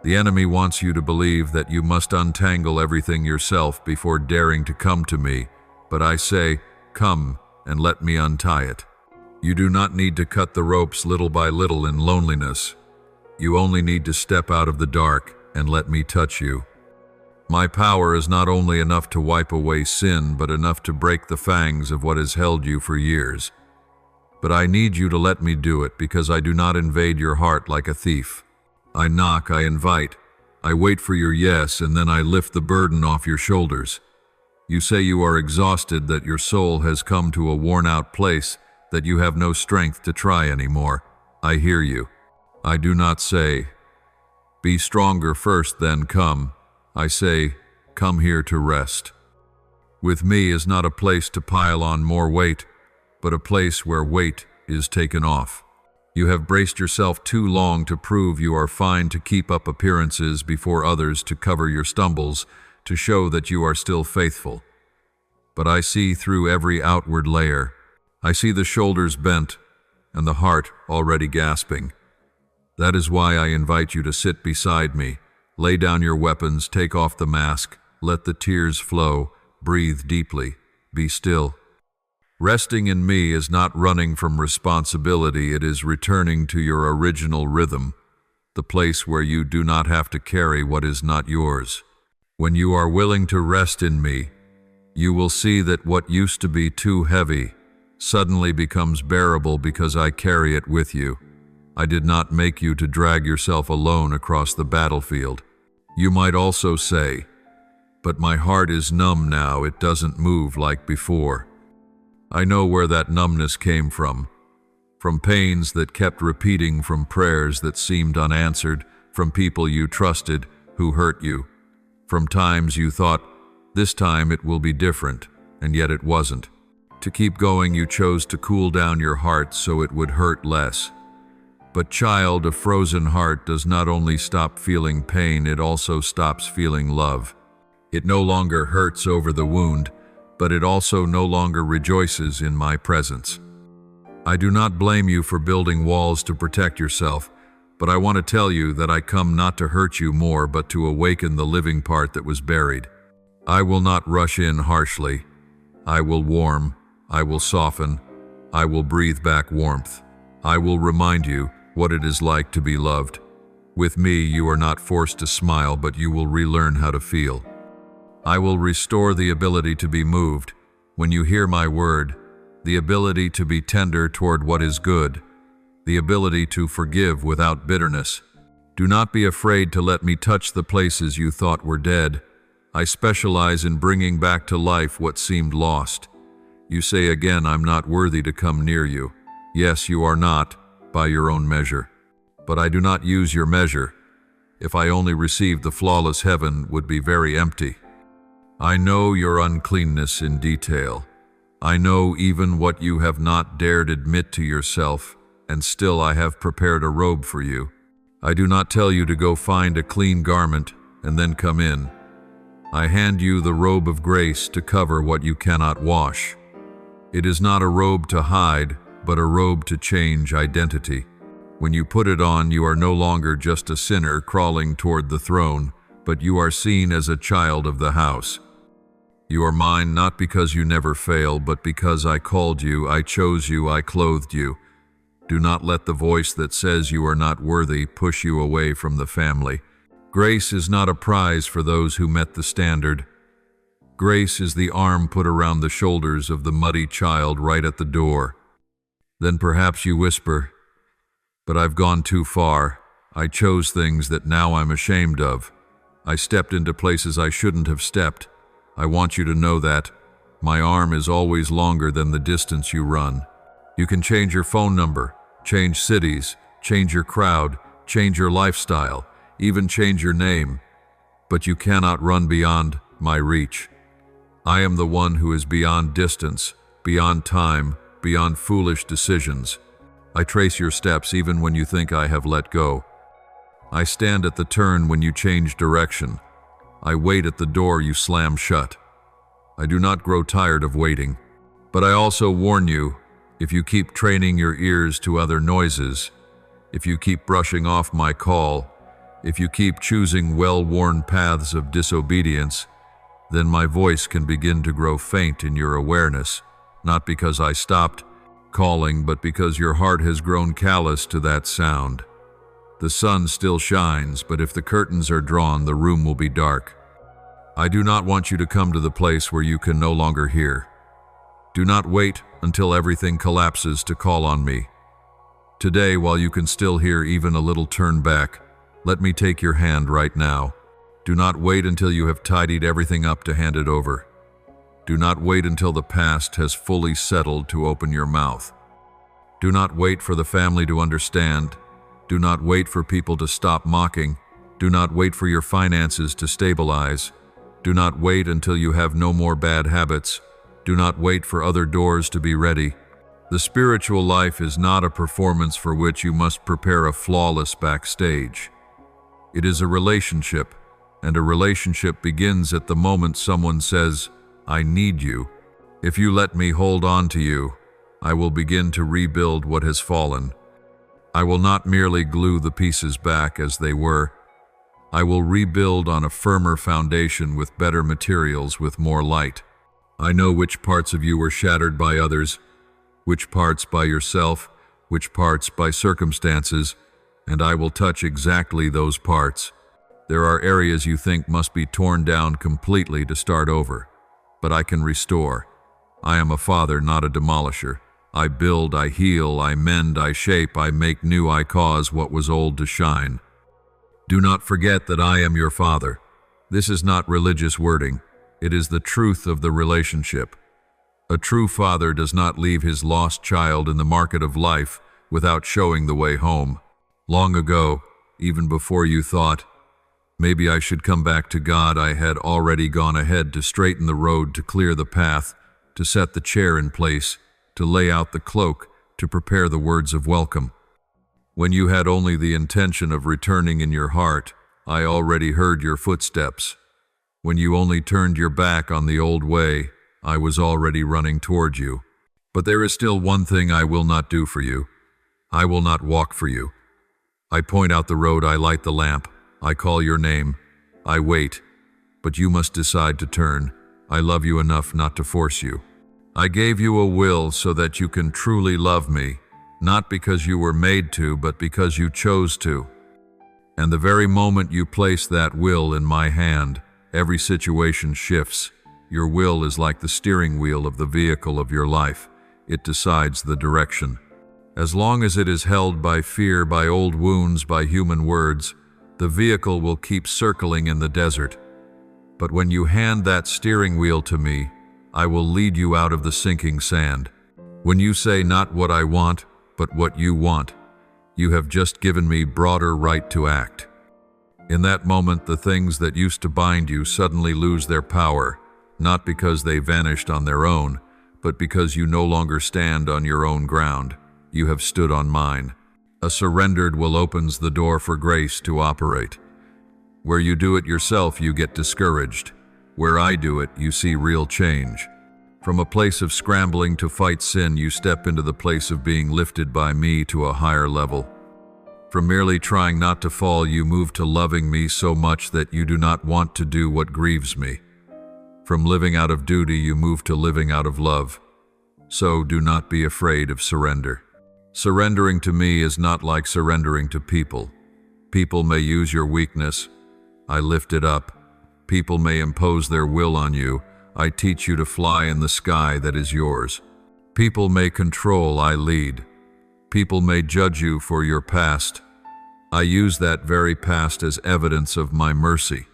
The enemy wants you to believe that you must untangle everything yourself before daring to come to me, but I say, come and let me untie it. You do not need to cut the ropes little by little in loneliness. You only need to step out of the dark and let me touch you. My power is not only enough to wipe away sin, but enough to break the fangs of what has held you for years. But I need you to let me do it, because I do not invade your heart like a thief. I knock, I invite, I wait for your yes, and then I lift the burden off your shoulders. You say you are exhausted, that your soul has come to a worn-out place, that you have no strength to try anymore. I hear you. I do not say, be stronger first, then come. I say, come here to rest. With me is not a place to pile on more weight, but a place where weight is taken off. You have braced yourself too long to prove you are fine, to keep up appearances before others, to cover your stumbles, to show that you are still faithful. But I see through every outward layer. I see the shoulders bent and the heart already gasping. That is why I invite you to sit beside me. Lay down your weapons, take off the mask, let the tears flow, breathe deeply, be still. Resting in me is not running from responsibility, it is returning to your original rhythm, the place where you do not have to carry what is not yours. When you are willing to rest in me, you will see that what used to be too heavy suddenly becomes bearable because I carry it with you. I did not make you to drag yourself alone across the battlefield. You might also say, but my heart is numb now, it doesn't move like before. I know where that numbness came from pains that kept repeating, from prayers that seemed unanswered, from people you trusted who hurt you, from times you thought, this time it will be different, and yet it wasn't. To keep going, you chose to cool down your heart so it would hurt less. But child, a frozen heart does not only stop feeling pain, it also stops feeling love. It no longer hurts over the wound, but it also no longer rejoices in my presence. I do not blame you for building walls to protect yourself, but I want to tell you that I come not to hurt you more, but to awaken the living part that was buried. I will not rush in harshly. I will warm, I will soften, I will breathe back warmth. I will remind you what it is like to be loved. With me, you are not forced to smile, but you will relearn how to feel. I will restore the ability to be moved when you hear my word, the ability to be tender toward what is good, the ability to forgive without bitterness. Do not be afraid to let me touch the places you thought were dead. I specialize in bringing back to life what seemed lost. You say again, I'm not worthy to come near you. Yes, you are not, by your own measure. But I do not use your measure. If I only received the flawless, heaven would be very empty. I know your uncleanness in detail. I know even what you have not dared admit to yourself. and still I have prepared a robe for you. I do not tell you to go find a clean garment and then come in. I hand you the robe of grace to cover what you cannot wash. It is not a robe to hide, but a robe to change identity. When you put it on, you are no longer just a sinner crawling toward the throne, but you are seen as a child of the house. You are mine not because you never fail, but because I called you, I chose you, I clothed you. Do not let the voice that says you are not worthy push you away from the family. Grace is not a prize for those who met the standard. Grace is the arm put around the shoulders of the muddy child right at the door. Then perhaps you whisper, "But I've gone too far. I chose things that now I'm ashamed of. I stepped into places I shouldn't have stepped. I want you to know that my arm is always longer than the distance you run. You can change your phone number, change cities, change your crowd, change your lifestyle, even change your name, but you cannot run beyond my reach. I am the one who is beyond distance, beyond time, beyond foolish decisions. I trace your steps even when you think I have let go. I stand at the turn when you change direction. I wait at the door you slam shut. I do not grow tired of waiting, but I also warn you, if you keep training your ears to other noises, if you keep brushing off my call, if you keep choosing well-worn paths of disobedience, then my voice can begin to grow faint in your awareness, not because I stopped calling, but because your heart has grown callous to that sound. The sun still shines, but if the curtains are drawn, the room will be dark. I do not want you to come to the place where you can no longer hear. Do not wait until everything collapses to call on me. Today, while you can still hear even a little turn back, let me take your hand right now. Do not wait until you have tidied everything up to hand it over. Do not wait until the past has fully settled to open your mouth. Do not wait for the family to understand. Do not wait for people to stop mocking. Do not wait for your finances to stabilize. Do not wait until you have no more bad habits. Do not wait for other doors to be ready. The spiritual life is not a performance for which you must prepare a flawless backstage. It is a relationship, and a relationship begins at the moment someone says, "I need you." If you let me hold on to you, I will begin to rebuild what has fallen. I will not merely glue the pieces back as they were. I will rebuild on a firmer foundation with better materials, with more light. I know which parts of you were shattered by others, which parts by yourself, which parts by circumstances, and I will touch exactly those parts. There are areas you think must be torn down completely to start over, but I can restore. I am a father, not a demolisher. I build, I heal, I mend, I shape, I make new, I cause what was old to shine. Do not forget that I am your father. This is not religious wording. It is the truth of the relationship. A true father does not leave his lost child in the market of life without showing the way home. Long ago, even before you thought, maybe I should come back to God, I had already gone ahead to straighten the road, to clear the path, to set the chair in place, to lay out the cloak, to prepare the words of welcome. When you had only the intention of returning in your heart, I already heard your footsteps. When you only turned your back on the old way, I was already running toward you. But there is still one thing I will not do for you. I will not walk for you. I point out the road, I light the lamp, I call your name, I wait, but you must decide to turn. I love you enough not to force you. I gave you a will so that you can truly love me, not because you were made to, but because you chose to. And the very moment you place that will in my hand, every situation shifts. Your will is like the steering wheel of the vehicle of your life. It decides the direction. As long as it is held by fear, by old wounds, by human words, the vehicle will keep circling in the desert. But when you hand that steering wheel to me, I will lead you out of the sinking sand. When you say not what I want, but what you want, you have just given me broader right to act. In that moment, the things that used to bind you suddenly lose their power, not because they vanished on their own, but because you no longer stand on your own ground. you have stood on mine. A surrendered will opens the door for grace to operate. Where you do it yourself, you get discouraged. Where I do it, you see real change. From a place of scrambling to fight sin, you step into the place of being lifted by me to a higher level. From merely trying not to fall, you move to loving me so much that you do not want to do what grieves me. From living out of duty, you move to living out of love. So do not be afraid of surrender. Surrendering to me is not like surrendering to people. People may use your weakness. I lift it up. People may impose their will on you. I teach you to fly in the sky that is yours. People may control. I lead. People may judge you for your past. I use that very past as evidence of my mercy.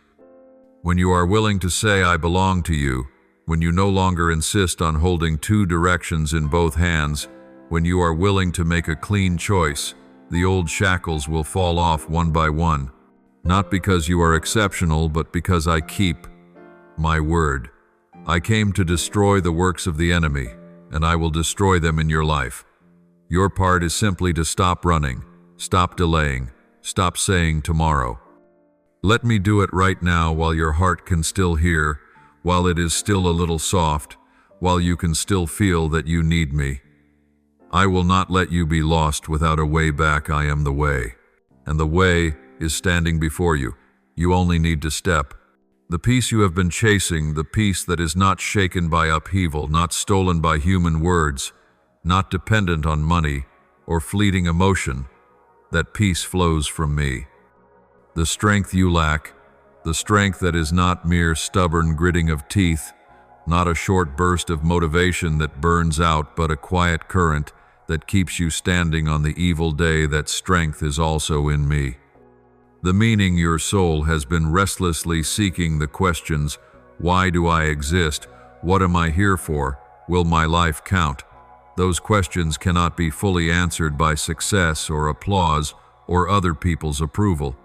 When you are willing to say, I belong to you, when you no longer insist on holding two directions in both hands, when you are willing to make a clean choice, the old shackles will fall off one by one. Not because you are exceptional, but because I keep my word. I came to destroy the works of the enemy, and I will destroy them in your life. Your part is simply to stop running, stop delaying, stop saying tomorrow. Let me do it right now while your heart can still hear, while it is still a little soft, while you can still feel that you need me. I will not let you be lost without a way back. I am the way. And the way is standing before you. You only need to step. The peace you have been chasing, the peace that is not shaken by upheaval, not stolen by human words, not dependent on money or fleeting emotion, that peace flows from me. The strength you lack, the strength that is not mere stubborn gritting of teeth, not a short burst of motivation that burns out, but a quiet current that keeps you standing on the evil day, that strength is also in me. The meaning your soul has been restlessly seeking, the questions, why do I exist? What am I here for? Will my life count? Those questions cannot be fully answered by success or applause or other people's approval.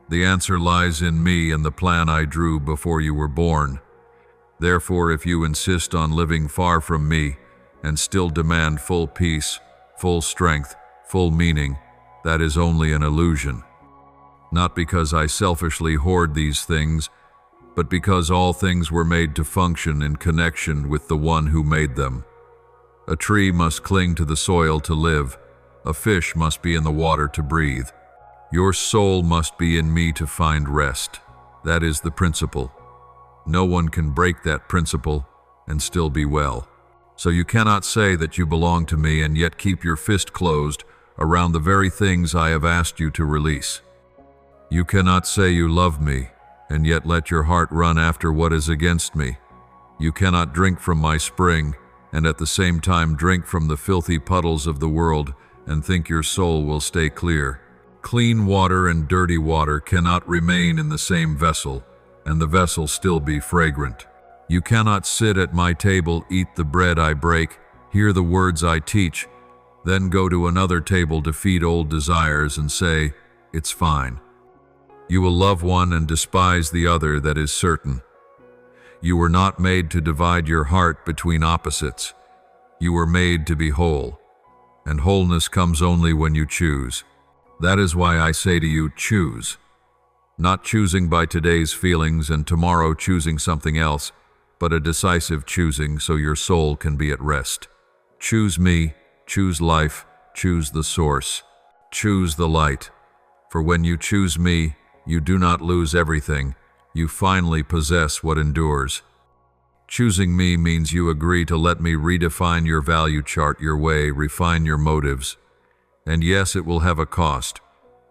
The answer lies in me and the plan I drew before you were born. Therefore, if you insist on living far from me and still demand full peace, full strength, full meaning, that is only an illusion. Not because I selfishly hoard these things, but because all things were made to function in connection with the one who made them. A tree must cling to the soil to live. A fish must be in the water to breathe. Your soul must be in me to find rest. That is the principle. No one can break that principle and still be well. So you cannot say that you belong to me and yet keep your fist closed around the very things I have asked you to release. You cannot say you love me and yet let your heart run after what is against me. You cannot drink from my spring and at the same time drink from the filthy puddles of the world and think your soul will stay clear. Clean water and dirty water cannot remain in the same vessel, and the vessel still be fragrant. You cannot sit at my table, eat the bread I break, hear the words I teach, then go to another table to feed old desires and say, it's fine. You will love one and despise the other, that is certain. You were not made to divide your heart between opposites. You were made to be whole, and wholeness comes only when you choose. That is why I say to you, choose. Not choosing by today's feelings and tomorrow choosing something else, but a decisive choosing so your soul can be at rest. Choose me, choose life, choose the source. Choose the light. For when you choose me, you do not lose everything. You finally possess what endures. Choosing me means you agree to let me redefine your value chart your way, refine your motives. And yes, it will have a cost,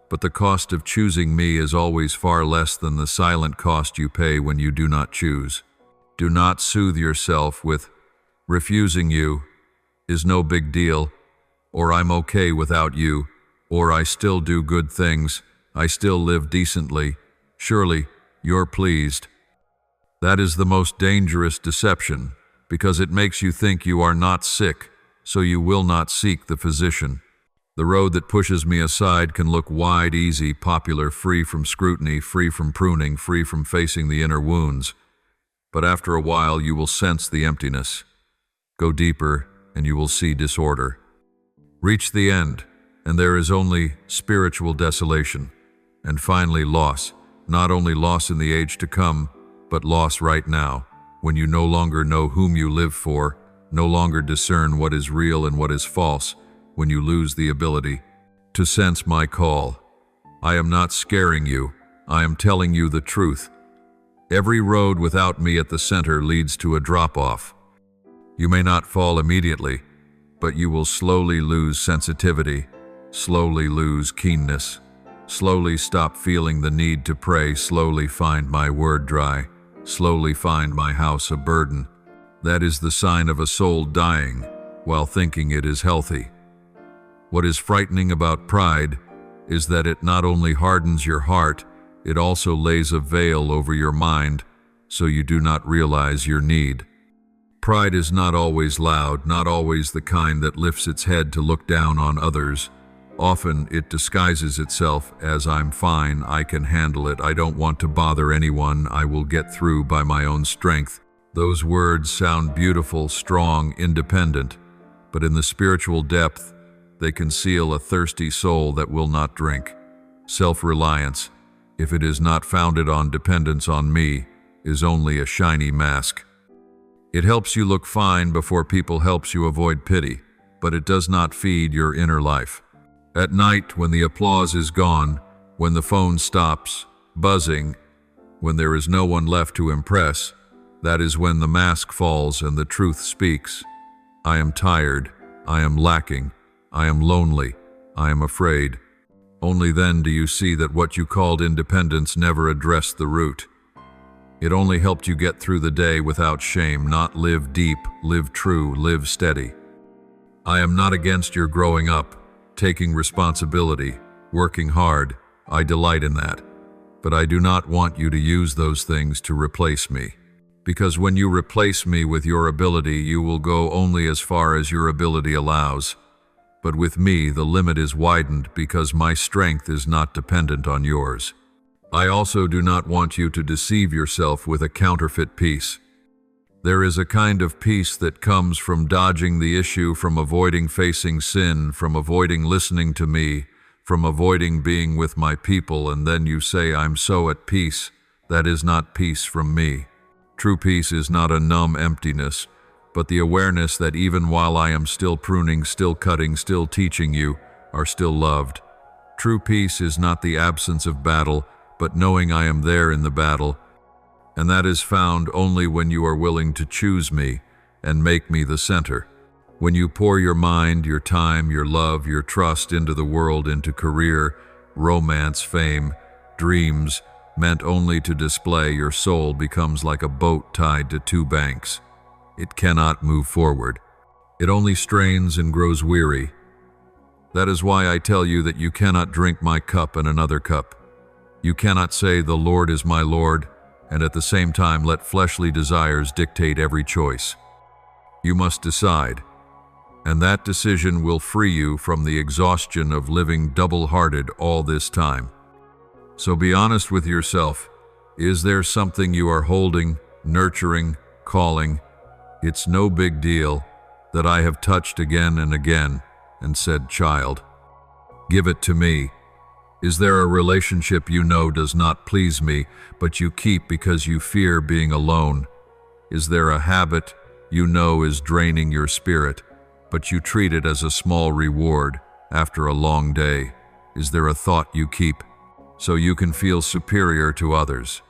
but the cost of choosing me is always far less than the silent cost you pay when you do not choose. Do not soothe yourself with, refusing you is no big deal, or I'm okay without you, or I still do good things, I still live decently, surely you're pleased. That is the most dangerous deception, because it makes you think you are not sick, so you will not seek the physician. The road that pushes me aside can look wide, easy, popular, free from scrutiny, free from pruning, free from facing the inner wounds. But after a while you will sense the emptiness. Go deeper and you will see disorder. Reach the end, and there is only spiritual desolation, and finally loss, not only loss in the age to come, but loss right now, when you no longer know whom you live for, no longer discern what is real and what is false, when you lose the ability to sense my call. I am not scaring you, I am telling you the truth. Every road without me at the center leads to a drop-off. You may not fall immediately, but you will slowly lose sensitivity, slowly lose keenness, slowly stop feeling the need to pray, slowly find my word dry, slowly find my house a burden. That is the sign of a soul dying while thinking it is healthy. What is frightening about pride is that it not only hardens your heart, it also lays a veil over your mind so you do not realize your need. Pride is not always loud, not always the kind that lifts its head to look down on others. Often it disguises itself as I'm fine, I can handle it, I don't want to bother anyone, I will get through by my own strength. Those words sound beautiful, strong, independent, but in the spiritual depth, they conceal a thirsty soul that will not drink. Self-reliance, if it is not founded on dependence on me, is only a shiny mask. It helps you look fine before people helps you avoid pity, but it does not feed your inner life. At night, when the applause is gone, when the phone stops buzzing, when there is no one left to impress, that is when the mask falls and the truth speaks. I am tired, I am lacking, I am lonely, I am afraid. Only then do you see that what you called independence never addressed the root. It only helped you get through the day without shame, not live deep, live true, live steady. I am not against your growing up, taking responsibility, working hard. I delight in that. But I do not want you to use those things to replace me. Because when you replace me with your ability, you will go only as far as your ability allows. But with me, the limit is widened because my strength is not dependent on yours. I also do not want you to deceive yourself with a counterfeit peace. There is a kind of peace that comes from dodging the issue, from avoiding facing sin, from avoiding listening to me, from avoiding being with my people, and then you say, I'm so at peace. That is not peace from me. True peace is not a numb emptiness, but the awareness that even while I am still pruning, still cutting, still teaching, you are still loved. True peace is not the absence of battle, but knowing I am there in the battle, and that is found only when you are willing to choose me and make me the center. When you pour your mind, your time, your love, your trust into the world, into career, romance, fame, dreams, meant only to display, your soul becomes like a boat tied to two banks. It cannot move forward. It only strains and grows weary. That is why I tell you that you cannot drink my cup and another cup. You cannot say, the Lord is my Lord, and at the same time let fleshly desires dictate every choice. You must decide, and that decision will free you from the exhaustion of living double-hearted all this time. So be honest with yourself. Is there something you are holding, nurturing, calling? It's no big deal that I have touched again and again and said, child, give it to me. Is there a relationship you know does not please me, but you keep because you fear being alone? Is there a habit you know is draining your spirit, but you treat it as a small reward after a long day? Is there a thought you keep so you can feel superior to others?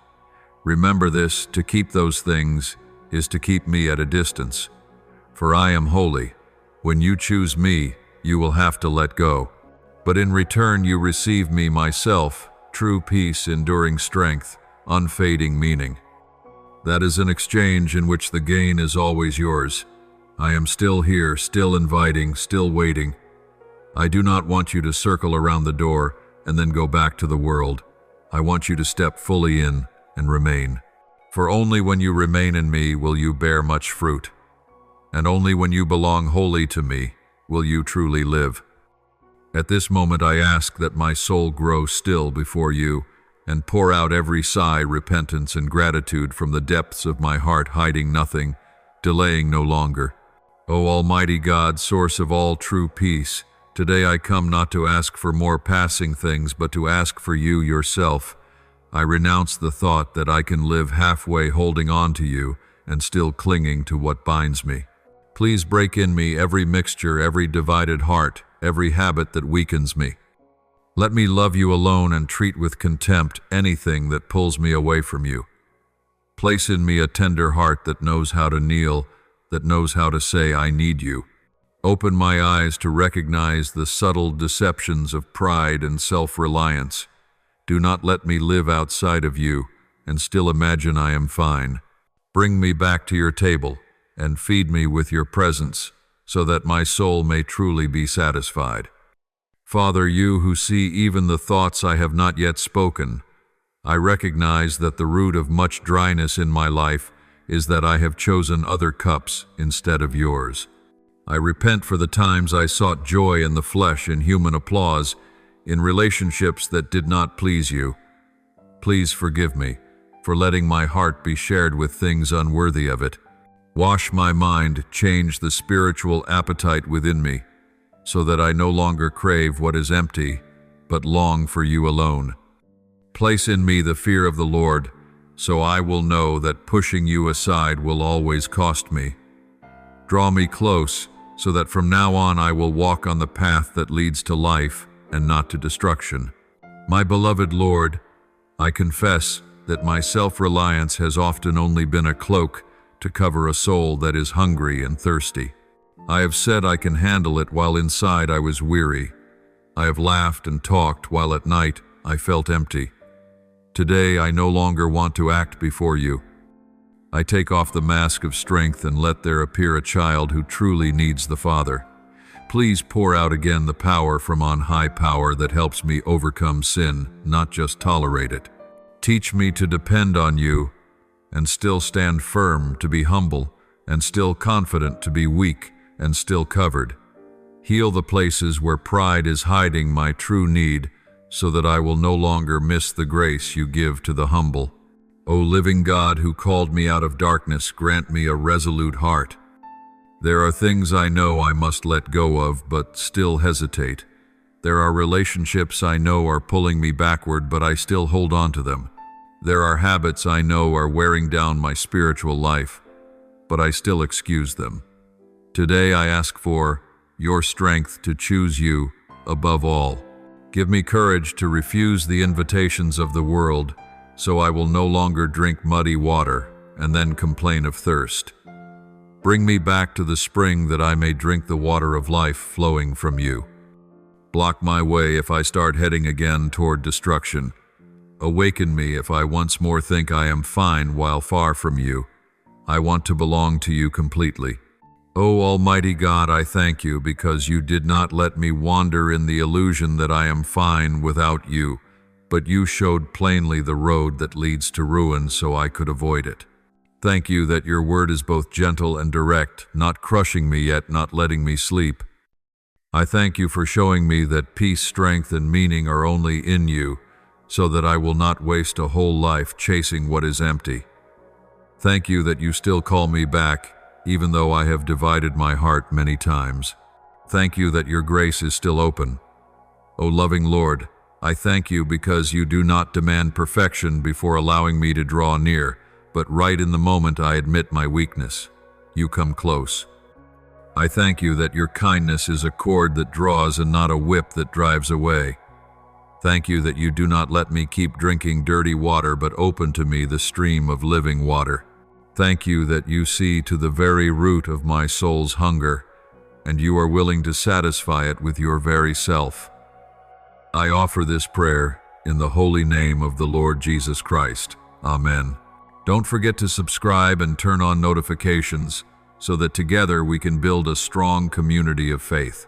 Remember this, to keep those things is to keep me at a distance. For I am holy. When you choose me, you will have to let go. But in return you receive me myself, true peace, enduring strength, unfading meaning. That is an exchange in which the gain is always yours. I am still here, still inviting, still waiting. I do not want you to circle around the door and then go back to the world. I want you to step fully in and remain. For only when you remain in me will you bear much fruit. And only when you belong wholly to me will you truly live. At this moment I ask that my soul grow still before you and pour out every sigh, repentance, and gratitude from the depths of my heart, hiding nothing, delaying no longer. O Almighty God, source of all true peace, Today I come not to ask for more passing things, but to ask for you yourself. I renounce the thought that I can live halfway holding on to you and still clinging to what binds me. Please break in me every mixture, every divided heart, every habit that weakens me. Let me love you alone and treat with contempt anything that pulls me away from you. Place in me a tender heart that knows how to kneel, that knows how to say, I need you. Open my eyes to recognize the subtle deceptions of pride and self-reliance. Do not let me live outside of you and still imagine I am fine. Bring me back to your table and feed me with your presence so that my soul may truly be satisfied. Father, you who see even the thoughts I have not yet spoken, I recognize that the root of much dryness in my life is that I have chosen other cups instead of yours. I repent for the times I sought joy in the flesh, in human applause, in relationships that did not please you. Please forgive me for letting my heart be shared with things unworthy of it. Wash my mind, change the spiritual appetite within me, so that I no longer crave what is empty, but long for you alone. Place in me the fear of the Lord, so I will know that pushing you aside will always cost me. Draw me close, so that from now on I will walk on the path that leads to life and not to destruction. My beloved Lord, I confess that my self-reliance has often only been a cloak to cover a soul that is hungry and thirsty. I have said I can handle it while inside I was weary. I have laughed and talked while at night I felt empty. Today I no longer want to act before you. I take off the mask of strength and let there appear a child who truly needs the Father. Please pour out again the power from on high, power that helps me overcome sin, not just tolerate it. Teach me to depend on you and still stand firm, to be humble and still confident, to be weak and still covered. Heal the places where pride is hiding my true need, so that I will no longer miss the grace you give to the humble. O living God, who called me out of darkness, grant me a resolute heart. There are things I know I must let go of, but still hesitate. There are relationships I know are pulling me backward, but I still hold on to them. There are habits I know are wearing down my spiritual life, but I still excuse them. Today I ask for your strength to choose you above all. Give me courage to refuse the invitations of the world, so I will no longer drink muddy water and then complain of thirst. Bring me back to the spring that I may drink the water of life flowing from you. Block my way if I start heading again toward destruction. Awaken me if I once more think I am fine while far from you. I want to belong to you completely. O Almighty God, I thank you because you did not let me wander in the illusion that I am fine without you, but you showed plainly the road that leads to ruin so I could avoid it. Thank you that your word is both gentle and direct, not crushing me yet not letting me sleep. I thank you for showing me that peace, strength, and meaning are only in you, so that I will not waste a whole life chasing what is empty. Thank you that you still call me back, even though I have divided my heart many times. Thank you that your grace is still open. O loving Lord, I thank you because you do not demand perfection before allowing me to draw near, but right in the moment I admit my weakness, you come close. I thank you that your kindness is a cord that draws and not a whip that drives away. Thank you that you do not let me keep drinking dirty water, but open to me the stream of living water. Thank you that you see to the very root of my soul's hunger, and you are willing to satisfy it with your very self. I offer this prayer in the holy name of the Lord Jesus Christ. Amen. Don't forget to subscribe and turn on notifications so that together we can build a strong community of faith.